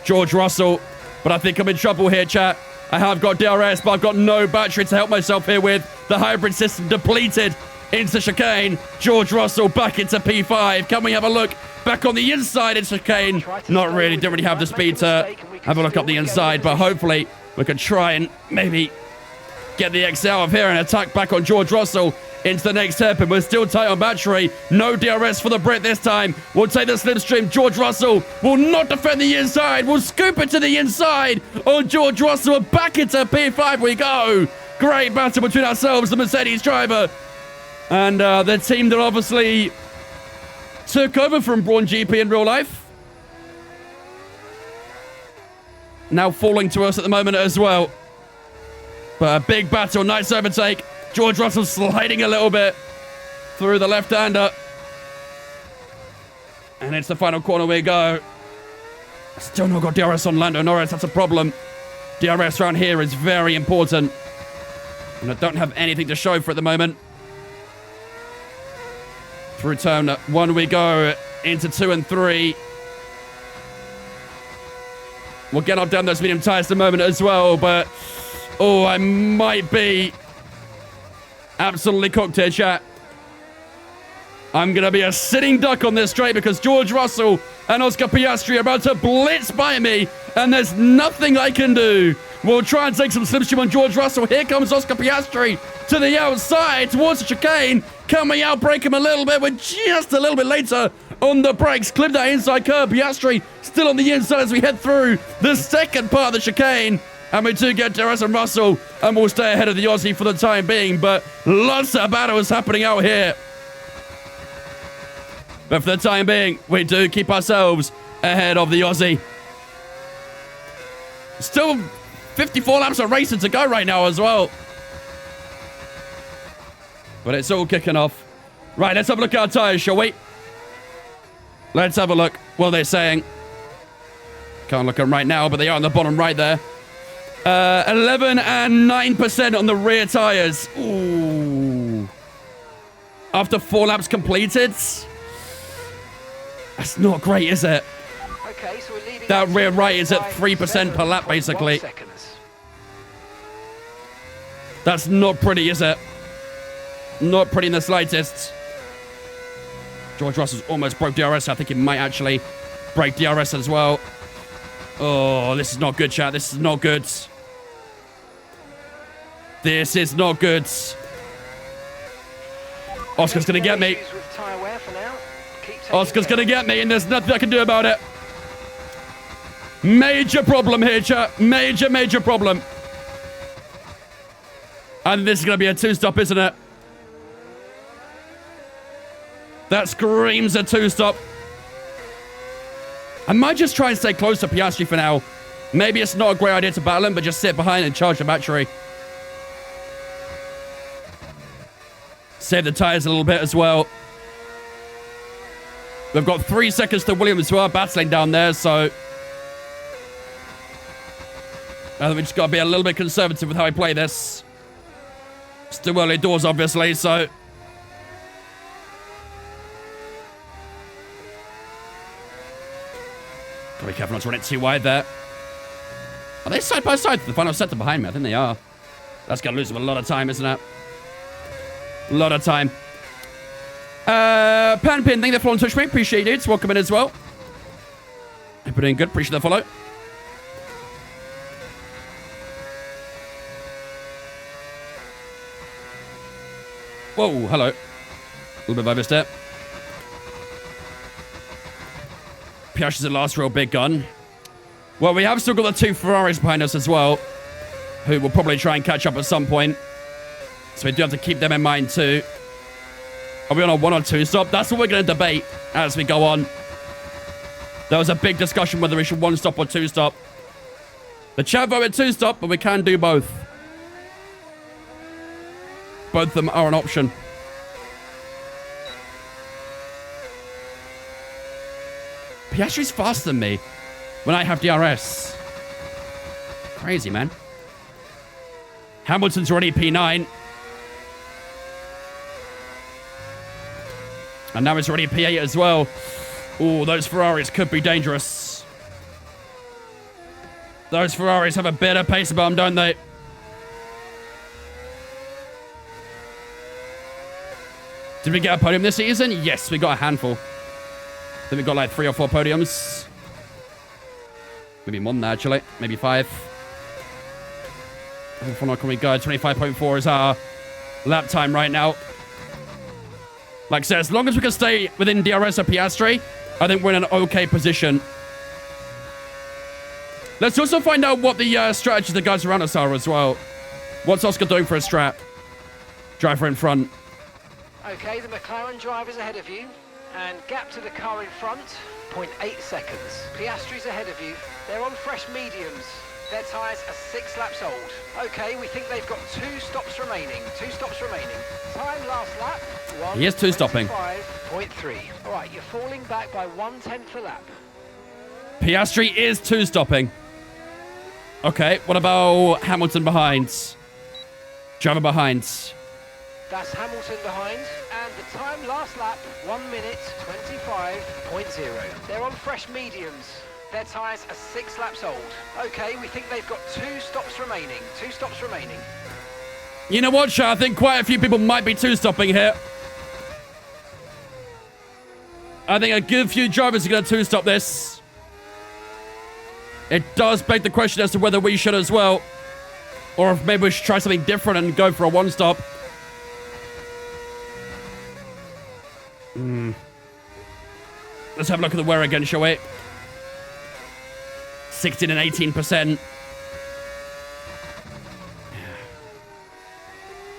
[SPEAKER 2] George Russell. But I think I'm in trouble here, chat. I have got DRS, but I've got no battery to help myself here with. The hybrid system depleted into chicane. George Russell back into P5. Can we have a look back on the inside in chicane? Not really. Don't really have the speed to have a look up the inside, but hopefully we can try and maybe get the exit out of here and attack back on George Russell into the next hairpin. We're still tight on battery. No DRS for the Brit this time. We'll take the slipstream. George Russell will not defend the inside. We'll scoop it to the inside on George Russell. Back into P5 we go. Great battle between ourselves, the Mercedes driver, and the team that obviously took over from Brawn GP in real life. Now falling to us at the moment as well. But a big battle. Nice overtake. George Russell sliding a little bit through the left-hander. And it's the final corner we go. Still not got DRS on Lando Norris. That's a problem. DRS around here is very important. And I don't have anything to show for at the moment. Through turn 1 we go. Into 2 and 3. We'll get up down those medium tires in a moment as well. But, oh, I might be absolutely cooked here, chat. I'm going to be a sitting duck on this straight because George Russell and Oscar Piastri are about to blitz by me, and there's nothing I can do. We'll try and take some slipstream on George Russell. Here comes Oscar Piastri to the outside towards the chicane. Can we outbrake him a little bit? We're just a little bit later on the brakes. Clip that inside curve. Piastri still on the inside as we head through the second part of the chicane. And we do get DRS and Russell, and we'll stay ahead of the Aussie for the time being. But lots of battles happening out here. But for the time being, we do keep ourselves ahead of the Aussie. Still 54 laps of racing to go right now as well. But it's all kicking off. Right, let's have a look at our tyres, shall we? Let's have a look. What are they saying? Can't look at them right now, but they are on the bottom right there. 11 and 9% on the rear tyres. Ooh. After 4 laps completed. That's not great, is it?
[SPEAKER 3] Okay, so we're leading
[SPEAKER 2] that rear right is at 3% per lap, basically. That's not pretty, is it? Not pretty in the slightest. George Russell's almost broke DRS. I think he might actually break DRS as well. Oh, this is not good, chat. This is not good. This is not good. Oscar's going to get me. Oscar's going to get me, and there's nothing I can do about it. Major problem here, chat. Major problem. And this is going to be a two-stop, isn't it? That screams a two-stop. I might just try and stay close to Piastri for now. Maybe it's not a great idea to battle him, but just sit behind and charge the battery. Save the tires a little bit as well. We've got 3 seconds to Williams as well, battling down there, so... I think we just got to be a little bit conservative with how we play this. It's too early doors, obviously, so... Gotta be careful not to run it too wide there. Are they side by side to the final sector behind me? I think they are. That's gonna lose them a lot of time, isn't it? A lot of time. Panpin, thank you for following Twitch, mate. Appreciate it. Welcome in as well. Hope you're doing good. Appreciate the follow. Whoa, hello. A little bit of overstep. Piastri's the last real big gun. Well, we have still got the 2 Ferraris behind us as well, who will probably try and catch up at some point. So we do have to keep them in mind too. Are we on a 1 or 2 stop? That's what we're going to debate as we go on. There was a big discussion whether we should 1 stop or 2 stop. The chat voted 2 stop, but we can do both. Both of them are an option. Piastri's faster than me when I have DRS. Crazy, man. Hamilton's already P9. And now it's already P8 as well. Oh, those Ferraris could be dangerous. Those Ferraris have a better pace about them, don't they? Did we get a podium this season? Yes, we got a handful. I think we got like 3 or 4 podiums. Maybe more than that, actually. Maybe 5. How far can we go? 25.4 is our lap time right now. Like I said, as long as we can stay within DRS or Piastri, I think we're in an okay position. Let's also find out what the strategy the guys around us are as well. What's Oscar doing for a strat? Driver in front.
[SPEAKER 3] Okay, the McLaren driver's ahead of you, and gap to the car in front, 0.8 seconds. Piastri's ahead of you. They're on fresh mediums. Their tyres are 6 laps old. Okay, we think they've got 2 stops remaining. 2 stops remaining. Time last lap, 1.
[SPEAKER 2] He is 2 stopping.
[SPEAKER 3] 5.3. All right, you're falling back by 1/10 a lap.
[SPEAKER 2] Piastri is 2 stopping. Okay, what about Hamilton behind? Driver behind.
[SPEAKER 3] That's Hamilton behind, and the time last lap, 1 minute 25.0. They're on fresh mediums. Their tyres are 6 laps old. Okay, we think they've got 2 stops remaining. 2 stops remaining.
[SPEAKER 2] You know what, Shah? I think quite a few people might be 2 stopping here. I think a good few drivers are going to 2 stop this. It does beg the question as to whether we should as well. Or if maybe we should try something different and go for a 1 stop. Let's have a look at the wear again, shall we? 16 and 18%.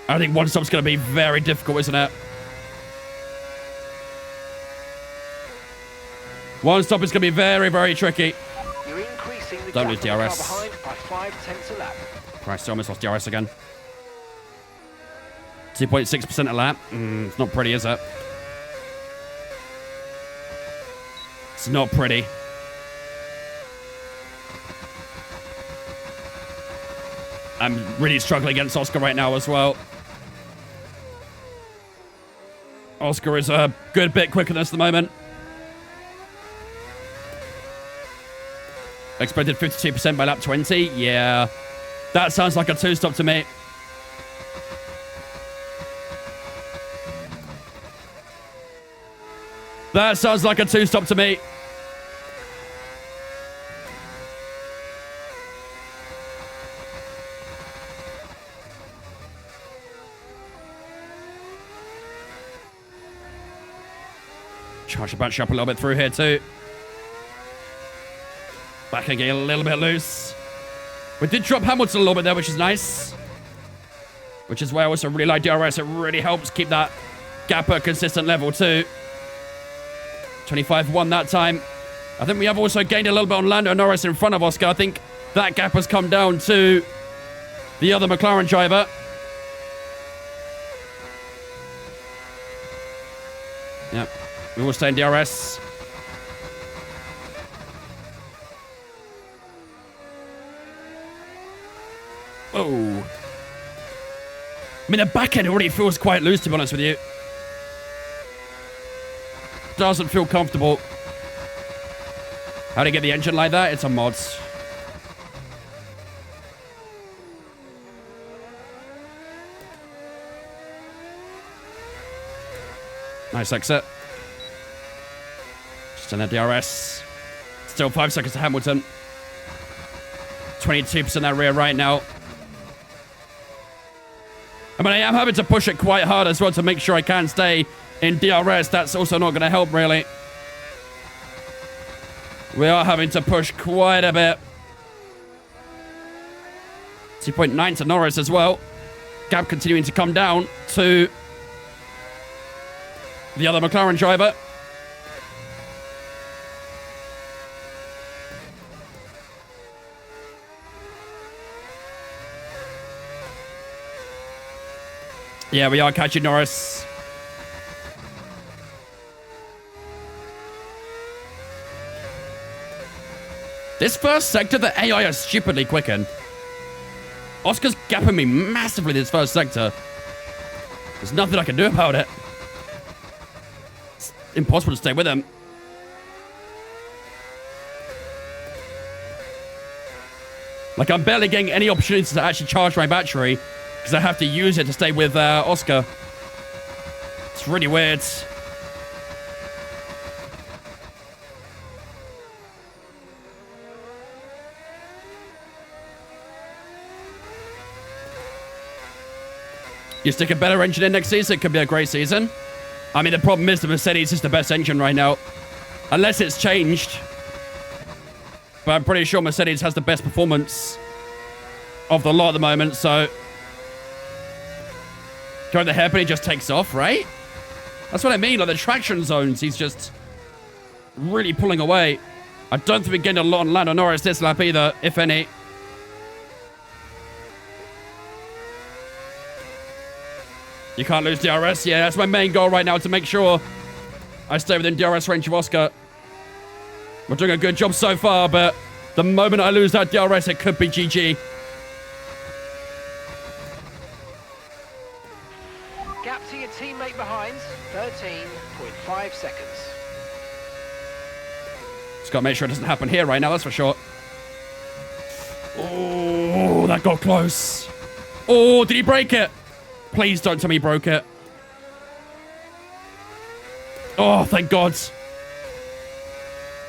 [SPEAKER 2] I think 1 stop's going to be very difficult, isn't it? 1 stop is going to be very, very tricky.
[SPEAKER 3] You're increasing the
[SPEAKER 2] Don't lose
[SPEAKER 3] gap
[SPEAKER 2] DRS.
[SPEAKER 3] behind by 5/10 a lap.
[SPEAKER 2] Christ, I almost lost DRS again. 2.6% a lap. It's not pretty, is it? It's not pretty. I'm really struggling against Oscar right now as well. Oscar is a good bit quicker than us at the moment. Expected 52% by lap 20. Yeah, that sounds like a 2 stop to me. That sounds like a 2 stop to me. Charge the battery up a little bit through here too. Back again, a little bit loose. We did drop Hamilton a little bit there, which is nice. Which is why I also really like DRS. It really helps keep that gap at a consistent level too. 25-1 that time. I think we have also gained a little bit on Lando Norris in front of Oscar. I think that gap has come down to the other McLaren driver. Yep, we will stay in DRS. Oh. I mean, the back end already feels quite loose, to be honest with you. Doesn't feel comfortable. How do you get the engine like that? It's a mod. Nice exit. Just in the DRS. Still 5 seconds to Hamilton. 22% that rear right now. I mean, I am having to push it quite hard as well to make sure I can stay in DRS. That's also not going to help, really. We are having to push quite a bit. 2.9 to Norris as well. Gap continuing to come down to the other McLaren driver. Yeah, we are catching Norris. This first sector, the AI is stupidly quickened. Oscar's gapping me massively this first sector. There's nothing I can do about it. It's impossible to stay with him. Like, I'm barely getting any opportunities to actually charge my battery because I have to use it to stay with Oscar. It's really weird. You stick a better engine in next season, it could be a great season. I mean, the problem is the Mercedes is the best engine right now. Unless it's changed. But I'm pretty sure Mercedes has the best performance of the lot at the moment, so... Go the hairpin, he just takes off, right? That's what I mean, like the traction zones, he's just really pulling away. I don't think we're getting a lot on Lando Norris this lap either, if any. You can't lose DRS. Yeah, that's my main goal right now, to make sure I stay within DRS range of Oscar. We're doing a good job so far, but the moment I lose that DRS, it could be GG.
[SPEAKER 3] Gap to your teammate behind, 13.5 seconds.
[SPEAKER 2] Just got to make sure it doesn't happen here right now, that's for sure. Oh, that got close. Oh, did he break it? Please don't tell me he broke it. Oh, thank God.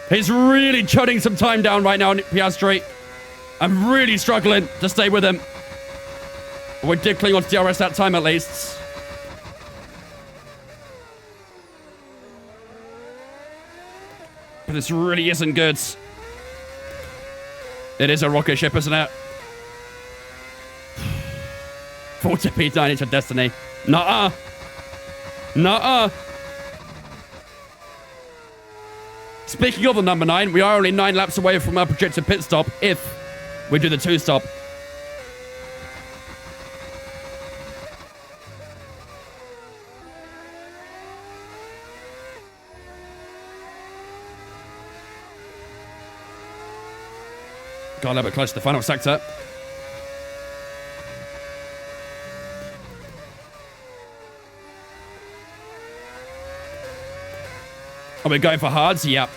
[SPEAKER 2] He's really shutting some time down right now, Piastri. I'm really struggling to stay with him. We did cling on to DRS that time at least. But this really isn't good. It is a rocket ship, isn't it? 40 P9 into destiny. Nuh-uh. Nuh-uh. Speaking of the number 9, we are only 9 laps away from our projected pit stop if we do the 2-stop. Got a little bit close to the final sector. Are we going for hards? Yep.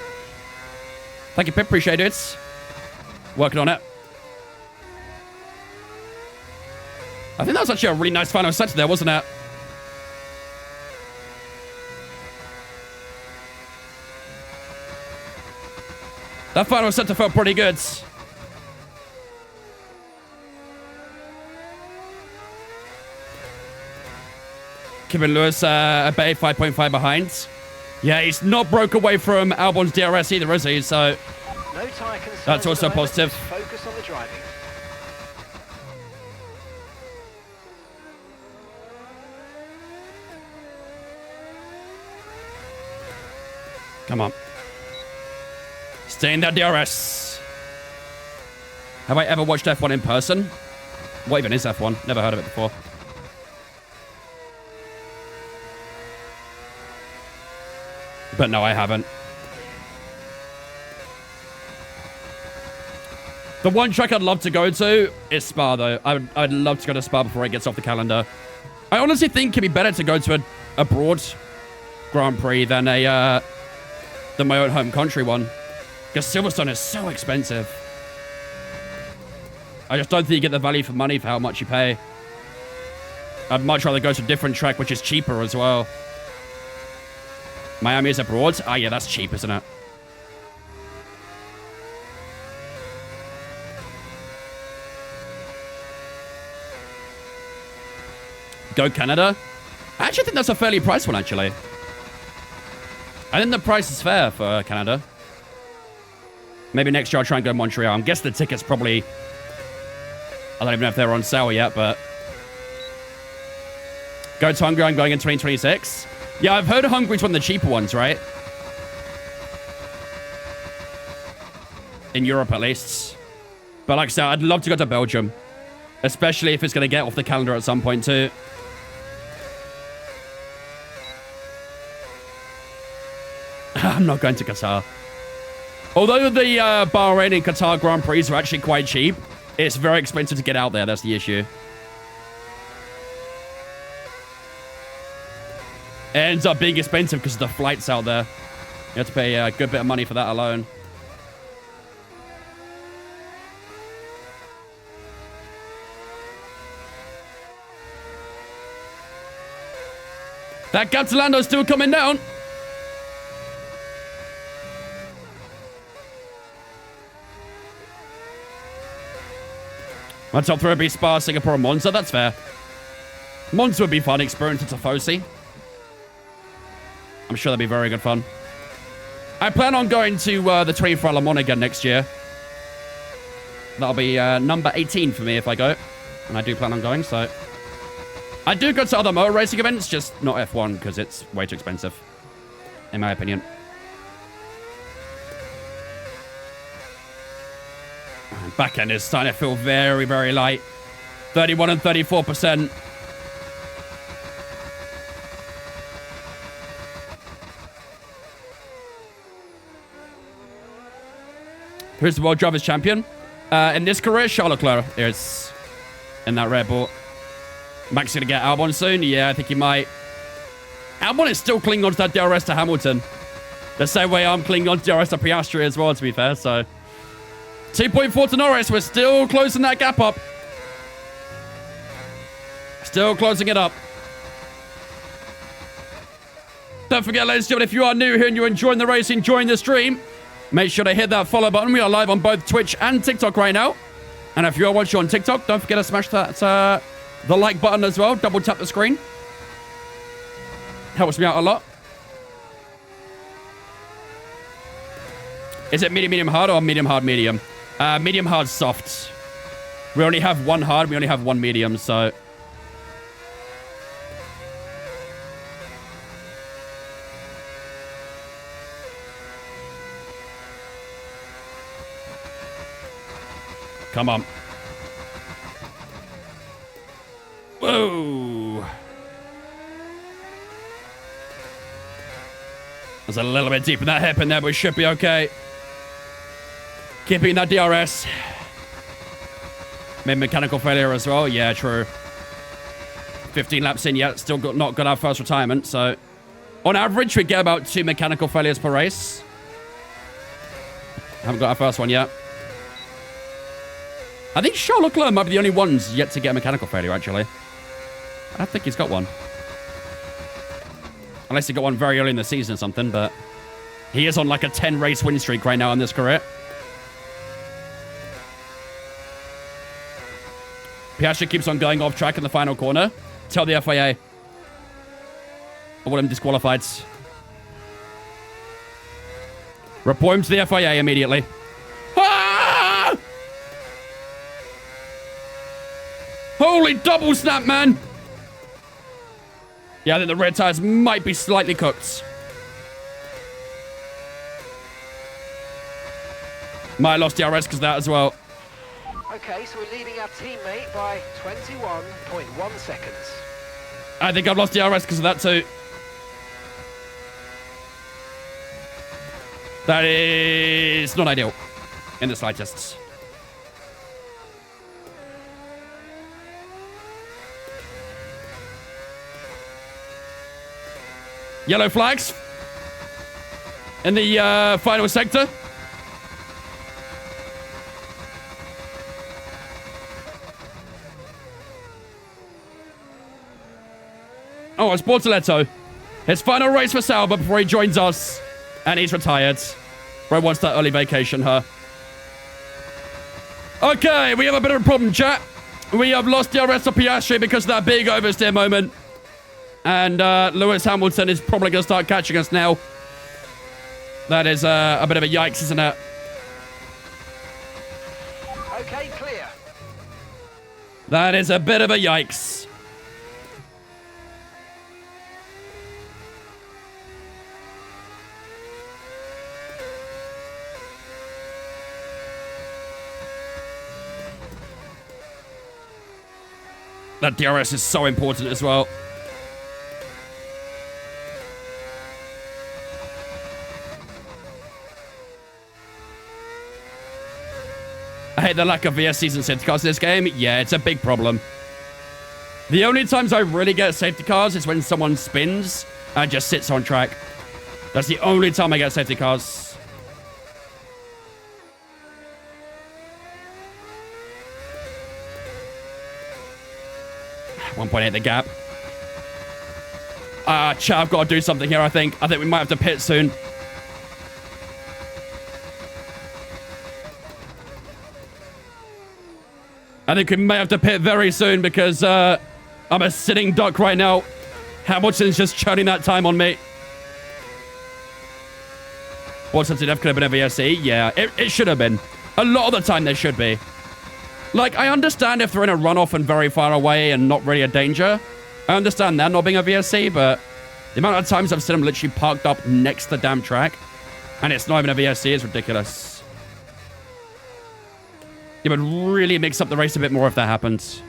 [SPEAKER 2] Thank you, Pip. Appreciate it. Working on it. I think that was actually a really nice final sector there, wasn't it? That final sector felt pretty good. Kevin Lewis, a Bay 5.5 behind. Yeah, he's not broke away from Albon's DRS either, is he? So
[SPEAKER 3] No tyre concerns
[SPEAKER 2] that's also
[SPEAKER 3] at the moment.
[SPEAKER 2] positive.
[SPEAKER 3] Just focus on the driving.
[SPEAKER 2] Come on. Stay in that DRS. Have I ever watched F1 in person? What even is F1? Never heard of it before. But no, I haven't. The one track I'd love to go to is Spa, though. I'd love to go to Spa before it gets off the calendar. I honestly think it'd be better to go to a broad Grand Prix than my own home country one. Because Silverstone is so expensive. I just don't think you get the value for money for how much you pay. I'd much rather go to a different track, which is cheaper as well. Miami is abroad? Ah, yeah, that's cheap, isn't it? Go Canada? I actually think that's a fairly priced one, actually. I think the price is fair for Canada. Maybe next year I'll try and go to Montreal. I'm guessing the tickets probably... I don't even know if they're on sale yet, but... Go to Hungary, I'm going in 2026. Yeah, I've heard Hungary's one of the cheaper ones, right? In Europe, at least. But like I said, I'd love to go to Belgium. Especially if it's going to get off the calendar at some point, too. I'm not going to Qatar. Although the Bahrain and Qatar Grand Prix are actually quite cheap, it's very expensive to get out there. That's the issue. It ends up being expensive because of the flights out there. You have to pay a good bit of money for that alone. That gap to Lando's still coming down. My top three would be Spa, Singapore, and Monza. That's fair. Monza would be fun. Experience to Tifosi. I'm sure that'd be very good fun. I plan on going to the 24 Le Mans again next year. That'll be number 18 for me if I go. And I do plan on going, so... I do go to other motor racing events, just not F1, because it's way too expensive. In my opinion. Back end is starting to feel very, very light. 31 and 34%. Who's the World Drivers' Champion? In this career, Charles Leclerc is in that Red Bull. Max going to get Albon soon? Yeah, I think he might. Albon is still clinging on to that DRS to Hamilton. The same way I'm clinging on to DRS to Piastri as well, to be fair, so... 2.4 to Norris. We're still closing that gap up. Still closing it up. Don't forget, ladies and gentlemen, if you are new here and you're enjoying the race, enjoying the stream, make sure to hit that follow button. We are live on both Twitch and TikTok right now. And if you are watching on TikTok, don't forget to smash that the like button as well. Double tap the screen. Helps me out a lot. Is it medium, medium hard or medium hard, medium? Medium hard soft. We only have one hard, we only have one medium, so... Come on. Whoa. There's a little bit deep in that hip in there, but we should be okay. Keeping that DRS. Made mechanical failure as well. Yeah, true. 15 laps in yet. Still not got our first retirement, so... On average, we get about 2 mechanical failures per race. Haven't got our first one yet. I think Charles Leclerc might be the only ones yet to get a mechanical failure, actually. I don't think he's got one. Unless he got one very early in the season or something, but... He is on like a 10-race win streak right now in this career. Piastri keeps on going off track in the final corner. Tell the FIA. I want him disqualified. Report him to the FIA immediately. Ah! Holy double snap, man. Yeah, I think the red tires might be slightly cooked. Might have lost DRS because of that as well.
[SPEAKER 3] Okay, so we're leading our teammate by 21.1 seconds.
[SPEAKER 2] I think I've lost DRS because of that too. That is not ideal in the slightest. Yellow flags in the final sector. Oh, it's Bortoletto. His final race for Sauber before he joins us. And he's retired. Bro wants that early vacation, huh? Okay, we have a bit of a problem, chat. We have lost DRS to Piastri because of that big oversteer moment. And Lewis Hamilton is probably going to start catching us now. That is a bit of a yikes, isn't it?
[SPEAKER 3] Okay, clear.
[SPEAKER 2] That is a bit of a yikes. That DRS is so important as well. I hate the lack of VS season safety cars in this game. Yeah, it's a big problem. The only times I really get safety cars is when someone spins and just sits on track. That's the only time I get safety cars. 1.8 the gap. Chat, I've got to do something here, I think. I think we might have to pit soon. I think we may have to pit very soon because I'm a sitting duck right now. Hamilton's just churning that time on me. What's up to Def? Could have been a VSE? Yeah, it should have been. A lot of the time there should be. Like, I understand if they're in a runoff and very far away and not really a danger. I understand that not being a VSC, but the amount of times I've seen them literally parked up next to the damn track and it's not even a VSC is ridiculous. It would really mix up the race a bit more if that happens.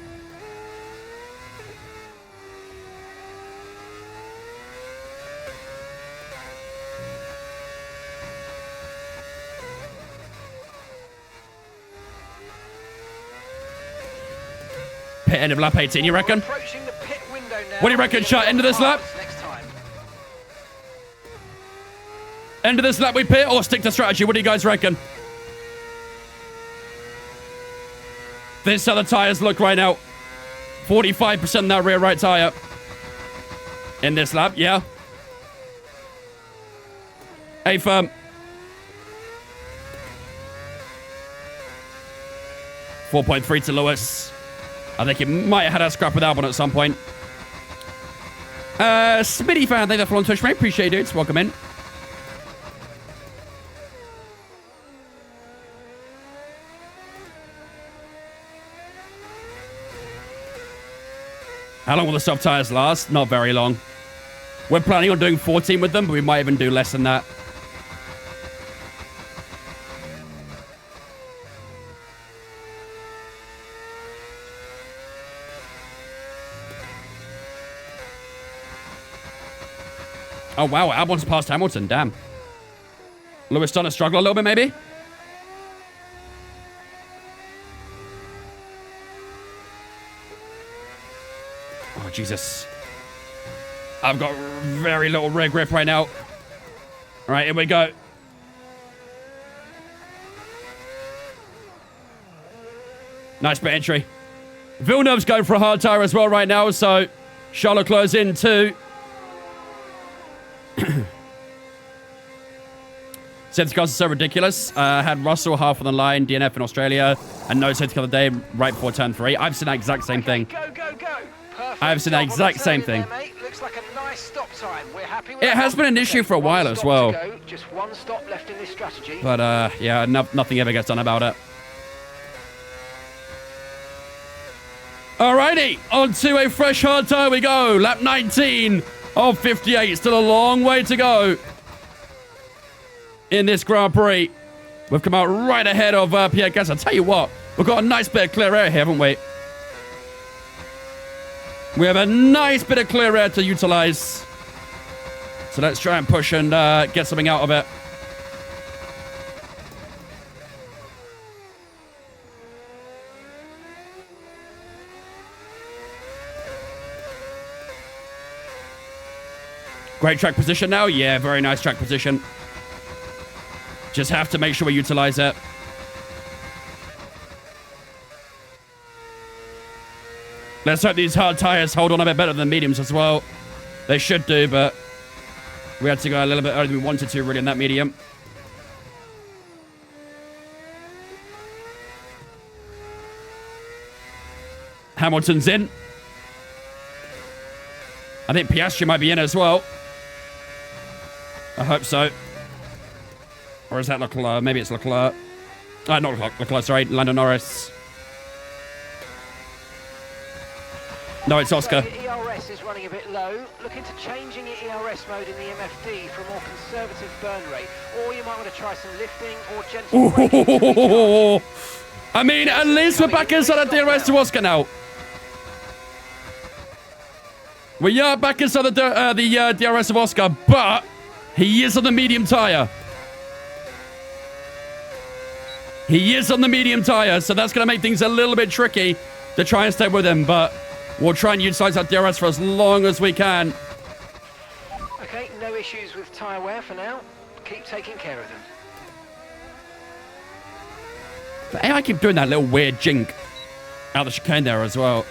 [SPEAKER 2] End of lap 18, you reckon? What do you reckon, chat? End of this lap? End of this lap we pit or stick to strategy? What do you guys reckon? This is how the tires look right now. 45% in that rear right tire. In this lap, yeah. Hey, firm. .3 to Lewis. I think he might have had a scrap with Albon at some point. Smitty fan, thank you for on Twitch, mate. Appreciate it, dudes. Welcome in. How long will the soft tires last? Not very long. We're planning on doing 14 with them, but we might even do less than that. Oh, wow. Albon's past Hamilton. Damn. Lewis starting to struggle a little bit, maybe? Oh, Jesus. I've got very little rear grip right now. All right, here we go. Nice bit entry. Villeneuve's going for a hard tire as well right now, so Charles Leclerc's in too. Safety cars are so ridiculous. Had Russell half on the line, DNF in Australia, and no safety car of the day right before turn 3. I've seen that exact same thing.
[SPEAKER 3] Go, go, go. Perfect.
[SPEAKER 2] I've seen that exact same thing.
[SPEAKER 3] There, looks like a nice stop time. We're happy with
[SPEAKER 2] It
[SPEAKER 3] that
[SPEAKER 2] has
[SPEAKER 3] one.
[SPEAKER 2] been an issue for a
[SPEAKER 3] One
[SPEAKER 2] while as
[SPEAKER 3] stop
[SPEAKER 2] well.
[SPEAKER 3] to go. Just one stop left in this strategy.
[SPEAKER 2] But, yeah, nothing ever gets done about it. Alrighty, on to a fresh hard tire we go. Lap 19 of 58. Still a long way to go in this Grand Prix. We've come out right ahead of Pierre Gasly. I'll tell you what, we've got a nice bit of clear air here, haven't we? We have a nice bit of clear air to utilize. So let's try and push and get something out of it. Great track position now. Yeah, very nice track position. Just have to make sure we utilize it. Let's hope these hard tires hold on a bit better than mediums as well. They should do, but we had to go a little bit earlier than we wanted to, really, in that medium. Hamilton's in. I think Piastri might be in as well. I hope so. Or is that Leclerc? Maybe it's Leclerc. Not Leclerc, sorry. Lando Norris. No, it's Oscar.
[SPEAKER 3] So the ERS is running a bit low. Look into changing your ERS mode in the MFD for a more conservative burn rate. Or you might want to try some lifting or gentle braking.
[SPEAKER 2] I mean, at least we're back inside the DRS to Oscar now. We are back inside the DRS of Oscar, but he is on the medium tire. He is on the medium tire, so that's going to make things a little bit tricky to try and stay with him, but we'll try and utilize that DRS for as long as we can.
[SPEAKER 3] Okay, no issues with tyre wear for now. Keep taking care of them.
[SPEAKER 2] But I keep doing that little weird jink out the chicane there as well.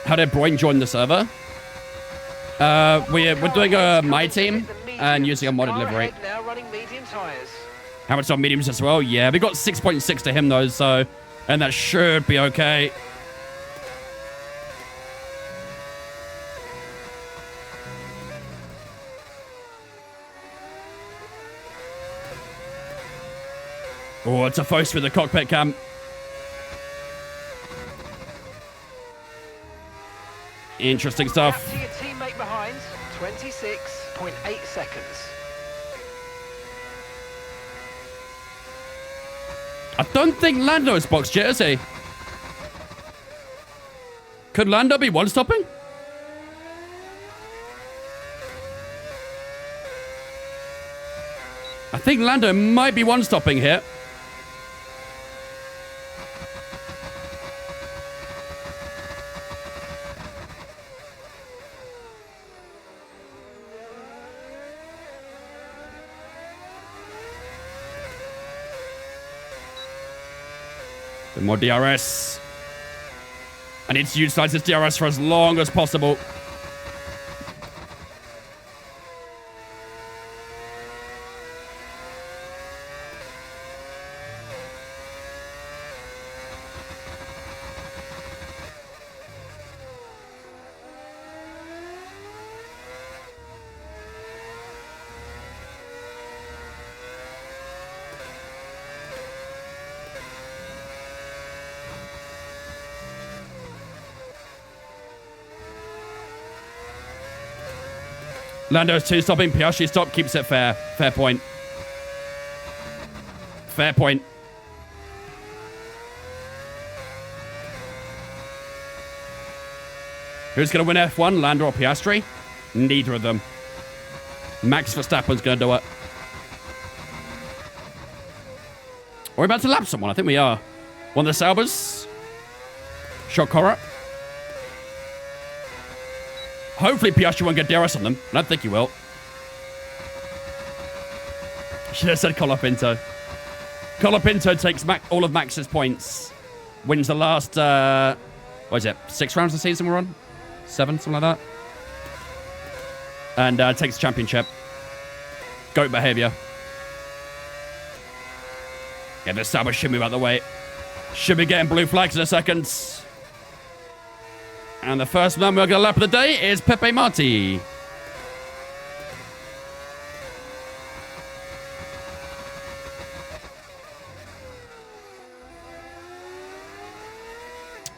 [SPEAKER 2] How did Brawn join the server? We're doing my team and using a modded livery.
[SPEAKER 3] Now running medium tyres.
[SPEAKER 2] How much on mediums as well? Yeah, we got 6.6 to him though, so and that should be okay. Oh, it's a first with the cockpit cam. Interesting stuff.
[SPEAKER 3] Gap to your teammate behind, 26.8 seconds.
[SPEAKER 2] I don't think Lando is boxed yet, is he? Could Lando be one-stopping? I think Lando might be one-stopping here. Bit more DRS. I need to utilize this DRS for as long as possible. Lando's two stopping. Piastri stop keeps it fair. Fair point. Fair point. Who's going to win F1? Lando or Piastri? Neither of them. Max Verstappen's going to do it. Are we about to lap someone? I think we are. One of the Saubers. Shokora. Hopefully Piastri won't get DRS on them. I don't think he will. Should have said Colapinto. Colapinto takes all of Max's points. Wins the last, what is it, 6 rounds of the season we're on? 7, something like that. And takes the championship. Goat behavior. Get the Sauber shimmy out the way. Should be getting blue flags in a second. And the first man we're going to lap of the day is Pepe Marti.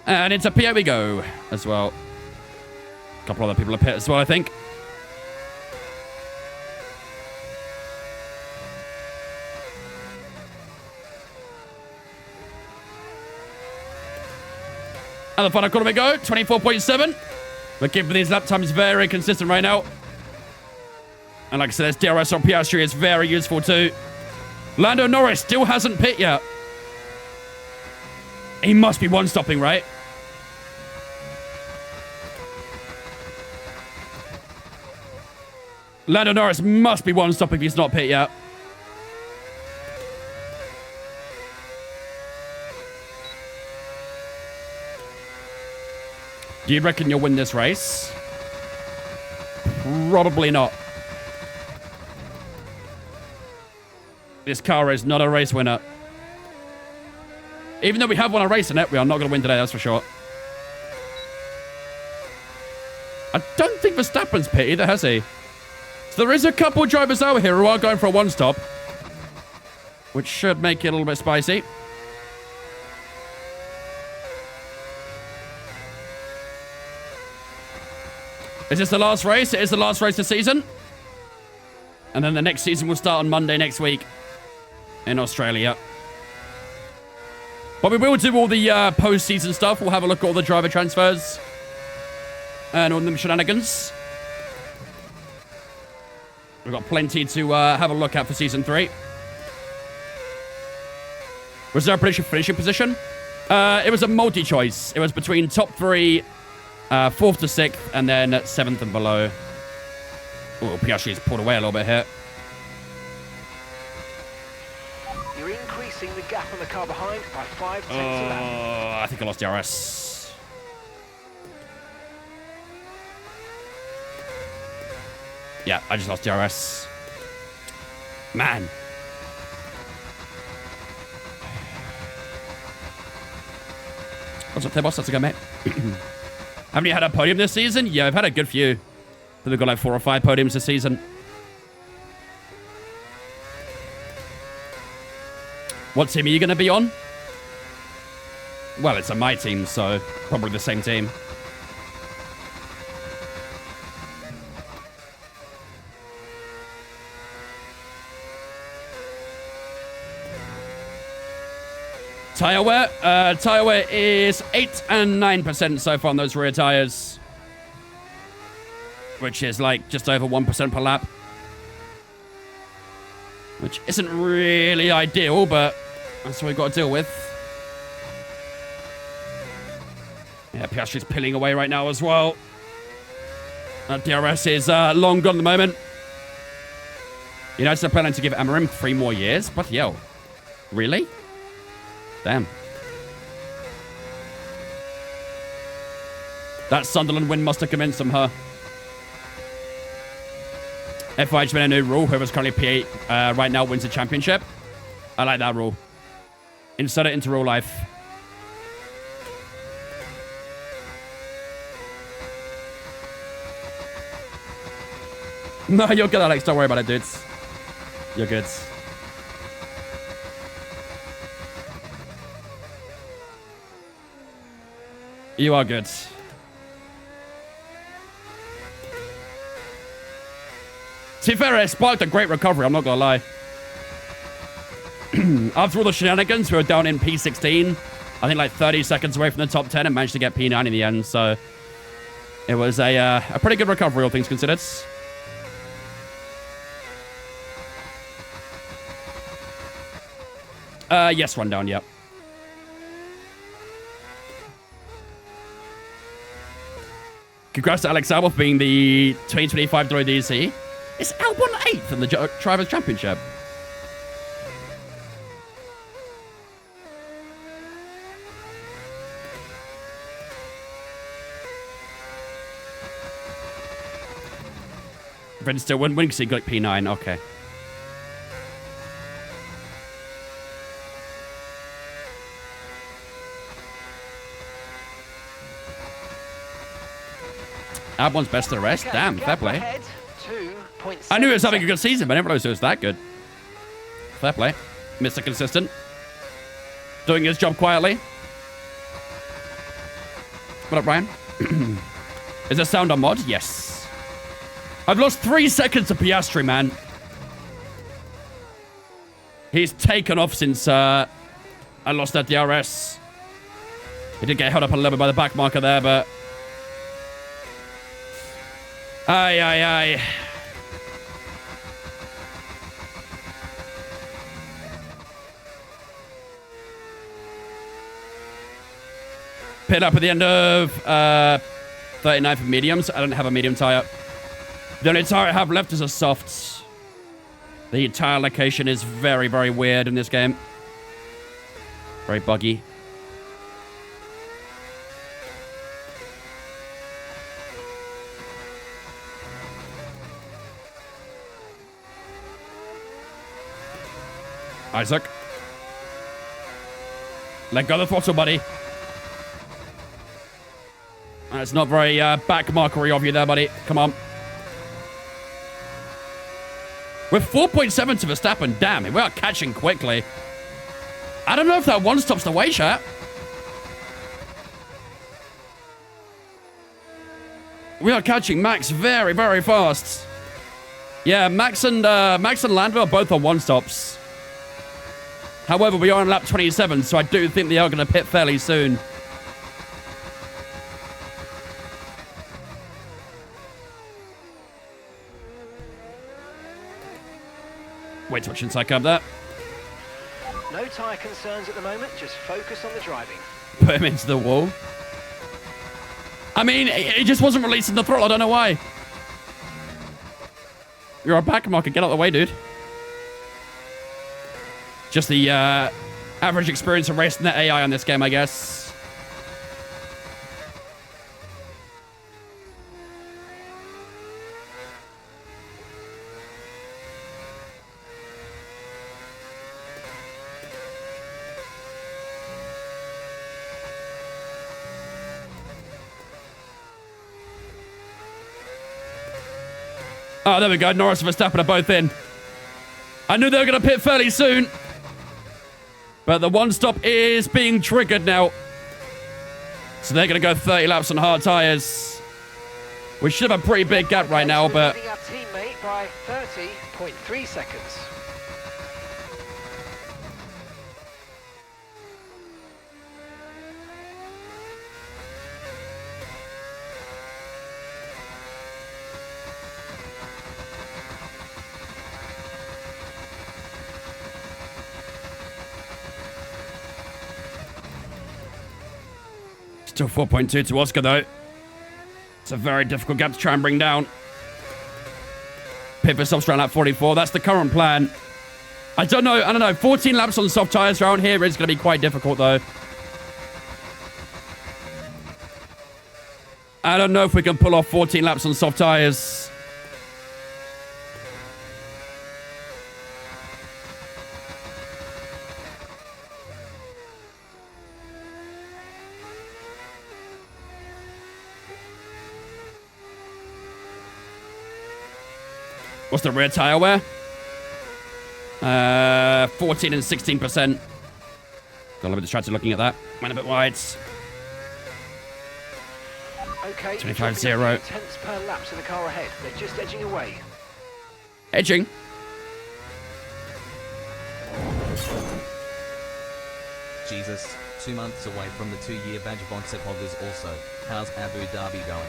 [SPEAKER 2] And into P8 we go as well. A couple other people are pit as well, I think. And the final corner we go, 24.7. We're keeping these lap times very consistent right now. And like I said, this DRS on Piastri is very useful too. Lando Norris still hasn't pit yet. He must be one-stopping, right? Lando Norris must be one-stopping if he's not pit yet. Do you reckon you'll win this race? Probably not. This car is not a race winner. Even though we have won a race in it, we are not going to win today, that's for sure. I don't think Verstappen's pit either, has he? So there is a couple drivers out here who are going for a one-stop, which should make it a little bit spicy. Is this the last race? It is the last race of the season. And then the next season will start on Monday next week in Australia. But we will do all the post-season stuff. We'll have a look at all the driver transfers and all the shenanigans. We've got plenty to have a look at for Season 3. Reserve prediction finishing position. It was a multi-choice. It was between top 3, 4th to 6th, and then 7th and below. Oh, Piastri's pulled away a little bit here.
[SPEAKER 3] You're increasing the gap on the car behind by 5 tenths of lap.
[SPEAKER 2] I think I lost DRS. Yeah, I just lost DRS. Man. What's up there, boss? How's it going, mate? Haven't you had a podium this season? Yeah, I've had a good few. I think we've got like 4 or 5 podiums this season. What team are you going to be on? Well, it's a my team, so probably the same team. Tire wear? Tire wear is 8 and 9% so far on those rear tires. Which is like just over 1% per lap. Which isn't really ideal, but that's what we've got to deal with. Yeah, Piastri's peeling away right now as well. DRS is long gone at the moment. You know, they're planning to give Amarim 3 more years. But yo, really? Damn. That Sunderland win must have convinced them, huh? FIH's been a new rule. Whoever's currently P8 right now wins the championship. I like that rule. Insert it into real life. No, you're good, Alex. Don't worry about it, dudes. You're good. You are good. To be fair, it sparked a great recovery, I'm not gonna lie. After all the shenanigans, we were down in P16. I think like 30 seconds away from the top 10 and managed to get P9 in the end, so it was a pretty good recovery, all things considered. Yes, rundown, yep. Congrats to Alex Albon for being the 2025 Droid DC. Is Albon 8th in the Drivers' Championship? Red still winning because he got P9, okay. Albon's best of the rest.
[SPEAKER 3] Okay,
[SPEAKER 2] Damn, fair
[SPEAKER 3] gap
[SPEAKER 2] play.
[SPEAKER 3] ahead, 2.7
[SPEAKER 2] I knew he was having a good
[SPEAKER 3] seconds.
[SPEAKER 2] season, but I didn't realize it was that good. Fair play. Mr. Consistent. Doing his job quietly. What up, Ryan? Is there sound on mod? Yes. I've lost 3 seconds to Piastri, man. He's taken off since I lost that DRS. He did get held up a little bit by the back marker there, but... Aye, aye, aye. Pit up at the end of 39 for mediums. I don't have a medium tire. The only tire I have left is a soft. The tire location is very, very weird in this game. Very buggy. Isaac. Let go of the throttle, buddy. That's not very back markery of you there, buddy. Come on. With 4.7 to Verstappen, damn it, we are catching quickly. I don't know if that one stops the way, chat. We are catching Max very, very fast. Yeah, Max and Lando are both on one stops. However, we are on lap 27, so I do think they are going to pit fairly soon. Wait till inside curb there.
[SPEAKER 3] No tyre concerns at the moment, just focus on the driving.
[SPEAKER 2] Put him into the wall. I mean, it just wasn't releasing the throttle. I don't know why. You're a back marker. Get out of the way, dude. Just the average experience of racing the AI on this game, I guess. Oh, there we go. Norris and Verstappen are both in. I knew they were going to pit fairly soon. But the one stop is being triggered now. So they're going to go 30 laps on hard tyres. We should have a pretty big gap right now, but...
[SPEAKER 3] Leading our teammate by 30.3 seconds.
[SPEAKER 2] Still 4.2 to Oscar, though. It's a very difficult gap to try and bring down. Pit for stops around lap 44. That's the current plan. I don't know. 14 laps on soft tyres around here is going to be quite difficult, though. I don't know if we can pull off 14 laps on soft tyres. What's the rear tire wear? 14 and 16%. Got a little bit distracted looking at that. Went a bit wide.
[SPEAKER 3] Okay,
[SPEAKER 2] 25-0.
[SPEAKER 3] tenths per lap to the car ahead. They're just edging away.
[SPEAKER 2] Edging.
[SPEAKER 6] Jesus, 2 months away from the 2-year badge bond set holders also. How's Abu Dhabi going?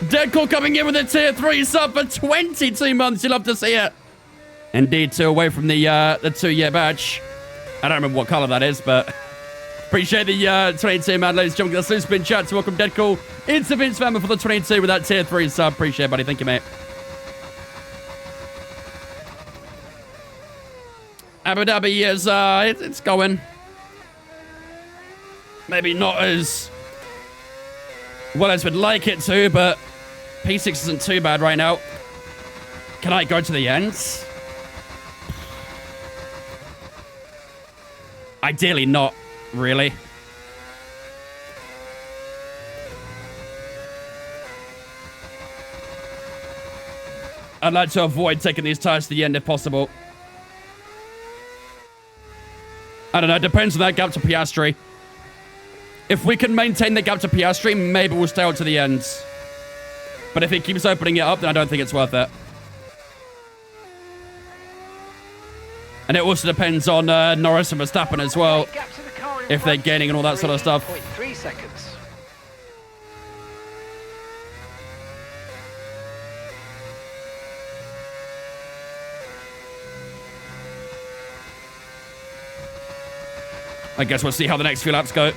[SPEAKER 2] Deadcore coming in with a tier 3 sub for 22 months. You love to see it. Indeed, 2 away from the 2-year badge. I don't remember what color that is, but appreciate the 22 man, ladies and gentlemen. That's loose spin chat to welcome Deadcore into Vince Family for the 22 with that tier 3 sub. Appreciate it, buddy. Thank you, mate. Abu Dhabi is it's going. Maybe not as well as we'd like it to, but P6 isn't too bad right now. Can I go to the end? Ideally not, really. I'd like to avoid taking these tires to the end if possible. I don't know. It depends on that gap to Piastri. If we can maintain the gap to Piastri, maybe we'll stay out to the end. But if he keeps opening it up, then I don't think it's worth it. And it also depends on Norris and Verstappen as well. If they're gaining and all that sort of stuff.
[SPEAKER 3] 3 seconds.
[SPEAKER 2] I guess we'll see how the next few laps go.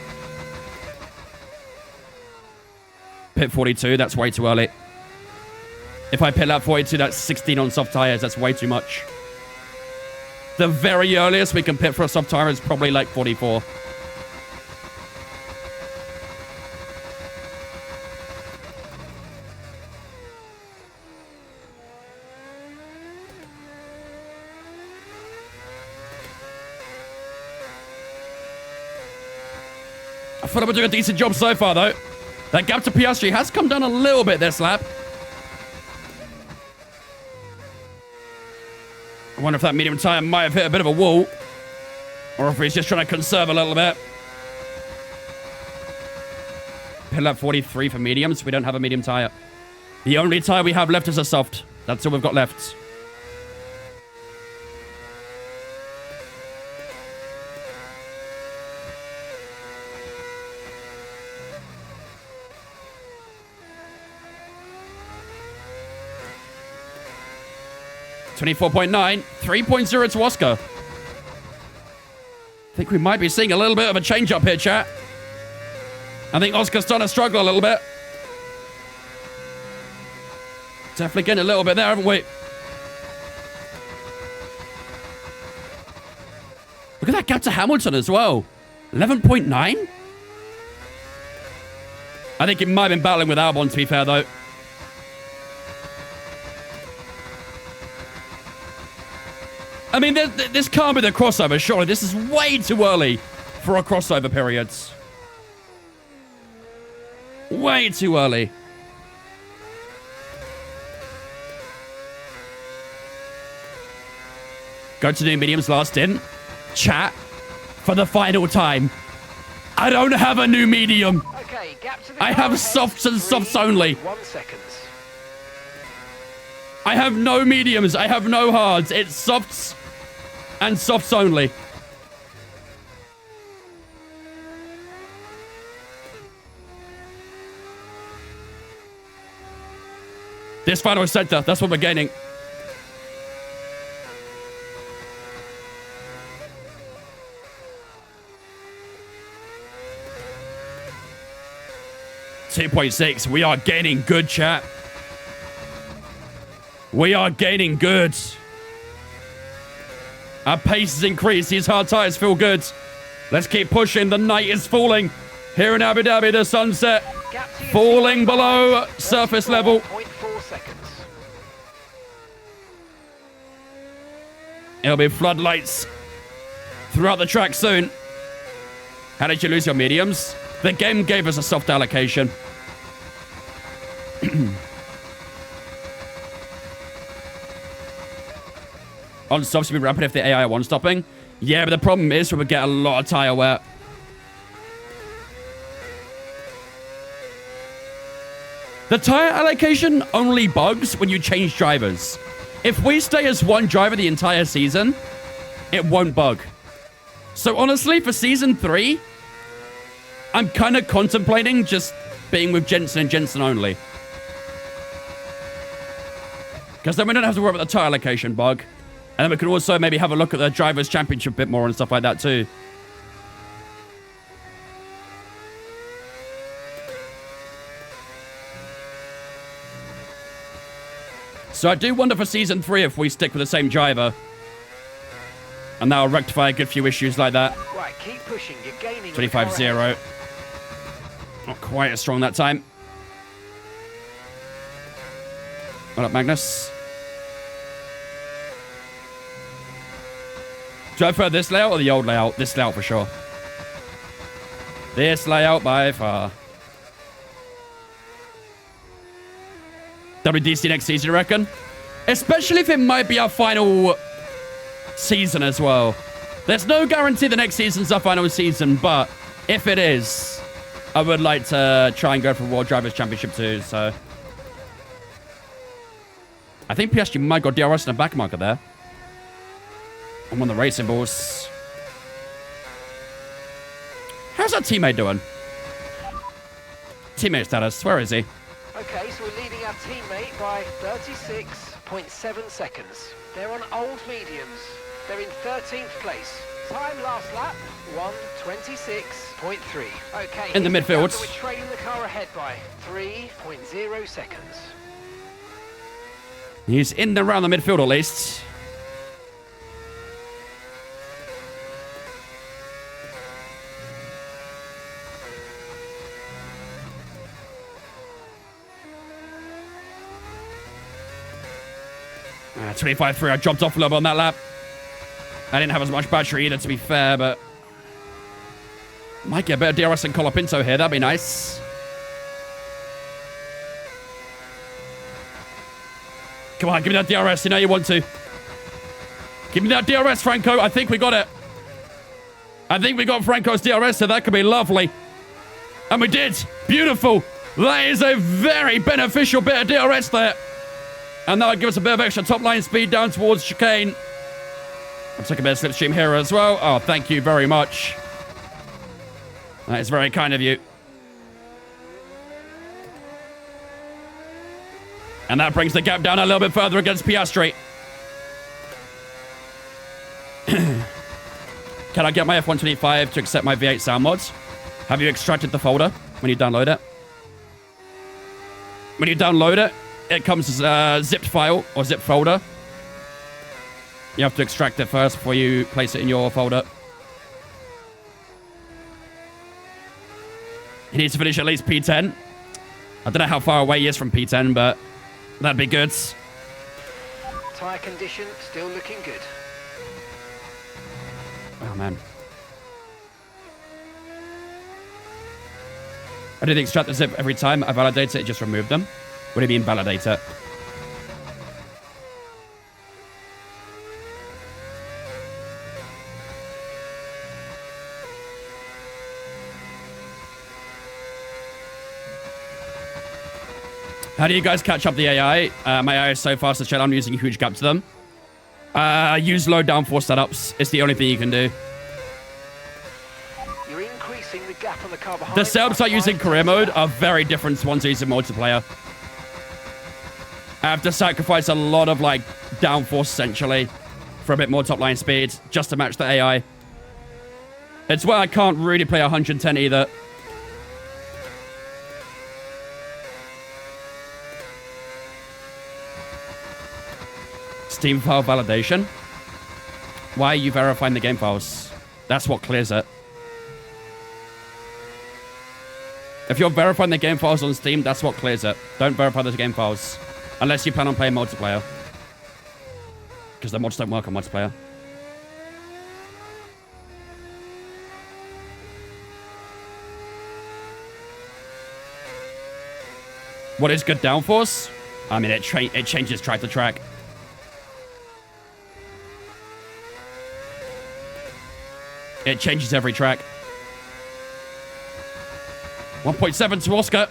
[SPEAKER 2] Pit 42, that's way too early. If I pit lap 42, that's 16 on soft tires. That's way too much. The very earliest we can pit for a soft tire is probably like 44. I thought I was doing a decent job so far, though. That gap to Piastri has come down a little bit this lap. I wonder if that medium tyre might have hit a bit of a wall. Or if he's just trying to conserve a little bit. Pit lap 43 for mediums. We don't have a medium tyre. The only tyre we have left is a soft. That's all we've got left. .9, 3.0 to Oscar. I think we might be seeing a little bit of a change up here, chat. I think Oscar's starting to struggle a little bit. Definitely getting a little bit there, haven't we? Look at that gap to Hamilton as well. 11.9? I think he might have been battling with Albon, to be fair, though. I mean, this can't be the crossover, surely. This is way too early for a crossover period. Way too early. Go to new mediums last in. Chat, for the final time. I don't have a new medium.
[SPEAKER 3] Okay, gap to the
[SPEAKER 2] I have softs and softs only.
[SPEAKER 3] 1 second.
[SPEAKER 2] I have no mediums. I have no hards. It's softs and softs only. This final sector, that's what we're gaining. .6. We are gaining good, chat. We are gaining good. Our pace has increased. These hard tires feel good. Let's keep pushing. The night is falling. Here in Abu Dhabi, the sunset falling below surface level.
[SPEAKER 3] 0.4 seconds.
[SPEAKER 2] It'll be floodlights throughout the track soon. How did you lose your mediums? The game gave us a soft allocation. On softs, we rapid if the AI are one-stopping. Yeah, but the problem is we would get a lot of tire wear. The tire allocation only bugs when you change drivers. If we stay as one driver the entire season, it won't bug. So honestly, for Season 3, I'm kind of contemplating just being with Jensen and Jensen only. Because then we don't have to worry about the tire allocation bug. And then we can also maybe have a look at the Drivers' Championship a bit more and stuff like that too. So I do wonder for Season 3 if we stick with the same driver. And that'll rectify a good few issues like that.
[SPEAKER 3] Right, keep pushing. You're gaining.
[SPEAKER 2] 25-0. Not quite as strong that time. What up, Magnus? Do I prefer this layout or the old layout? This layout for sure. This layout by far. WDC next season, you reckon? Especially if it might be our final season as well. There's no guarantee the next season's our final season, but if it is, I would like to try and go for World Drivers' Championship too, so. I think PSG might got DRS in the back marker there. I'm on the racing balls. How's our teammate doing? Teammate status, where is he?
[SPEAKER 3] Okay, so we're leading our teammate by 36.7 seconds. They're on old mediums. They're in 13th place. Time last lap, 1:26.3. Okay,
[SPEAKER 2] in the midfield.
[SPEAKER 3] So we're trailing the car ahead by 3.0 seconds.
[SPEAKER 2] He's in and around the midfield at least. Ah, 25.3. I dropped off a little bit on that lap. I didn't have as much battery either, to be fair, but might get a better DRS than Colapinto here. That'd be nice. Come on, give me that DRS. You know you want to. Give me that DRS, Franco. I think we got it. I think we got Franco's DRS, so that could be lovely. And we did. Beautiful. That is a very beneficial bit of DRS there. And that would give us a bit of extra top line speed down towards chicane. I'll take a bit of slipstream here as well. Oh, thank you very much. That is very kind of you. And that brings the gap down a little bit further against Piastri. Can I get my F125 to accept my V8 sound mods? Have you extracted the folder when you download it? When you download it, it comes as a zipped file or zip folder. You have to extract it first before you place it in your folder. He needs to finish at least P10. I don't know how far away he is from P10, but that'd be good.
[SPEAKER 3] Tyre condition still looking good.
[SPEAKER 2] Oh, man. I didn't extract the zip every time I validate it, just remove them. What do you mean validate it? How do you guys catch up the AI? My AI is so fast to chat, I'm using a huge gap to them. Use low downforce setups. It's the only thing you can do.
[SPEAKER 3] You're increasing the gap on the car behind.
[SPEAKER 2] The setups I use in career mode are very different to ones I use in multiplayer. I have to sacrifice a lot of, like, downforce, essentially, for a bit more top-line speed, just to match the AI. It's why I can't really play 110 either. Steam file validation. Why are you verifying the game files? That's what clears it. If you're verifying the game files on Steam, that's what clears it. Don't verify those game files. Unless you plan on playing multiplayer. Because the mods don't work on multiplayer. What is good downforce? I mean, it changes track to track. It changes every track. 1.7 to Oscar.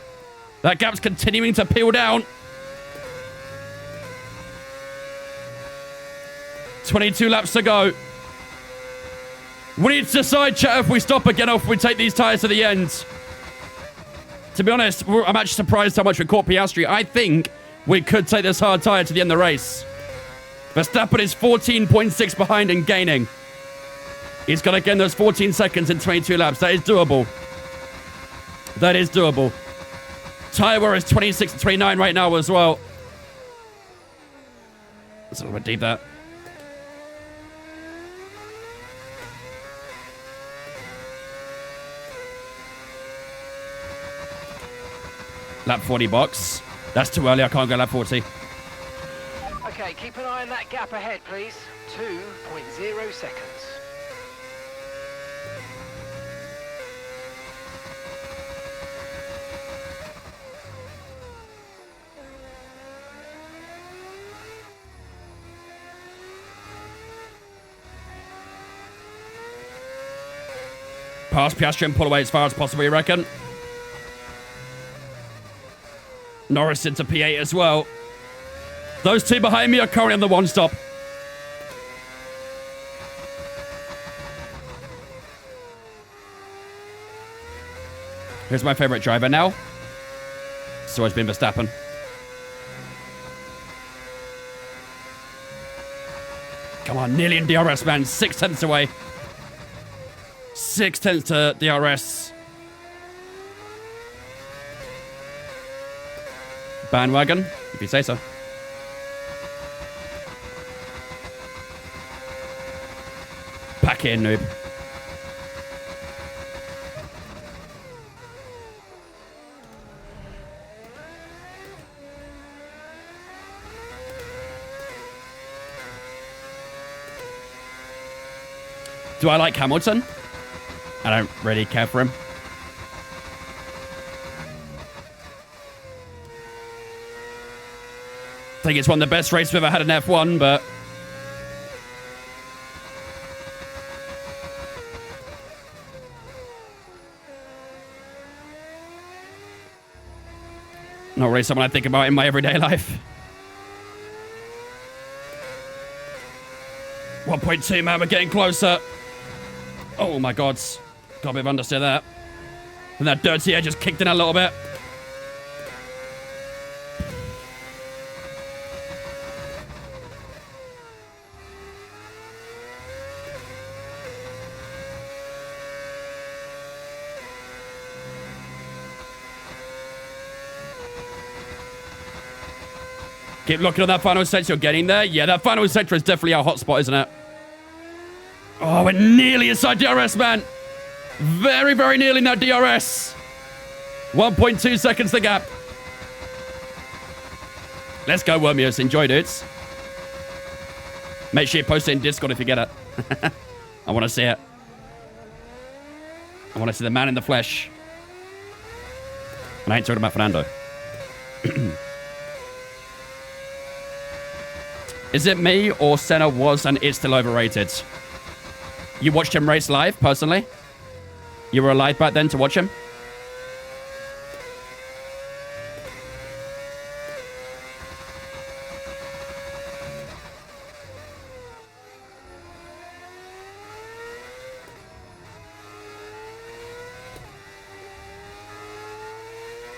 [SPEAKER 2] That gap's continuing to peel down. 22 laps to go. We need to decide, chat, if we stop again or if we take these tyres to the end. To be honest, I'm actually surprised how much we caught Piastri. I think we could take this hard tyre to the end of the race. Verstappen is 14.6 behind and gaining. He's got to gain those 14 seconds in 22 laps. That is doable. That is doable. Tyre wear is 26.39 right now as well. That's a little bit deep, that. Lap 40 box. That's too early. I can't go lap 40.
[SPEAKER 3] Okay, keep an eye on that gap ahead, please. 2.0 seconds.
[SPEAKER 2] Pass Piastri and pull away as far as possible, you reckon? Norris into P8 as well. Those two behind me are currently on the one stop. Here's my favorite driver now. It's always been Verstappen. Come on, nearly in DRS, man. 6 tenths away. 6 tenths to DRS. Bandwagon, if you say so. Back in, noob. Do I like Hamilton? I don't really care for him. I think it's one of the best races we've ever had in F1, but... not really someone I think about in my everyday life. 1.2, man, we're getting closer. Oh my god. Got a bit of understeer there. And that dirty air just kicked in a little bit. Keep looking at that final sector. You're getting there. Yeah, that final sector is definitely our hotspot, isn't it? Oh, we're nearly inside DRS, man. Very, very nearly in that DRS. 1.2 seconds the gap. Let's go, Wormios. Enjoy, dudes. Make sure you post it in Discord if you get it. I want to see it. I want to see the man in the flesh. And I ain't talking about Fernando. Is it me or Senna was and is still overrated? You watched him race live, personally? You were alive back then to watch him?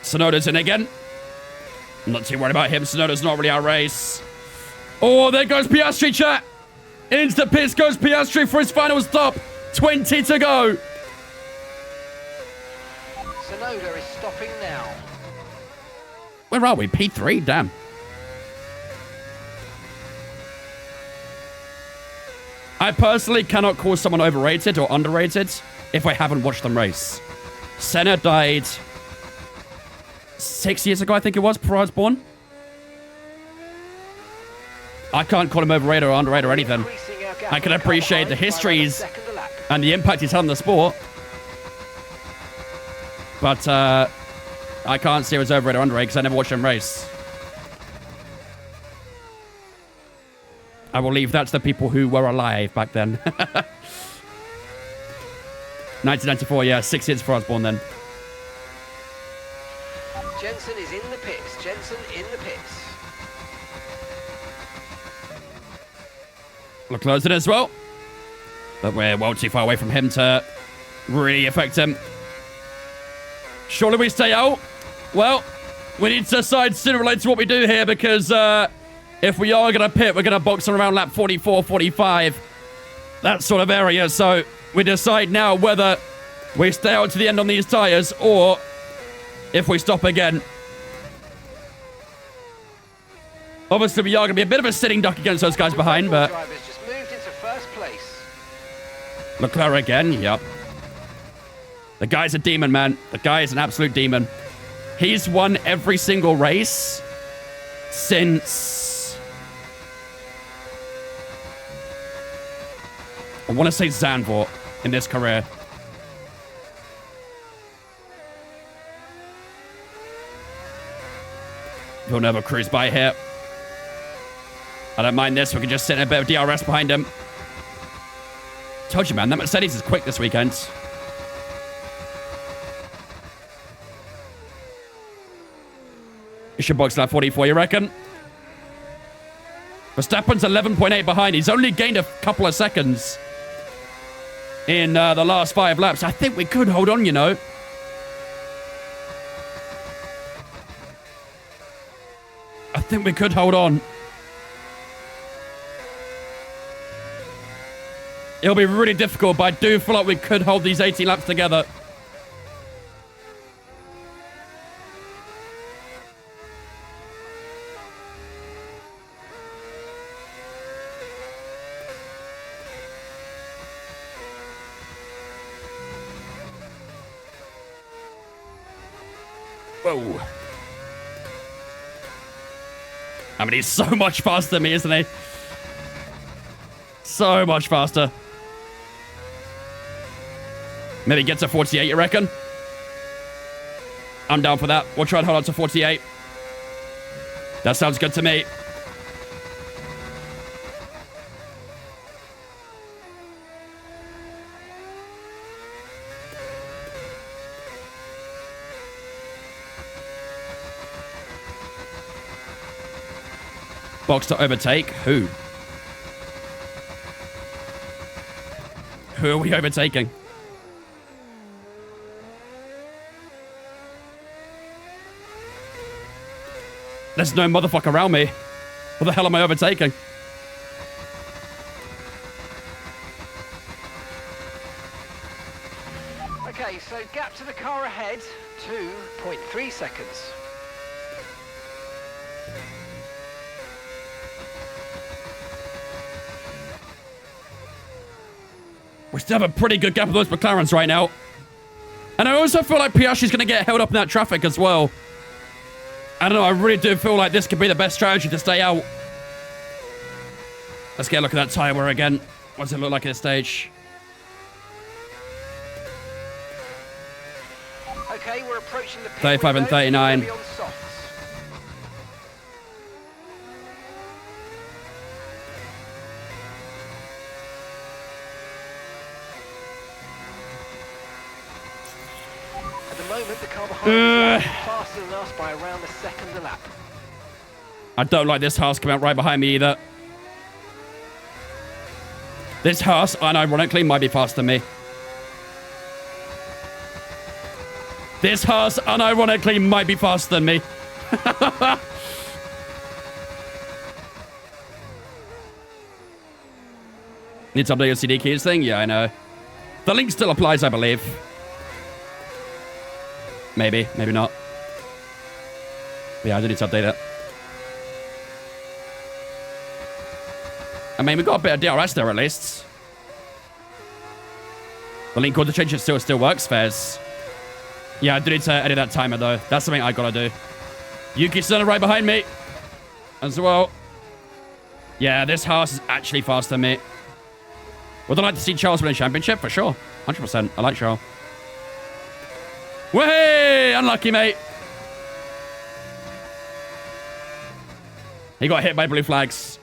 [SPEAKER 2] Sonoda's in again. I'm not too worried about him. Sonoda's not really our race. Oh, there goes Piastri, chat. Into the pits goes Piastri for his final stop. 20 to go.
[SPEAKER 3] Sonoda is stopping now.
[SPEAKER 2] Where are we? P3? Damn. I personally cannot call someone overrated or underrated if I haven't watched them race. Senna died 6 years ago, I think it was, before I was born. I can't call him overrated or underrated or anything. I can appreciate the histories and the impact he's had on the sport. But I can't say he was overrated or underrated because I never watched him race. I will leave that to the people who were alive back then. 1994, yeah, 6 years before I was born then.
[SPEAKER 3] Jensen is in the pits. Jensen in the pits.
[SPEAKER 2] We're closing as well. But we're well too far away from him to really affect him. Surely we stay out? Well, we need to decide sooner or later what we do here because if we are going to pit, we're going to box on around lap 44, 45. That sort of area. So we decide now whether we stay out to the end on these tyres or if we stop again. Obviously, we are going to be a bit of a sitting duck against those guys behind, but...
[SPEAKER 3] just moved into first place.
[SPEAKER 2] Leclerc again, yep. The guy's a demon, man. The guy is an absolute demon. He's won every single race since... I want to say Zandvoort in this career. He'll never cruise by here. I don't mind this. We can just sit in a bit of DRS behind him. Told you, man. That Mercedes is quick this weekend. It should box lap 44, you reckon? Verstappen's 11.8 behind. He's only gained a couple of seconds in the last 5 laps. I think we could hold on, you know. I think we could hold on. It'll be really difficult, but I do feel like we could hold these 18 laps together. Whoa. I mean, he's so much faster than me, isn't he? So much faster. Maybe get to 48, you reckon? I'm down for that. We'll try and hold on to 48. That sounds good to me. Box to overtake. Who? Who are we overtaking? There's no motherfucker around me. What the hell am I overtaking?
[SPEAKER 3] Okay, so gap to the car ahead, 2.3 seconds.
[SPEAKER 2] We still have a pretty good gap of those McLarens right now. And I also feel like Piastri's going to get held up in that traffic as well. I don't know, I really do feel like this could be the best strategy to stay out. Let's get a look at that tyre wear again. What does it look like at this stage?
[SPEAKER 3] Okay, we're approaching the pit
[SPEAKER 2] 35 and
[SPEAKER 3] window.
[SPEAKER 2] 39.
[SPEAKER 3] We'll be on softs. At the moment, the car behind us is faster than us by around a second a lap.
[SPEAKER 2] I don't like this Haas coming out right behind me either. This Haas, unironically, might be faster than me. This Haas, unironically, might be faster than me. Need to update your CD keys thing? Yeah, I know. The link still applies, I believe. Maybe, maybe not. But yeah, I do need to update it. I mean, we got a bit of DRS there at least. The link code to change it still works, Fairs. Yeah, I do need to edit that timer though. That's something I gotta do. Yuki's standing right behind me as well. Yeah, this Haas is actually faster than me. Would I like to see Charles win a championship? For sure. 100%. I like Charles. Way! Unlucky, mate. He got hit by blue flags.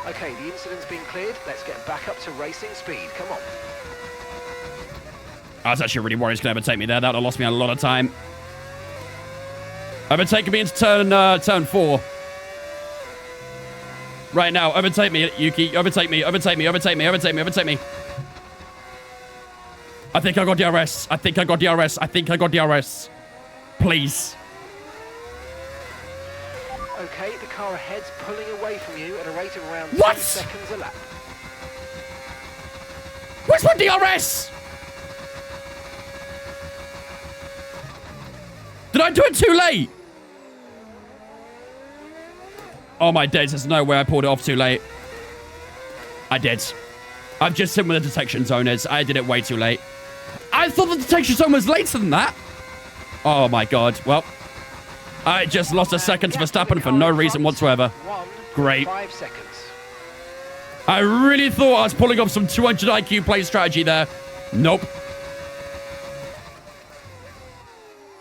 [SPEAKER 3] Okay, the incident's been cleared. Let's get back up to racing speed. Come on.
[SPEAKER 2] I was actually really worried he's going to overtake me there. That would have lost me a lot of time. Overtaking me into turn 4. Right now, overtake me, Yuki. Overtake me, overtake me, overtake me, overtake me, overtake me. I think I got DRS. I think I got DRS. I think I got DRS. Please.
[SPEAKER 3] Okay, the car ahead's pulling away from you at a rate of around 2
[SPEAKER 2] What?
[SPEAKER 3] seconds a lap.
[SPEAKER 2] Where's my DRS? Did I do it too late? Oh my days, there's no way I pulled it off too late. I did. I've just seen where the detection zone is. I did it way too late. I thought the detection zone was later than that. Oh my god. Well, I just lost a second to Verstappen for no reason whatsoever. Great.
[SPEAKER 3] 5 seconds.
[SPEAKER 2] I really thought I was pulling off some 200 IQ play strategy there. Nope.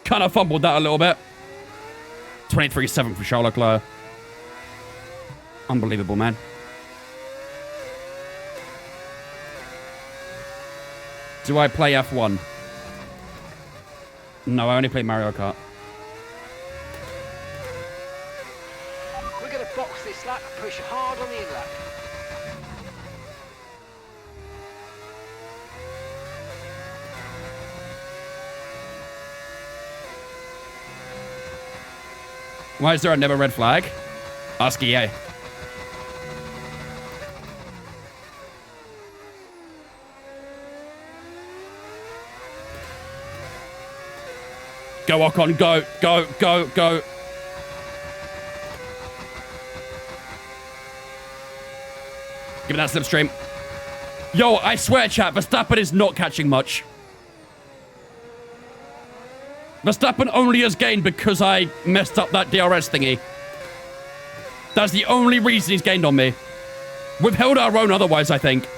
[SPEAKER 2] Kind of fumbled that a little bit. 23-7 for Charles Leclerc. Unbelievable, man. Do I play F1? No, I only play Mario Kart.
[SPEAKER 3] box this lap and push hard on the in-lap.
[SPEAKER 2] Why is there a never red flag? Ask EA. Go, Ocon, go, go, go, go. Give me that slipstream. Yo, I swear, chat, Verstappen is not catching much. Verstappen only has gained because I messed up that DRS thingy. That's the only reason he's gained on me. We've held our own otherwise, I think.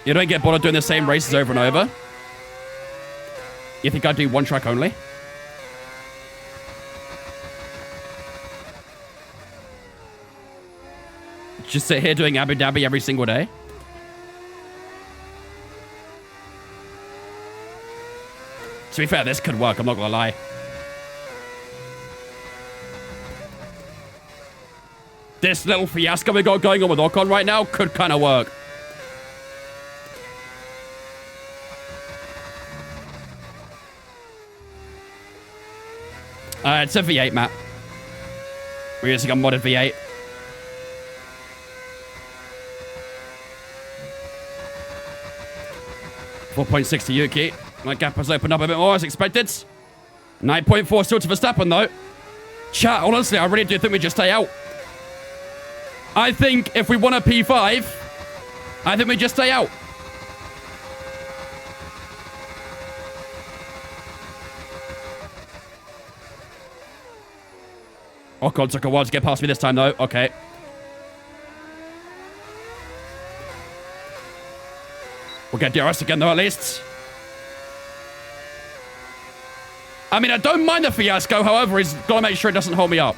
[SPEAKER 2] You don't get bored of doing the same races over and over? You think I do one track only? Just sit here doing Abu Dhabi every single day? To be fair, this could work, I'm not gonna lie. This little fiasco we got going on with Ocon right now could kind of work. It's a V8 map. We're using a modded V8. .6 to Yuki. My gap has opened up a bit more as expected. 9.4 still to Verstappen though. Chat, honestly, I really do think we just stay out. I think if we want a P5, I think we just stay out. Oh god, took a while to get past me this time though. Okay. We'll get DRS again though at least. I mean, I don't mind the fiasco, however, he's got to make sure it doesn't hold me up.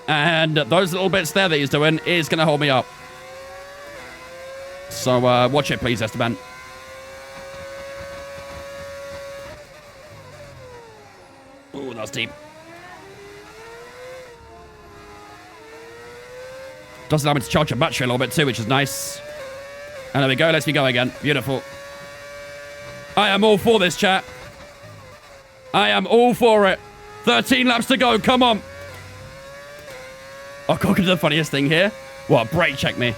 [SPEAKER 2] And those little bits there that he's doing is going to hold me up. So, watch it please, Esteban. Ooh, that was deep. Does allow me to charge your battery a little bit too, which is nice. And there we go, let's be go again. Beautiful. I am all for this, chat. I am all for it. 13 laps to go, come on. Oh, God, the funniest thing here. What, brake check me.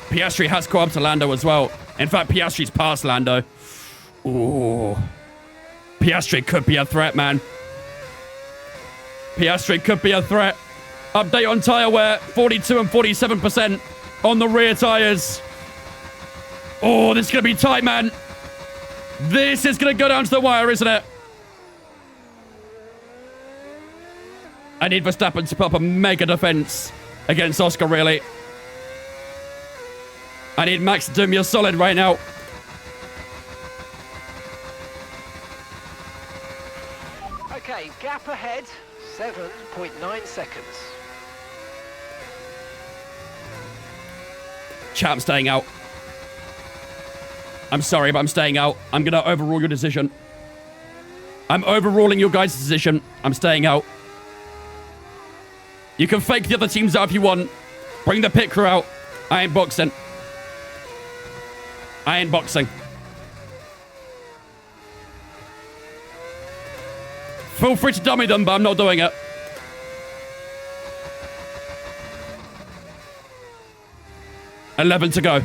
[SPEAKER 2] Piastri has caught up to Lando as well. In fact, Piastri's past Lando. Ooh. Piastri could be a threat, man. Piastri could be a threat. Update on tyre wear. 42 and 47% on the rear tyres. Oh, this is going to be tight, man. This is going to go down to the wire, isn't it? I need Verstappen to put up a mega defense against Oscar, really. I need Max to do me a solid right now.
[SPEAKER 3] Okay, gap ahead, 7.9 seconds.
[SPEAKER 2] Chat, I'm staying out. I'm sorry, but I'm staying out. I'm going to overrule your decision. I'm overruling your guys' decision. I'm staying out. You can fake the other teams out if you want. Bring the pit crew out. I ain't boxing. I ain't boxing. Feel free to dummy them, but I'm not doing it. $11 to go.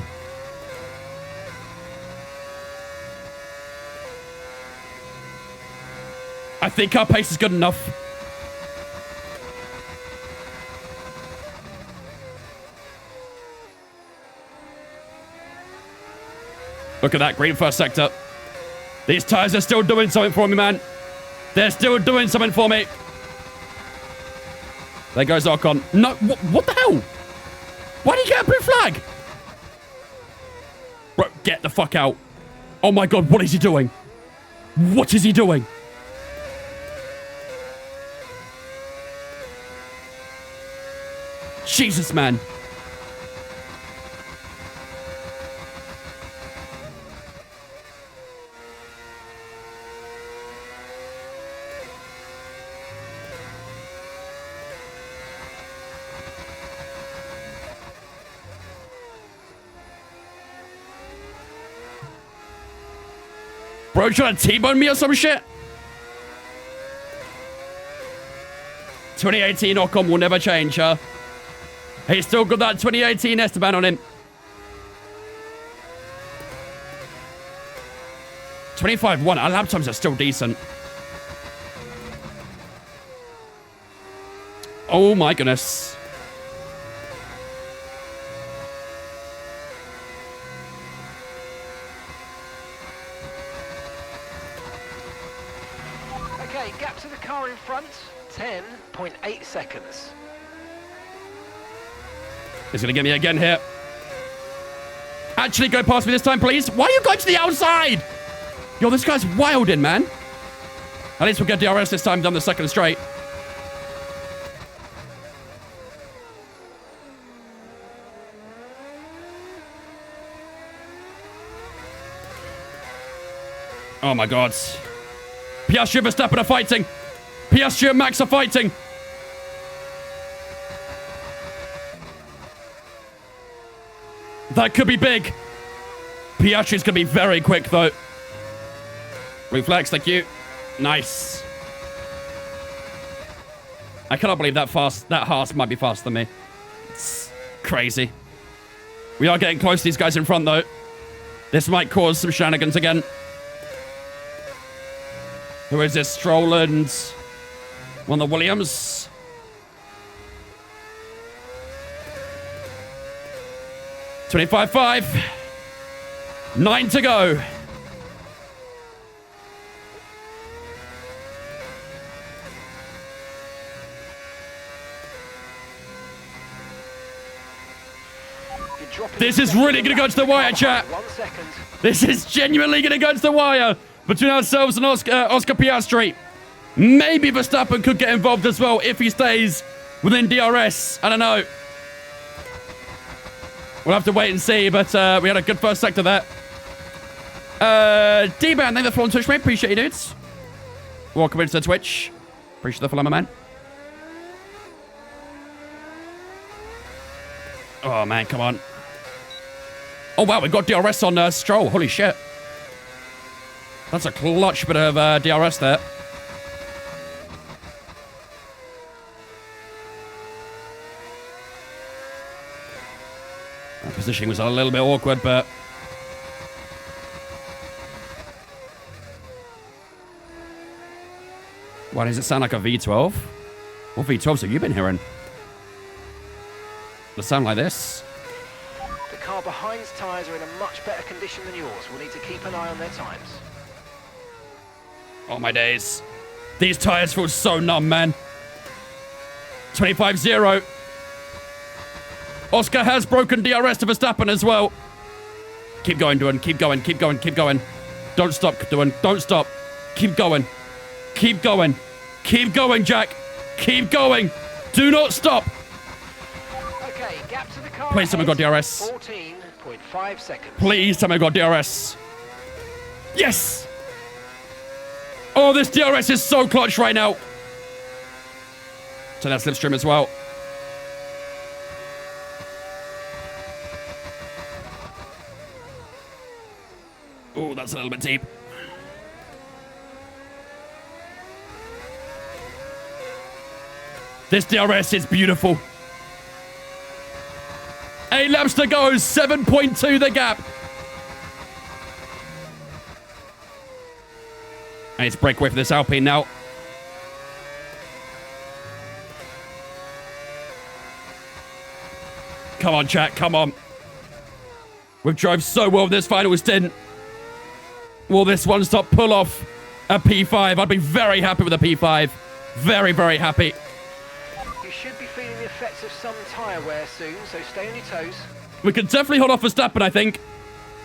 [SPEAKER 2] I think our pace is good enough. Look at that, green first sector. These tyres are still doing something for me, man. They're still doing something for me. There goes Ocon. No, what the hell? Why did he get a blue flag? Bro, get the fuck out. Oh my god, what is he doing? What is he doing? Jesus, man. Bro, trying to T-bone me or some shit? 2018 Ocon will never change, huh? He's still got that 2018 Esteban on him. 25-1. Our lap times are still decent. Oh my goodness.
[SPEAKER 3] Okay, gap to the car in front, 10.8 seconds.
[SPEAKER 2] He's going to get me again here. Actually, go past me this time, please. Why are you going to the outside? Yo, this guy's wilding, man. At least we'll get DRS this time, done the second straight. Oh my God. Piastri and Verstappen are fighting. Piastri and Max are fighting. That could be big. Piastri's going to be very quick, though. Reflex, thank you. Nice. I cannot believe that fast. That Haas might be faster than me. It's crazy. We are getting close to these guys in front, though. This might cause some shenanigans again. Who is this? Stroll and one of the Williams. $25.5. 9 to go. This is really going to go to the wire, chat.
[SPEAKER 3] 1 second.
[SPEAKER 2] This is genuinely going to go to the wire between ourselves and Oscar Piastri. Maybe Verstappen could get involved as well if he stays within DRS. I don't know. We'll have to wait and see, but we had a good first sector there. D-Ban, thank you for on Twitch, mate. Appreciate you, dudes. Welcome into the Twitch. Appreciate the follow, my man. Oh, man, come on. Oh, wow, we got DRS on Stroll. Holy shit. That's a clutch bit of DRS there. That positioning was a little bit awkward, but... Why does it sound like a V12? What V12s have you been hearing? Does it sound like this?
[SPEAKER 3] The car behind's tyres are in a much better condition than yours. We'll need to keep an eye on their times.
[SPEAKER 2] Oh, my days. These tires feel so numb, man. 25-0. Oscar has broken DRS to Verstappen as well. Keep going, Duan. Keep going, keep going, keep going. Don't stop, Duan. Don't stop. Keep going. Keep going. Keep going, Jack. Keep going. Do not stop.
[SPEAKER 3] Okay, gap to the car.
[SPEAKER 2] Please tell me I got DRS.
[SPEAKER 3] 14.5 seconds.
[SPEAKER 2] Please tell me I got DRS. Yes! Oh, this DRS is so clutch right now. So that's slipstream as well. Oh, that's a little bit deep. This DRS is beautiful. 8 laps to go, 7.2 the gap. I need to break away from this Alpine now. Come on, chat, come on. We've drove so well this final stint. Will this one-stop pull off a P5? I'd be very happy with a P5. Very, very happy.
[SPEAKER 3] You should be feeling the effects of some tyre wear soon, so stay on your toes.
[SPEAKER 2] We can definitely hold off Verstappen, I think.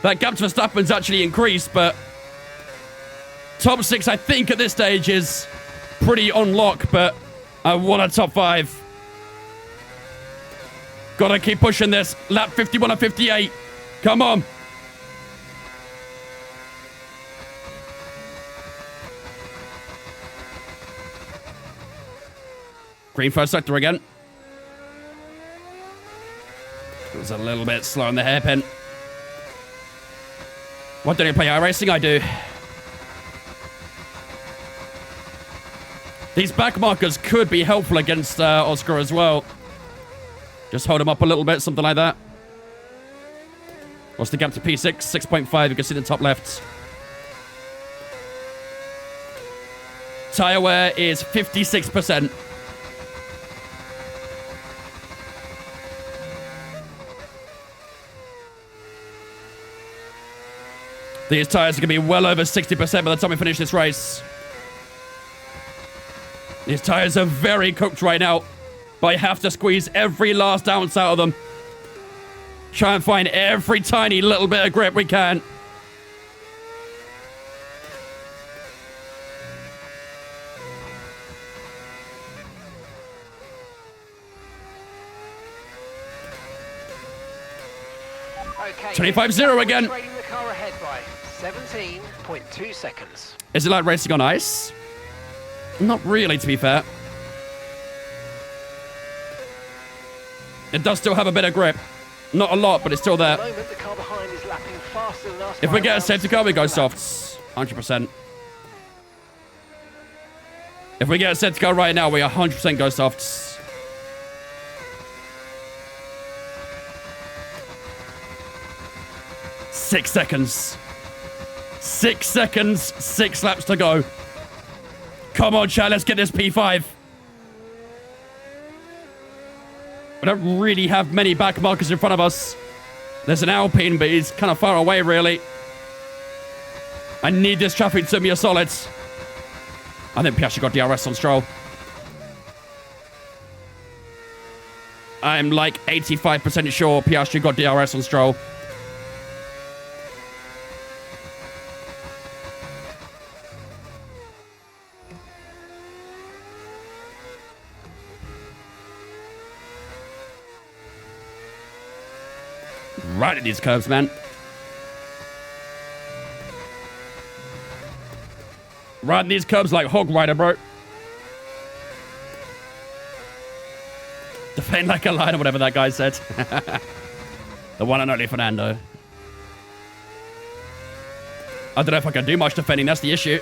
[SPEAKER 2] That gap to Verstappen's actually increased, but... Top 6, I think, at this stage is pretty on lock, but I want a top 5. Gotta keep pushing this. Lap 51 and 58. Come on. Green first sector again. It was a little bit slow on the hairpin. What don't you play iRacing? I do. These back markers could be helpful against Oscar as well. Just hold him up a little bit, something like that. What's the gap to P6? 6.5. You can see the top left. Tire wear is 56%. These tires are going to be well over 60% by the time we finish this race. These tires are very cooked right now, but I have to squeeze every last ounce out of them. Try and find every tiny little bit of grip we can.
[SPEAKER 3] Okay,
[SPEAKER 2] 25-0 again.
[SPEAKER 3] Trading the car ahead by 17.2 seconds.
[SPEAKER 2] Is it like racing on ice? Not really, to be fair. It does still have a bit of grip. Not a lot, but it's still there.
[SPEAKER 3] At the moment, the car behind is lapping faster than us.
[SPEAKER 2] If we get a safety car, we go softs. 100%. If we get a safety car right now, we 100% go softs. Six seconds. 6 seconds. 6 laps to go. Come on, Chad. Let's get this P5. We don't really have many back markers in front of us. There's an Alpine, but he's kind of far away, really. I need this traffic to be a solid. I think Piastri got DRS on Stroll. I'm like 85% sure Piastri got DRS on Stroll. Right at these curves, man. Riding these curves like Hog Rider, bro. Defend like a lion or whatever that guy said. The one and only Fernando. I don't know if I can do much defending. That's the issue.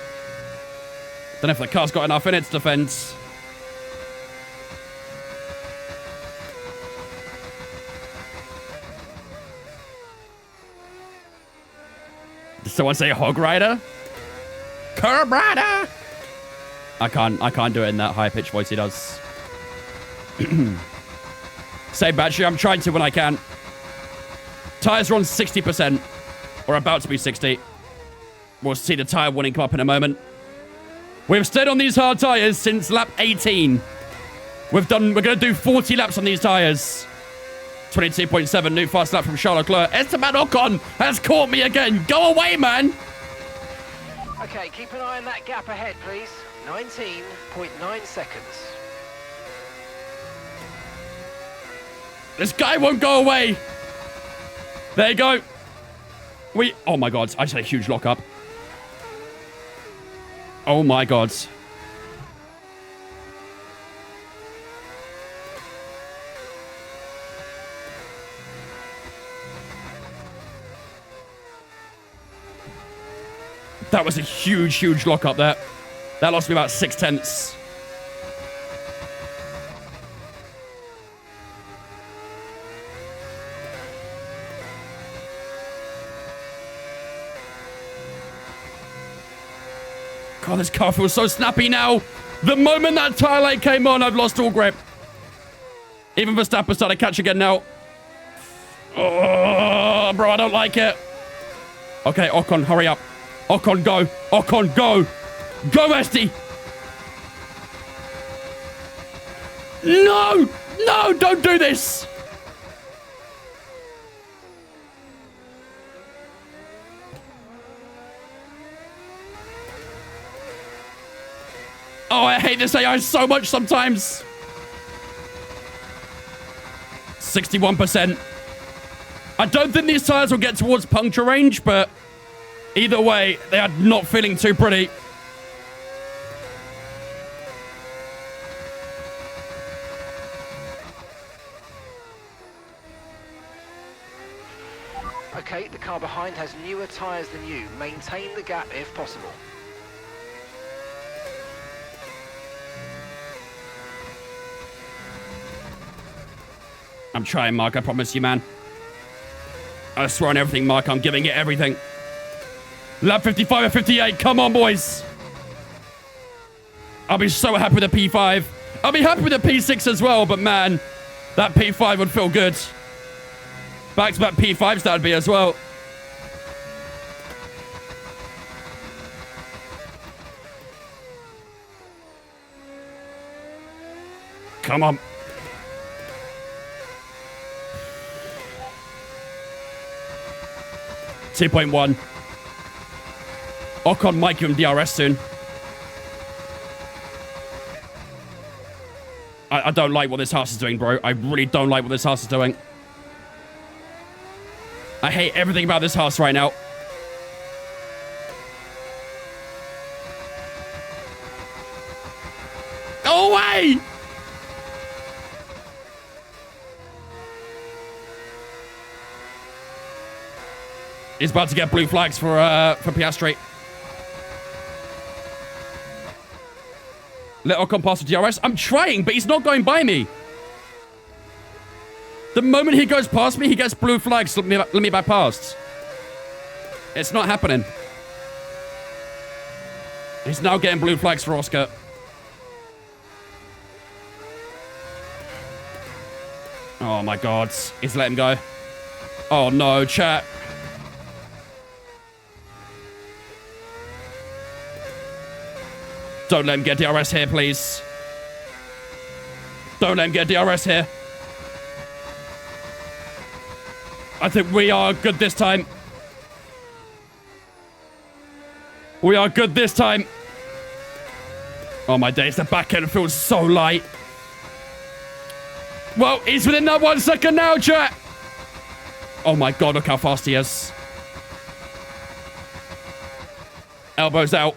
[SPEAKER 2] Don't know if the car's got enough in it to defend. Did someone say Hog Rider? Curb Rider! I can't do it in that high-pitched voice he does. Save battery, I'm trying to when I can. Tires are on 60%. Or about to be 60. We'll see the tire warning come up in a moment. We've stayed on these hard tires since lap 18. We're going to do 40 laps on these tires. 22.7, new fast lap from Charles Leclerc. Esteban Ocon has caught me again. Go away, man.
[SPEAKER 3] Okay, keep an eye on that gap ahead, please. 19.9 seconds.
[SPEAKER 2] This guy won't go away. There you go. Oh my God, I just had a huge lockup. Oh my God. That was a huge, huge lockup there. That lost me about 0.6. God, this car feels so snappy now. The moment that tire light came on, I've lost all grip. Even Verstappen started to catch again now. Oh, bro, I don't like it. Okay, Ocon, hurry up. Ocon, go. Ocon, go. Go, Esty. No. No, don't do this. Oh, I hate this AI so much sometimes. 61%. I don't think these tires will get towards puncture range, but either way, they are not feeling too pretty.
[SPEAKER 3] Okay, the car behind has newer tyres than you. Maintain the gap if possible.
[SPEAKER 2] I'm trying, Mark. I promise you, man. I swear on everything, Mark. I'm giving it everything. Lap 55 and 58. Come on, boys. I'll be so happy with the P5. I'll be happy with the P6 as well, but man, that P5 would feel good. Back-to-back P5s that would be as well. Come on. .1. Ocon might give him DRS soon. I don't like what this Haas is doing, bro. I really don't like what this Haas is doing. I hate everything about this Haas right now. Go away! He's about to get blue flags for Piastri. Let Ocon pass with DRS. I'm trying, but he's not going by me. The moment he goes past me, he gets blue flags. Let me back past. It's not happening. He's now getting blue flags for Oscar. Oh my God. He's let him go. Oh no, chat. Don't let him get DRS here, please. Don't let him get DRS here. I think we are good this time. We are good this time. Oh my days, the back end feels so light. Well, he's within that 1 second now, chat. Oh my God, look how fast he is. Elbows out.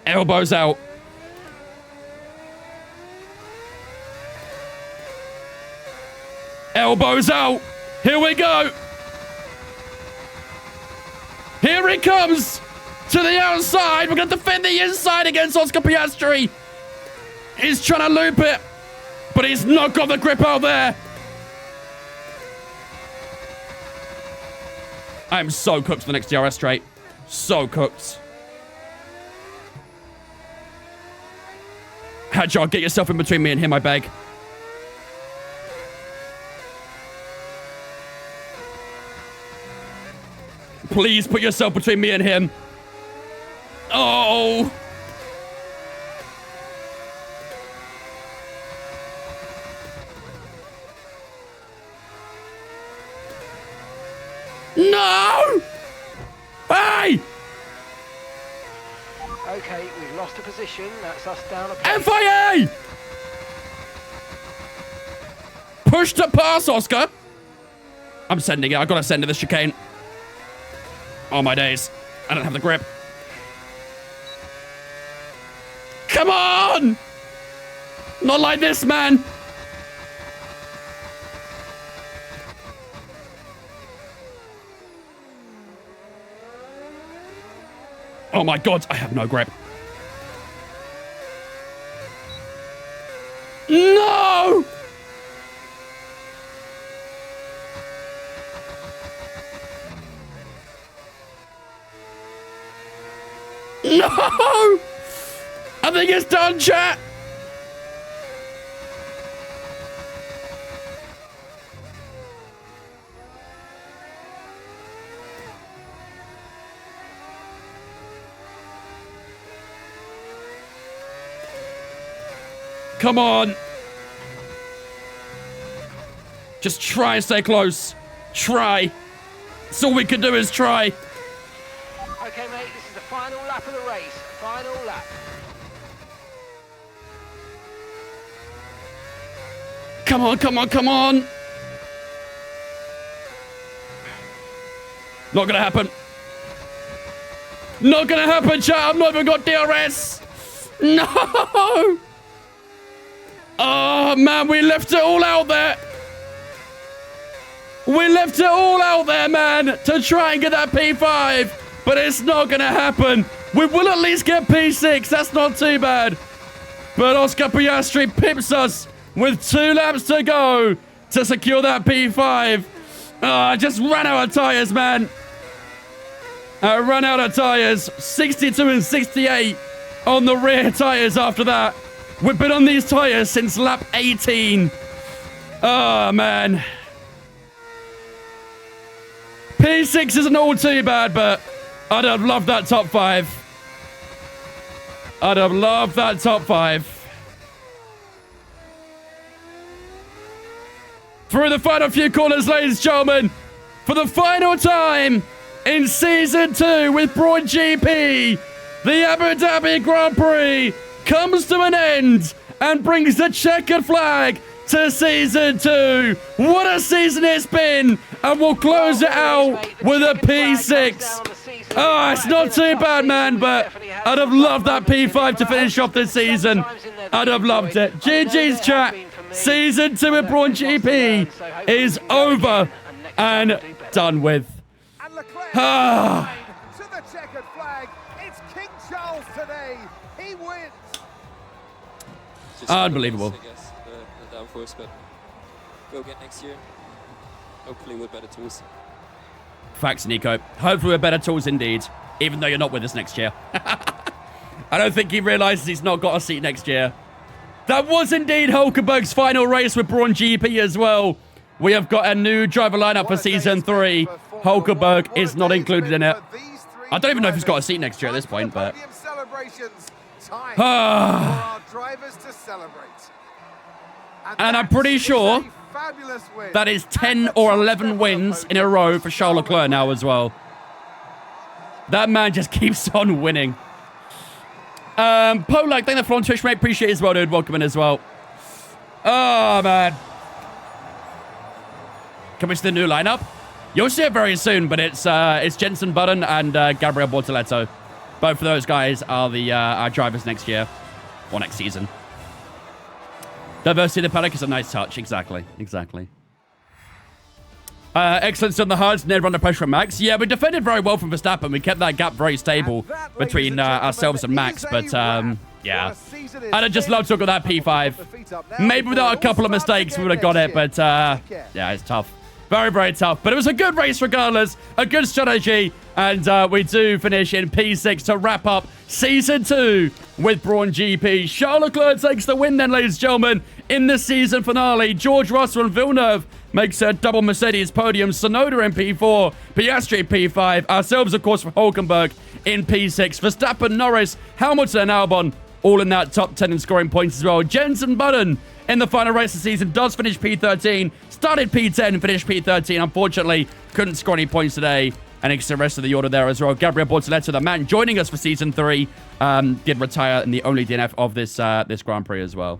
[SPEAKER 2] Elbows out. Elbows out. Here we go. Here he comes to the outside. We're going to defend the inside against Oscar Piastri. He's trying to loop it, but he's not got the grip out there. I'm so cooked for the next DRS straight. So cooked. Hadjar, get yourself in between me and him, I beg. Please put yourself between me and him. Oh. No! Hey!
[SPEAKER 3] Okay, we've lost a position. That's us down a pace.
[SPEAKER 2] FIA! Push to pass, Oscar. I'm sending it. I've got to send it this chicane. Oh, my days. I don't have the grip. Come on! Not like this, man. Oh, my God. I have no grip. No! No! I think it's done, chat. Come on. Just try and stay close. Try. That's all we can do is try.
[SPEAKER 3] Okay, mate, this is the final lap of the race. Final lap.
[SPEAKER 2] Come on, come on, come on. Not gonna happen. Not gonna happen, chat. I've not even got DRS. No. Oh, man, we left it all out there. We left it all out there, man, to try and get that P5. But it's not gonna happen. We will at least get P6. That's not too bad. But Oscar Piastri pips us with 2 laps to go to secure that P5. Oh, I just ran out of tyres, man. I ran out of tyres. 62 and 68 on the rear tyres after that. We've been on these tyres since lap 18. Oh, man. P6 isn't all too bad, but I'd have loved that top 5. I'd have loved that top 5. Through the final few corners, ladies and gentlemen, for the final time in Season 2 with Brawn GP, the Abu Dhabi Grand Prix comes to an end and brings the checkered flag to Season 2. What a season it's been, and we'll close it out with a P6. Oh, it's not too bad, man, but I'd have loved that P5 to finish off this season. I'd have loved it. GG's, chat. Season 2 of Brawn GP is over and done with.
[SPEAKER 4] And Leclerc to the checkered flag. It's King Charles today. He wins.
[SPEAKER 2] Unbelievable.
[SPEAKER 7] I guess, the downforce, but go again next year. Hopefully with better tools.
[SPEAKER 2] Facts, Nico. Hopefully with better tools indeed, even though you're not with us next year. I don't think he realizes he's not got a seat next year. That was indeed Hulkenberg's final race with Brawn GP as well. We have got a new driver lineup for Season 3. Hulkenberg is not included in it. I don't even know if he's got a seat next year at this point, but... And I'm pretty sure that is 10 or 11 wins in a row for Charles Leclerc now as well. That man just keeps on winning. Polak, thank you for on Twitch, mate. Appreciate it as well, dude. Welcome in as well. Oh, man. Can we see the new lineup? You'll see it very soon, but it's Jenson Button and Gabriel Bortoletto. Both of those guys are the our drivers next year. Or next season. Diversity of the paddock is a nice touch. Exactly. Exactly. Excellence on the hards, never under pressure from Max. Yeah, we defended very well from Verstappen. We kept that gap very stable between ourselves and Max. But, yeah. I'd just love to have got that P5. Maybe without a couple of mistakes, we would have got it. But, yeah, it's tough. Very, very tough. But it was a good race regardless. A good strategy. And we do finish in P6 to wrap up Season 2 with Brawn GP. Charles Leclerc takes the win then, ladies and gentlemen, in the season finale. George Russell and Villeneuve makes a double Mercedes podium. Tsunoda in P4, Piastri P5, ourselves, of course, for Hulkenberg in P6. Verstappen, Norris, Hamilton and Albon all in that top 10 in scoring points as well. Jenson Button in the final race of the season does finish P13, started P10, finished P13. Unfortunately, couldn't score any points today. And it's the rest of the order there as well. Gabriel Bortoletto, the man joining us for Season 3, did retire in the only DNF of this Grand Prix as well.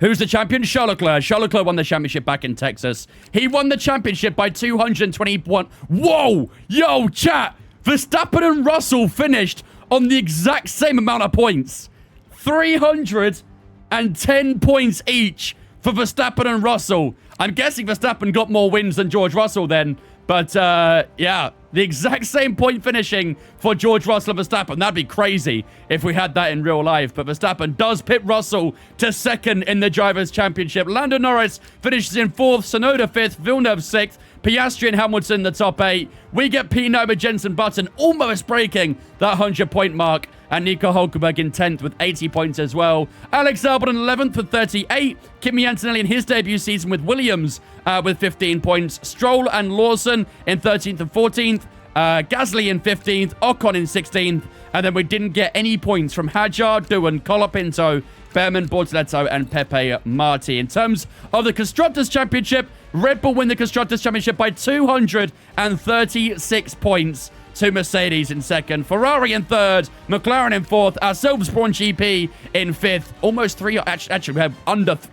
[SPEAKER 2] Who's the champion? Charles Leclerc. Charles Leclerc won the championship back in Texas. He won the championship by 221. Whoa! Yo, chat! Verstappen and Russell finished on the exact same amount of points. 310 points each for Verstappen and Russell. I'm guessing Verstappen got more wins than George Russell then. But, yeah, the exact same point finishing for George Russell and Verstappen. That'd be crazy if we had that in real life. But Verstappen does pit Russell to second in the Drivers' Championship. Lando Norris finishes in 4th, Tsunoda 5th, Villeneuve 6th, Piastri and Hamilton the top 8. We get P9 with Jenson Button almost breaking that 100-point mark. And Nico Hulkenberg in 10th with 80 points as well. Alex Albon in 11th with 38. Kimi Antonelli in his debut season with Williams with 15 points. Stroll and Lawson in 13th and 14th. Gasly in 15th. Ocon in 16th. And then we didn't get any points from Hadjar, Doohan, Colapinto, Behrman, Bortoletto, and Pepe Marti. In terms of the Constructors' Championship, Red Bull win the Constructors' Championship by 236 points. to Mercedes in second, Ferrari in third, McLaren in fourth, ourselves Brawn GP in fifth. Almost actually we have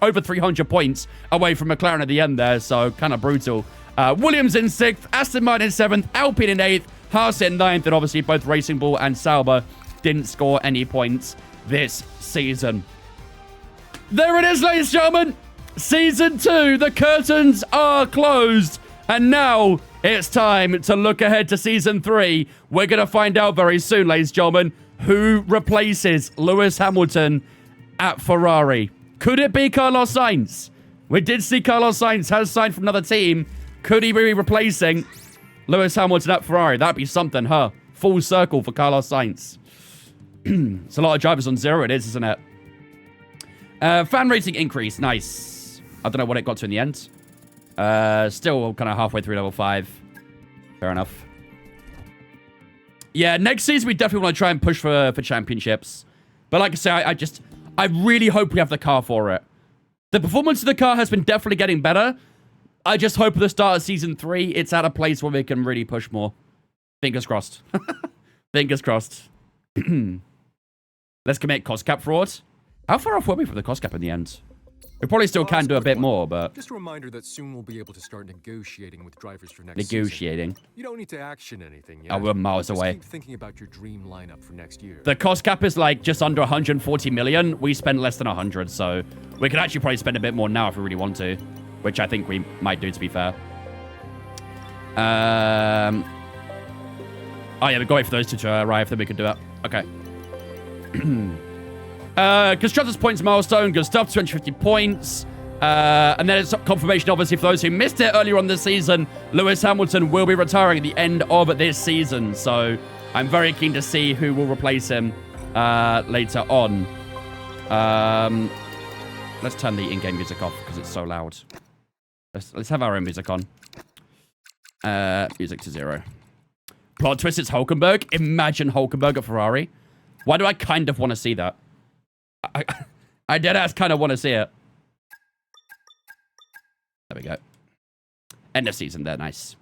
[SPEAKER 2] over 300 points away from McLaren at the end there, so kind of brutal. Williams in sixth, Aston Martin in seventh, Alpine in eighth, Haas in ninth, and obviously both Racing Bull and Sauber didn't score any points this season. There it is, ladies and gentlemen. Season 2, the curtains are closed. And now it's time to look ahead to Season 3. We're going to find out very soon, ladies and gentlemen, who replaces Lewis Hamilton at Ferrari. Could it be Carlos Sainz? We did see Carlos Sainz has signed from another team. Could he be replacing Lewis Hamilton at Ferrari? That'd be something, huh? Full circle for Carlos Sainz. It's a lot of drivers on zero, it is, isn't it? Fan rating increase. Nice. I don't know what it got to in the end. Still kind of halfway through level 5. Fair enough. Yeah, next season we definitely want to try and push for championships. But like I say, I really hope we have the car for it. The performance of the car has been definitely getting better. I just hope at the start of Season 3, it's at a place where we can really push more. Fingers crossed. Fingers crossed. Let's commit cost cap fraud. How far off were we from the cost cap in the end? We probably still can do a bit more, but...
[SPEAKER 8] Just a reminder that soon we'll be able to start negotiating with drivers for next
[SPEAKER 2] negotiating.
[SPEAKER 8] season. You don't need to action anything yet.
[SPEAKER 2] Oh, we're miles away.
[SPEAKER 8] Keep thinking about your dream lineup for next year.
[SPEAKER 2] The cost cap is like just under 140 million. We spend less than 100, so we could actually probably spend a bit more now if we really want to, which I think we might do, to be fair. Oh yeah, we're going for those two to arrive, then we can do it. Okay. Constructors points milestone, good stuff, 250 points. And then it's confirmation, obviously, for those who missed it earlier on this season, Lewis Hamilton will be retiring at the end of this season. So I'm very keen to see who will replace him later on. Let's turn the in-game music off because it's so loud. Let's have our own music on. Music to 0. Plot twist, it's Hulkenberg. Imagine Hulkenberg at Ferrari. Why do I kind of want to see that? I deadass kind of want to see it. There we go. End of season there. Nice.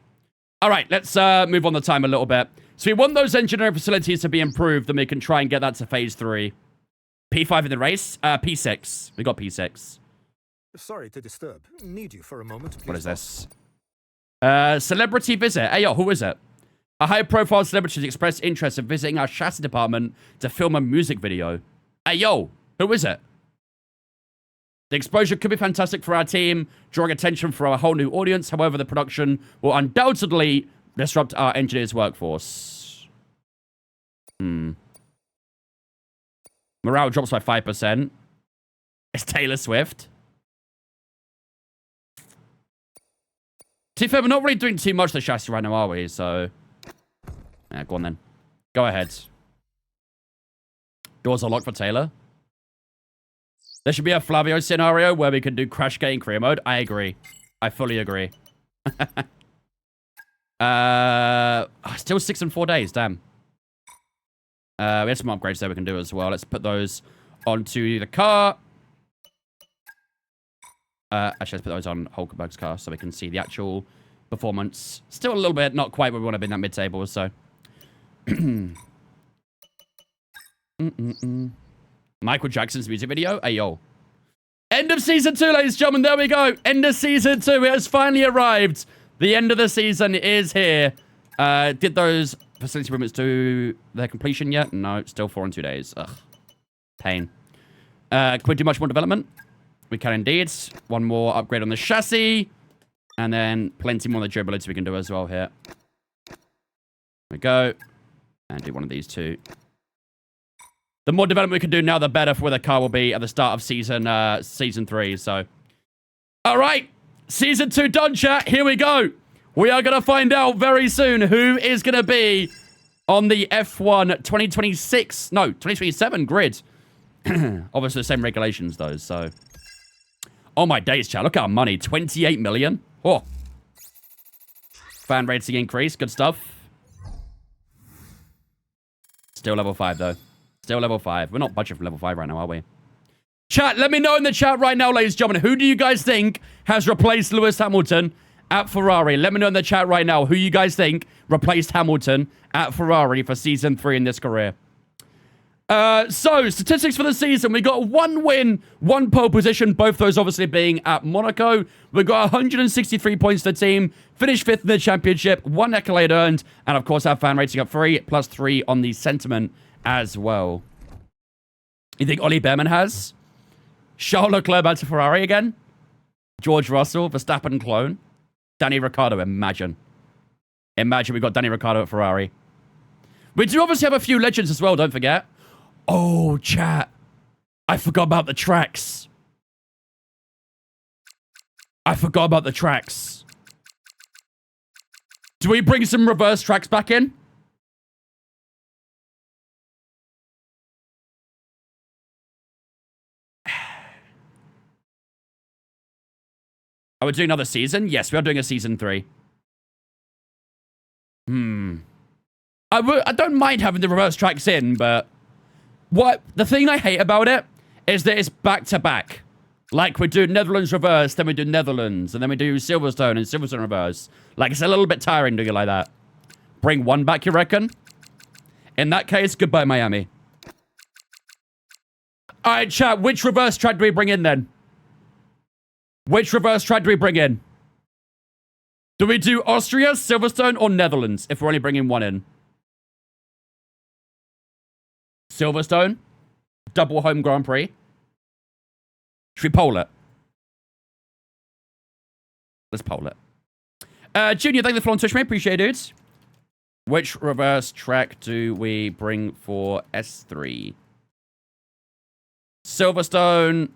[SPEAKER 2] All right, let's move on the time a little bit. So we want those engineering facilities to be improved, then we can try and get that to phase 3. P5 in the race. P6. We got P6.
[SPEAKER 9] Sorry to disturb. Need you for a moment, please.
[SPEAKER 2] What is this? Celebrity visit. Hey, yo, who is it? A high-profile celebrity has expressed interest in visiting our chassis department to film a music video. Hey, yo, who is it? The exposure could be fantastic for our team, drawing attention for a whole new audience. However, the production will undoubtedly disrupt our engineers' workforce. Morale drops by 5%. It's Taylor Swift. To be fair, we're not really doing too much to the chassis right now, are we? So, yeah, go on then. Go ahead. Doors are locked for Taylor. There should be a Flavio scenario where we can do crash gate in career mode. I agree. I fully agree. Still 6 and 4 days. Damn. We have some upgrades there we can do as well. Let's put those onto the car. Actually, let's put those on Hulkenberg's car so we can see the actual performance. Still a little bit, not quite where we want to be in that mid-table, so. Michael Jackson's music video. Hey, yo. End of season 2, ladies and gentlemen. There we go. End of season 2. It has finally arrived. The end of the season is here. Did those facility improvements to their completion yet? No, still 4 and 2 days. Ugh. Pain. Can we do much more development? We can indeed. One more upgrade on the chassis. And then plenty more on the durability we can do as well here. There we go. And do one of these two. The more development we can do now, the better for where the car will be at the start of season 3. So, all right. Season 2 done, chat. Here we go. We are going to find out very soon who is going to be on the F1 2026, no, 2027 grid. Obviously the same regulations, though, so. Oh, my days, chat. Look at our money. 28 million. Oh. Fan rating increase. Good stuff. Still level 5, though. Still level 5. We're not budgeting for level 5 right now, are we? Chat, let me know in the chat right now, ladies and gentlemen. Who do you guys think has replaced Lewis Hamilton at Ferrari. Let me know in the chat right now who you guys think replaced Hamilton at Ferrari for season 3 in this career. So, statistics for the season. We got 1 win, 1 pole position, both those obviously being at Monaco. We got 163 points to the team, finished 5th in the championship, 1 accolade earned, and of course our fan rating up 3, plus 3 on the sentiment as well. You think Ollie Behrman has? Charles Leclerc back to Ferrari again? George Russell, Verstappen clone? Danny Ricciardo, imagine. Imagine we got Danny Ricciardo at Ferrari. We do obviously have a few legends as well, don't forget. Oh, chat. I forgot about the tracks. Do we bring some reverse tracks back in? Are we doing another season? Yes, we are doing a season 3. I don't mind having the reverse tracks in, but the thing I hate about it is that it's back-to-back. Like, we do Netherlands reverse, then we do Netherlands, and then we do Silverstone and Silverstone reverse. Like, it's a little bit tiring doing it like that. Bring 1 back, you reckon? In that case, goodbye, Miami. Alright, chat, which reverse track do we bring in, then? Which reverse track do we bring in? Do we do Austria, Silverstone, or Netherlands, if we're only bringing 1 in? Silverstone? Double home Grand Prix? Should we poll it? Let's poll it. Junior, thank you for the Twitch, mate. Appreciate it, dudes. Which reverse track do we bring for S3? Silverstone,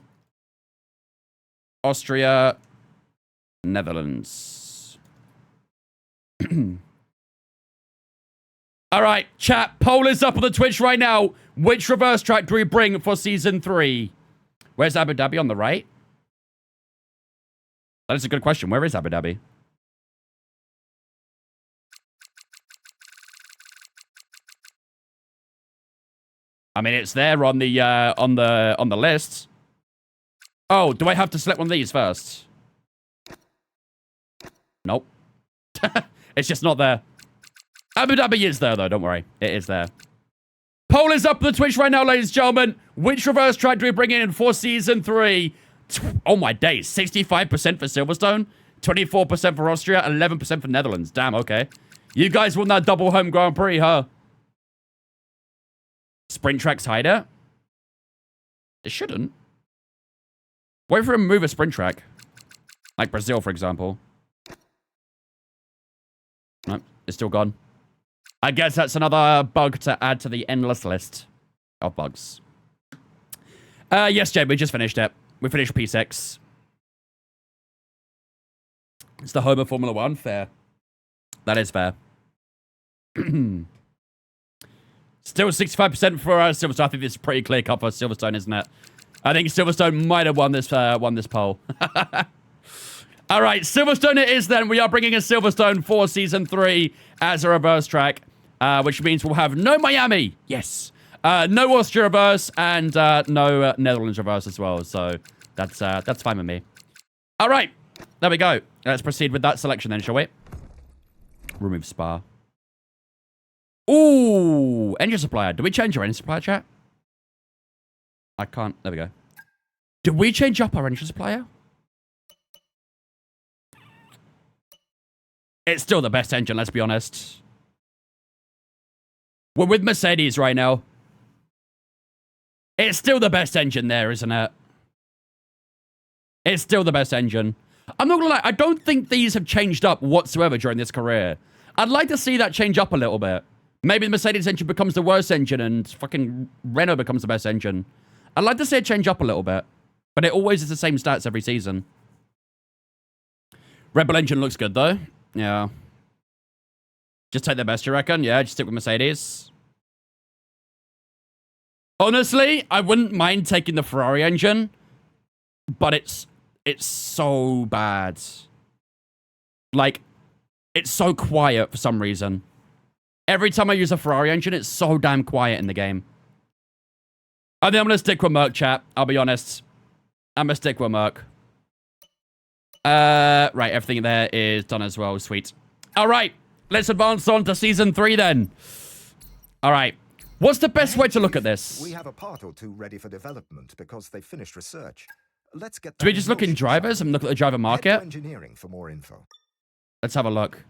[SPEAKER 2] Austria, Netherlands. All right, chat. Poll is up on the Twitch right now. Which reverse track do we bring for season 3? Where's Abu Dhabi? On the right? That is a good question. Where is Abu Dhabi? I mean, it's there on the list. Oh, do I have to select one of these first? Nope. It's just not there. Abu Dhabi is there, though. Don't worry. It is there. Poll is up on the Twitch right now, ladies and gentlemen. Which reverse track do we bring in for season 3? Oh, my days. 65% for Silverstone, 24% for Austria, 11% for Netherlands. Damn, okay. You guys want that double home Grand Prix, huh? Sprint tracks hide it? It shouldn't. What if we remove a sprint track? Like Brazil, for example. Nope, it's still gone. I guess that's another bug to add to the endless list of bugs. Yes, Jay, we just finished it. We finished P6. It's the home of Formula 1. Fair. That is fair. Still 65% for Silverstone. I think this is pretty clear cut for Silverstone, isn't it? I think Silverstone might have won this poll. All right, Silverstone it is then. We are bringing a Silverstone for Season 3 as a reverse track, which means we'll have no Miami. Yes. No Austria reverse and no Netherlands reverse as well. So that's fine with me. All right, there we go. Let's proceed with that selection then, shall we? Remove Spa. Ooh, engine supplier. Did we change our engine supplier, chat? I can't. There we go. Did we change up our engine supplier? It's still the best engine, let's be honest. We're with Mercedes right now. It's still the best engine there, isn't it? It's still the best engine. I'm not gonna lie, I don't think these have changed up whatsoever during this career. I'd like to see that change up a little bit. Maybe the Mercedes engine becomes the worst engine and fucking Renault becomes the best engine. I'd like to see it change up a little bit. But it always is the same stats every season. Red Bull engine looks good, though. Yeah. Just take the best, you reckon? Yeah, just stick with Mercedes. Honestly, I wouldn't mind taking the Ferrari engine. But it's so bad. Like, it's so quiet for some reason. Every time I use a Ferrari engine, it's so damn quiet in the game. I think I'm going to stick with Merc, chat. I'll be honest. I'm going to stick with Merc. Right, everything there is done as well. Sweet. All right, let's advance on to Season 3 then. All right. What's the best way to look at this?
[SPEAKER 9] We have a part or two ready for development because they finished research. Let's get.
[SPEAKER 2] Do we just look in drivers and look at the driver market?
[SPEAKER 9] Engineering for more info.
[SPEAKER 2] Let's have a look.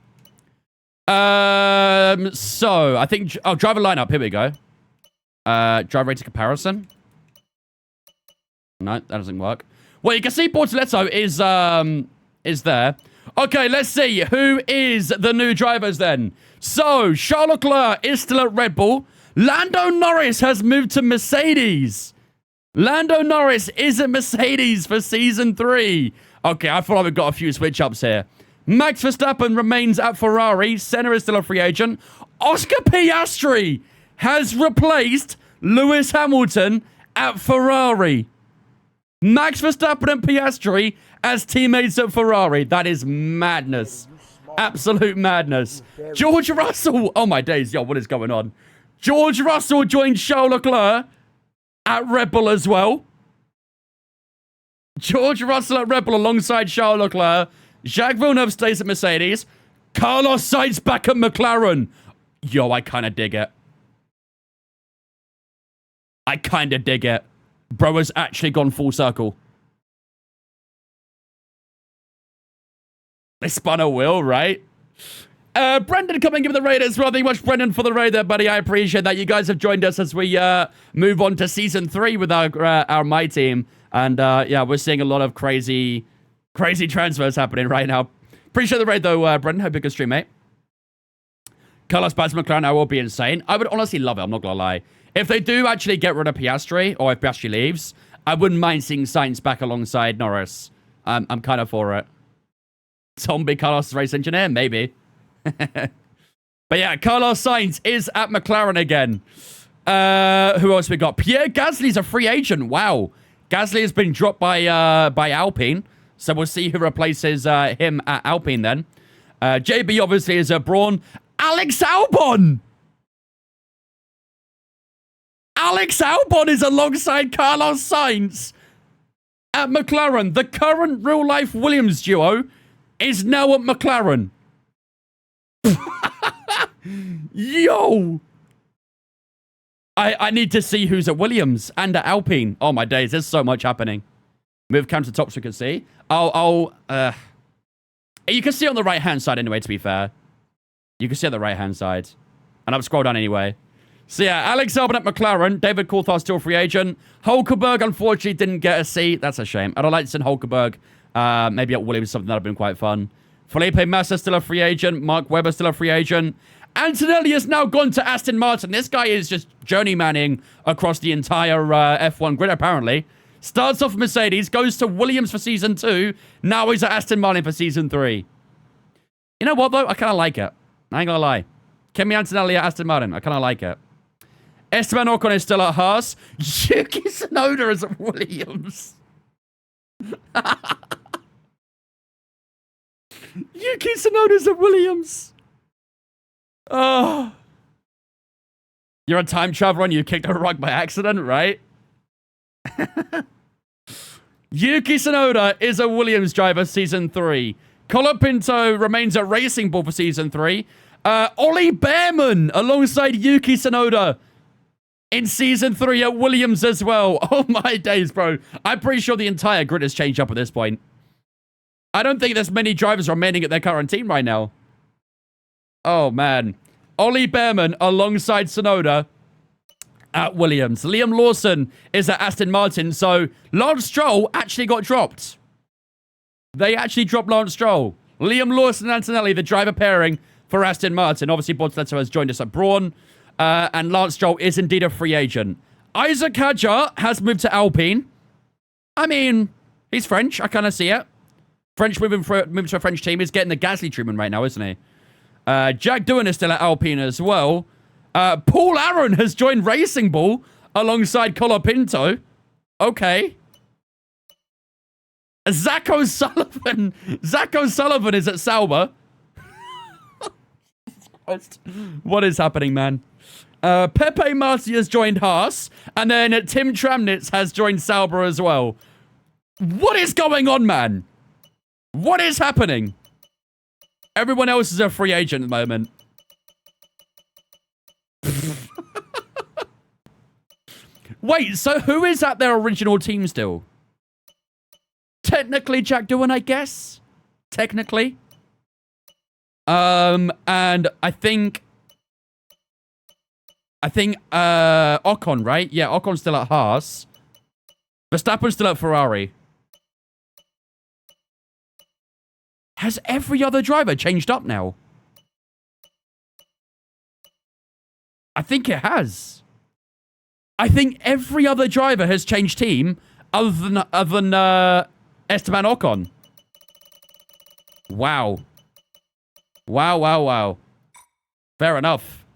[SPEAKER 2] So I think driver lineup. Here we go. Driver rating comparison. No, that doesn't work. Well, you can see Bortoletto is there. Okay, let's see who is the new drivers then. So Charles Leclerc is still at Red Bull. Lando Norris has moved to Mercedes. Lando Norris is at Mercedes for Season 3. Okay, I feel like we've got a few switch-ups here. Max Verstappen remains at Ferrari. Senna is still a free agent. Oscar Piastri has replaced Lewis Hamilton at Ferrari. Max Verstappen and Piastri as teammates at Ferrari. That is madness. Absolute madness. George Russell. Oh, my days. Yo, what is going on? George Russell joined Charles Leclerc at Red Bull as well. George Russell at Red Bull alongside Charles Leclerc. Jacques Villeneuve stays at Mercedes. Carlos Sainz back at McLaren. Yo, I kind of dig it. I kind of dig it. Bro has actually gone full circle. They spun a wheel, right? Brendan coming in with the raid as well. Thank you much, Brendan, for the raid there, buddy. I appreciate that. You guys have joined us as we move on to Season 3 with our My Team. And yeah, we're seeing a lot of crazy transfers happening right now. Appreciate the raid, though, Brendan. Hope you can stream, mate. Carlos Sainz McLaren, I will be insane. I would honestly love it. I'm not going to lie. If they do actually get rid of Piastri, or if Piastri leaves, I wouldn't mind seeing Sainz back alongside Norris. I'm kind of for it. Zombie Carlos race engineer? Maybe. But yeah, Carlos Sainz is at McLaren again. Who else we got? Pierre Gasly's a free agent. Wow. Gasly has been dropped by Alpine. So we'll see who replaces him at Alpine then. JB obviously is a Brawn. Alex Albon! Alex Albon is alongside Carlos Sainz at McLaren. The current real-life Williams duo is now at McLaren. Yo! I need to see who's at Williams and at Alpine. Oh my days, there's so much happening. Move countertops we can see. You can see on the right-hand side anyway, to be fair. You can see on the right-hand side. And I've scrolled down anyway. So yeah, Alex Albon at McLaren. David Coulthard still free agent. Hulkenberg, unfortunately, didn't get a seat. That's a shame. I'd like to send Hulkenberg maybe at Williams, something that would have been quite fun. Felipe Massa still a free agent. Mark Webber still a free agent. Antonelli has now gone to Aston Martin. This guy is just journeymanning across the entire F1 grid, apparently. Starts off Mercedes, goes to Williams for Season 2. Now he's at Aston Martin for Season 3. You know what, though? I kind of like it. I ain't gonna lie. Kimi Antonelli at Aston Martin. I kind of like it. Esteban Ocon is still at Haas. Yuki Tsunoda is at Williams. Yuki Tsunoda's at Williams. Oh. You're a time traveler and you kicked a rug by accident, right? Yuki Tsunoda is a Williams driver, Season 3. Colapinto remains at Racing Bull for Season 3. Ollie Behrman alongside Yuki Tsunoda in Season 3 at Williams as well. Oh my days, bro. I'm pretty sure the entire grid has changed up at this point. I don't think there's many drivers remaining at their current team right now. Oh, man. Ollie Behrman alongside Tsunoda at Williams. Liam Lawson is at Aston Martin, so Lance Stroll actually got dropped. They actually dropped Lance Stroll. Liam Lawson and Antonelli, the driver pairing for Aston Martin. Obviously, Bortoletto has joined us at Brawn, and Lance Stroll is indeed a free agent. Isaac Hadjar has moved to Alpine. I mean, he's French. I kind of see it. French moving to a French team. He's getting the Gasly treatment right now, isn't he? Jack Doohan is still at Alpine as well. Paul Aaron has joined Racing Bull alongside Colapinto. Okay. Zach O'Sullivan is at Sauber. What is happening, man? Pepe Marti has joined Haas. And then Tim Tramnitz has joined Sauber as well. What is going on, man? What is happening? Everyone else is a free agent at the moment. Wait, so who is at their original team still? Technically Jack Doohan, I guess. Technically. And I think Ocon, right? Yeah, Ocon's still at Haas. Verstappen's still at Ferrari. Has every other driver changed up now? I think it has. I think every other driver has changed team other than Esteban Ocon. Wow. Wow. Fair enough.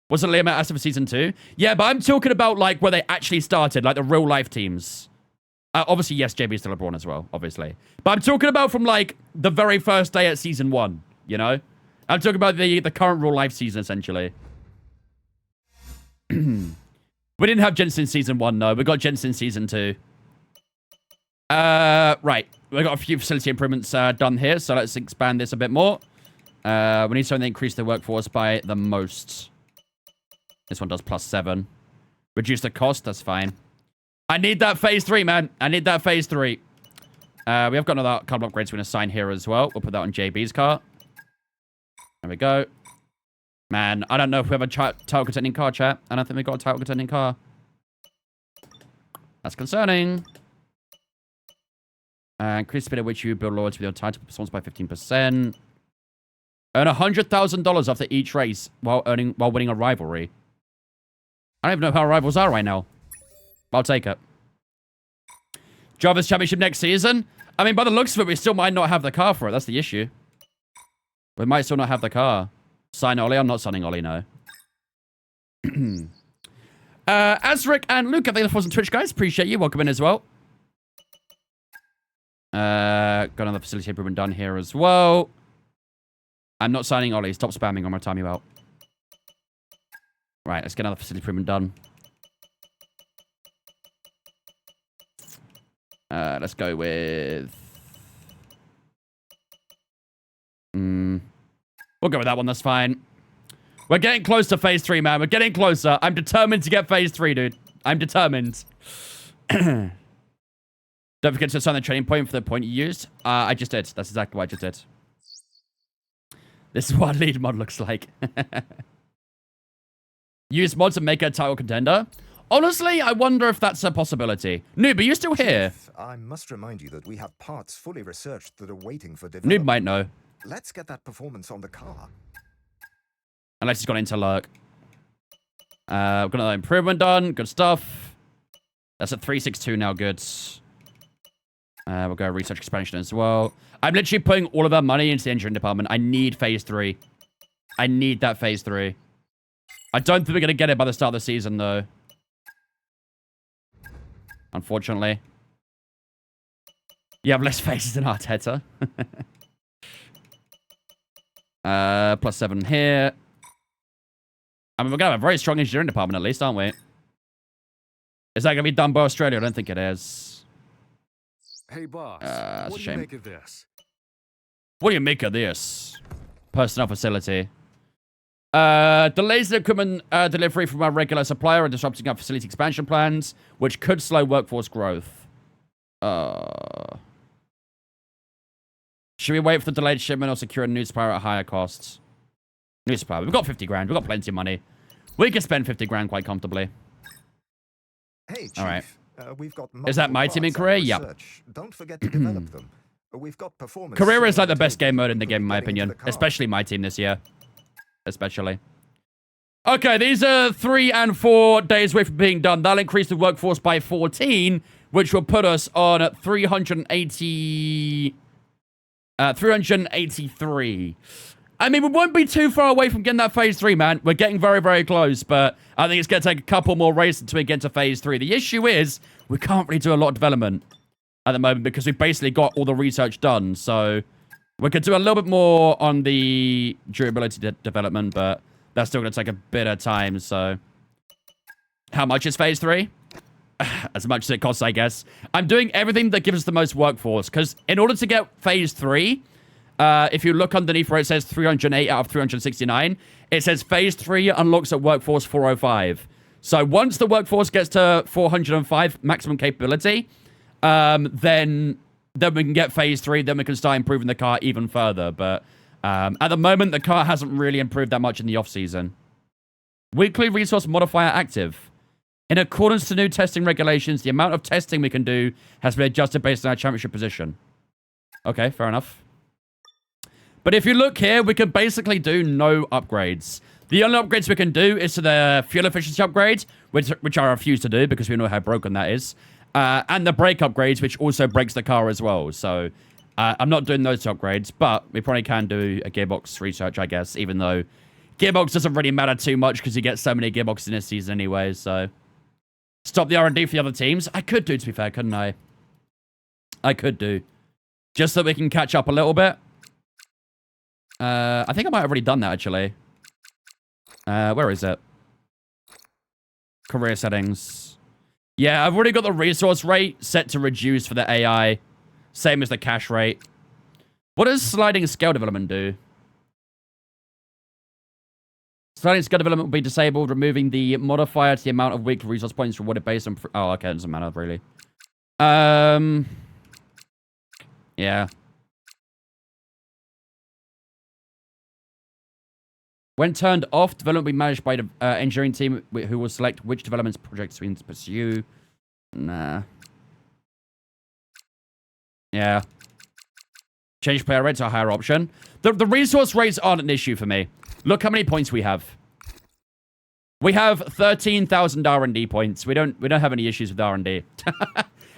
[SPEAKER 2] Was it Liam at Aston for season 2? Yeah, but I'm talking about like where they actually started, like the real life teams. Obviously, yes, JB is still a Brawn as well, obviously. But I'm talking about from like the very first day at season 1, you know? I'm talking about the current real life season, essentially. We didn't have Jensen season 1, no. We got Jensen season 2. Right. We got a few facility improvements done here, so let's expand this a bit more. We need something to increase the workforce by the most. This one does +7. Reduce the cost, that's fine. I need that phase 3, man. I need that phase 3. We have got another couple of upgrades we're going to assign here as well. We'll put that on JB's car. There we go. Man, I don't know if we have a title contending car, chat. I don't think we've got a title contending car. That's concerning. Increase the speed at which you build loyalty with your title performance by 15%. Earn $100,000 after each race while winning a rivalry. I don't even know how rivals are right now. I'll take it. Drivers' Championship next season? I mean, by the looks of it, we still might not have the car for it. That's the issue. We might still not have the car. Sign Ollie? I'm not signing Ollie, no. Azric and Luke, I think the on Twitch, guys. Appreciate you. Welcome in as well. Got another facility improvement done here as well. I'm not signing Ollie. Stop spamming. I'm going to time you out. Right, let's get another facility improvement done. Let's go with... We'll go with that one. That's fine. We're getting close to phase 3, man. We're getting closer. I'm determined to get phase 3, dude. I'm determined. Don't forget to assign the training point for the point you used. I just did. That's exactly what I just did. This is what a lead mod looks like. Use mods to make a title contender. Honestly, I wonder if that's a possibility. Noob, are you still here?
[SPEAKER 9] Chief, I must remind you that we have parts fully researched that are waiting for development.
[SPEAKER 2] Noob might know.
[SPEAKER 9] Let's get that performance on the car.
[SPEAKER 2] Unless he's gone into lurk. We've got another improvement done. Good stuff. That's at 362 now. Good. We'll go research expansion as well. I'm literally putting all of our money into the engineering department. I need phase 3. I need that phase 3. I don't think we're going to get it by the start of the season, though. Unfortunately. You have less phases than Arteta. +7 here. I mean, we're going to have a very strong engineering department at least, aren't we? Is that going to be done by Australia? I don't think it is.
[SPEAKER 8] Hey, boss.
[SPEAKER 2] That's
[SPEAKER 8] what
[SPEAKER 2] a
[SPEAKER 8] do you
[SPEAKER 2] shame.
[SPEAKER 8] make of this?
[SPEAKER 2] What do you make of this? Personnel facility. Delays in equipment delivery from our regular supplier are disrupting our facility expansion plans, which could slow workforce growth. Should we wait for the delayed shipment or secure a new supplier at higher costs? New supplier. We've got 50 grand. We've got plenty of money. We can spend 50 grand quite comfortably.
[SPEAKER 9] Hey, Chief.
[SPEAKER 2] All right.
[SPEAKER 9] We've got
[SPEAKER 2] Is that my team in Korea? Yep.
[SPEAKER 9] Don't forget to develop them. We've got performance.
[SPEAKER 2] Korea is like the best game mode in the game, in my opinion. Especially my team this year. Especially. Okay, these are 3 and 4 days away from being done. That'll increase the workforce by 14, which will put us on 383. I mean, we won't be too far away from getting that phase 3, man. We're getting very, very close, but I think it's going to take a couple more races until we get to phase 3. The issue is we can't really do a lot of development at the moment because we've basically got all the research done. So we could do a little bit more on the durability development, but that's still going to take a bit of time. So how much is phase 3? as much as it costs, I guess. I'm doing everything that gives us the most workforce, because in order to get phase 3, if you look underneath where it says 308 out of 369, it says phase 3 unlocks at workforce 405. So once the workforce gets to 405 maximum capability, then we can get phase 3, then we can start improving the car even further. But at the moment, the car hasn't really improved that much in the off-season. Weekly resource modifier active. In accordance to new testing regulations, the amount of testing we can do has been adjusted based on our championship position. Okay, fair enough. But if you look here, we can basically do no upgrades. The only upgrades we can do is to the fuel efficiency upgrade, which I refuse to do because we know how broken that is. And the brake upgrades, which also breaks the car as well. So I'm not doing those two upgrades, but we probably can do a gearbox research, I guess, even though gearbox doesn't really matter too much because you get so many gearboxes in this season anyway. So stop the R&D for the other teams. I could do, to be fair, couldn't I? I could do. Just so we can catch up a little bit. I think I might have already done that, actually. Where is it? Career settings. Yeah, I've already got the resource rate set to reduce for the AI. Same as the cash rate. What does sliding scale development do? Sliding scale development will be disabled, removing the modifier to the amount of weekly resource points rewarded based on... Oh, okay, it doesn't matter, really. Yeah. When turned off, development will be managed by the engineering team who will select which development projects we to pursue. Nah. Yeah. Change player rate to a higher option. The resource rates aren't an issue for me. Look how many points we have. We have 13,000 R&D points. We don't have any issues with R&D.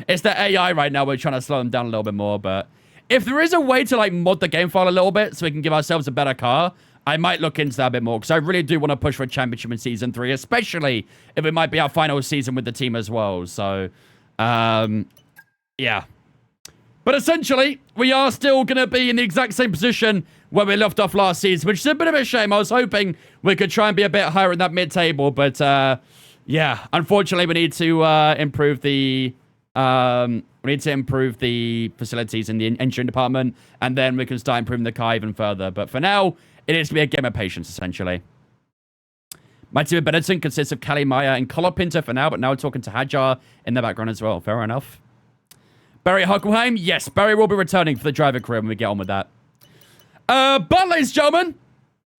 [SPEAKER 2] It's the AI right now. We're trying to slow them down a little bit more, but if there is a way to like mod the game file a little bit so we can give ourselves a better car, I might look into that a bit more because I really do want to push for a championship in Season 3, especially if it might be our final season with the team as well. So, yeah. But essentially, we are still going to be in the exact same position where we left off last season, which is a bit of a shame. I was hoping we could try and be a bit higher in that mid-table, but yeah, unfortunately, we need to improve the facilities in the engineering department, and then we can start improving the car even further. But for now, it needs to be a game of patience, essentially. My team of Benetton consists of Kali, Maya, and Colopinter for now, but now we're talking to Hajar in the background as well. Fair enough. Barry Huckelheim? Yes, Barry will be returning for the driver career when we get on with that. But, ladies and gentlemen,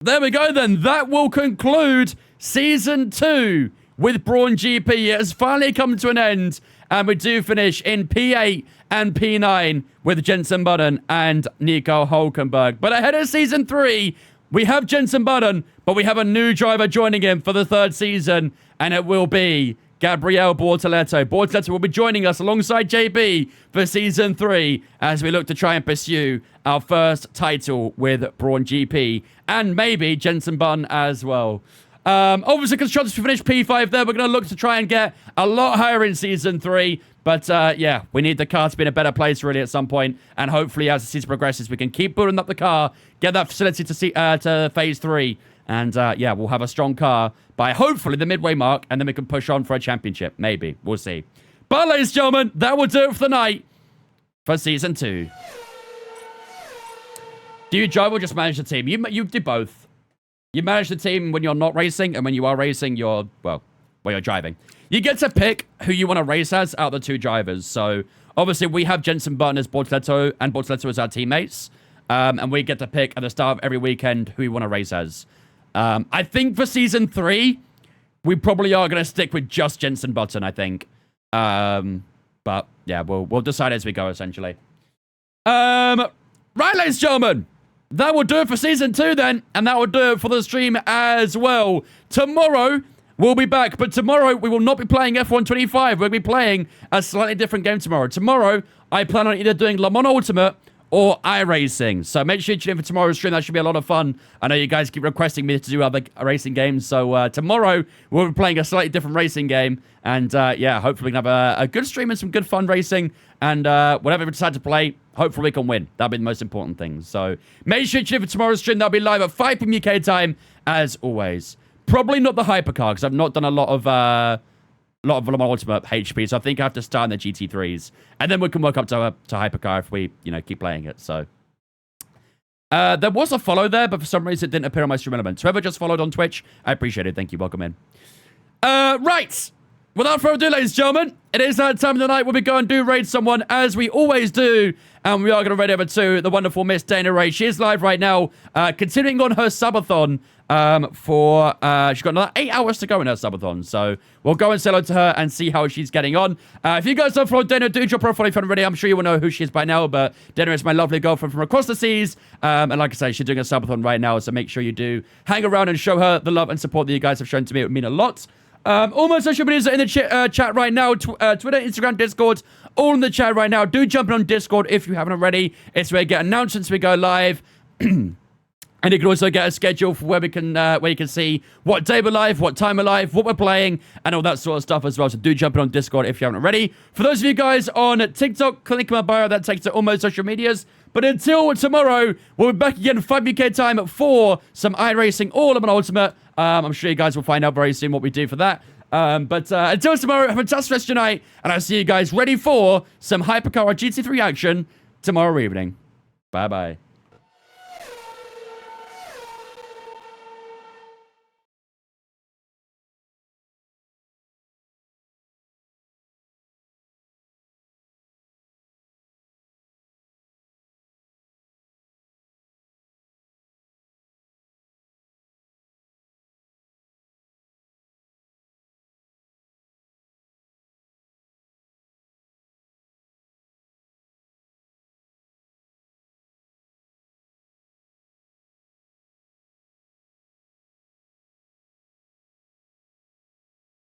[SPEAKER 2] there we go then. That will conclude Season 2 with Brawn GP. It has finally come to an end, and we do finish in P8 and P9 with Jensen Button and Nico Hulkenberg. But ahead of Season 3, we have Jensen Button, but we have a new driver joining him for the 3rd season, and it will be Gabriel Bortoletto. Bortoletto will be joining us alongside JB for Season 3 as we look to try and pursue our first title with Brawn GP and maybe Jensen Button as well. Obviously, constructors, we finished P5 there. We're going to look to try and get a lot higher in Season 3. But, yeah, we need the car to be in a better place, really, at some point. And hopefully, as the season progresses, we can keep building up the car, get that facility to Phase 3. And, yeah, we'll have a strong car by, hopefully, the midway mark. And then we can push on for a championship. Maybe. We'll see. But, ladies and gentlemen, that will do it for the night for Season 2. Do you drive or just manage the team? You do both. You manage the team when you're not racing, and when you are racing, you're driving. You get to pick who you want to race as out of the 2 drivers. So, obviously, we have Jensen Button as Bortoletto, and Bortoletto as our teammates. And we get to pick at the start of every weekend who we want to race as. I think for Season 3, we probably are going to stick with just Jensen Button, I think. But, yeah, we'll decide as we go, essentially. Right, ladies and gentlemen. That will do it for Season 2 then, and that will do it for the stream as well. Tomorrow, we'll be back, but tomorrow we will not be playing F125. We'll be playing a slightly different game tomorrow. Tomorrow, I plan on either doing Le Mans Ultimate or iRacing. So make sure you tune in for tomorrow's stream. That should be a lot of fun. I know you guys keep requesting me to do other racing games, so tomorrow we'll be playing a slightly different racing game, and yeah, hopefully we can have a good stream and some good fun racing, and whatever we decide to play, hopefully we can win. That'll be the most important thing. So make sure you tune in for tomorrow's stream. That'll be live at 5 p.m. UK time, as always. Probably not the hypercar, because I've not done a lot lot of my ultimate HP, so I think I have to start in the GT3s. And then we can work up to Hypercar if we, keep playing it, so. There was a follow there, but for some reason it didn't appear on my stream elements. Whoever just followed on Twitch, I appreciate it. Thank you. Welcome in. Right. Without further ado, ladies and gentlemen, it is that time of the night where we go and do raid someone, as we always do. And we are going to raid over to the wonderful Miss Dana Ray. She is live right now, continuing on her subathon she's got another 8 hours to go in her subathon. So we'll go and say hello to her and see how she's getting on. If you guys don't follow Dana, do drop her a follow if you haven't already. I'm sure you will know who she is by now, but Dana is my lovely girlfriend from across the seas. And like I say, she's doing a subathon right now, so make sure you do hang around and show her the love and support that you guys have shown to me. It would mean a lot. All my social medias are in the chat right now. Twitter, Instagram, Discord, all in the chat right now. Do jump in on Discord if you haven't already. It's where you get announcements we go live. And you can also get a schedule for where you can see what day we're live, what time we're live, what we're playing, and all that sort of stuff as well. So do jump in on Discord if you haven't already. For those of you guys on TikTok, click my bio. That takes to all my social medias. But until tomorrow, we'll be back again 5 UK time for some iRacing All on Ultimate. I'm sure you guys will find out very soon what we do for that. But until tomorrow, have a fantastic rest of your night, and I'll see you guys ready for some Hypercar or GT3 action tomorrow evening. Bye-bye.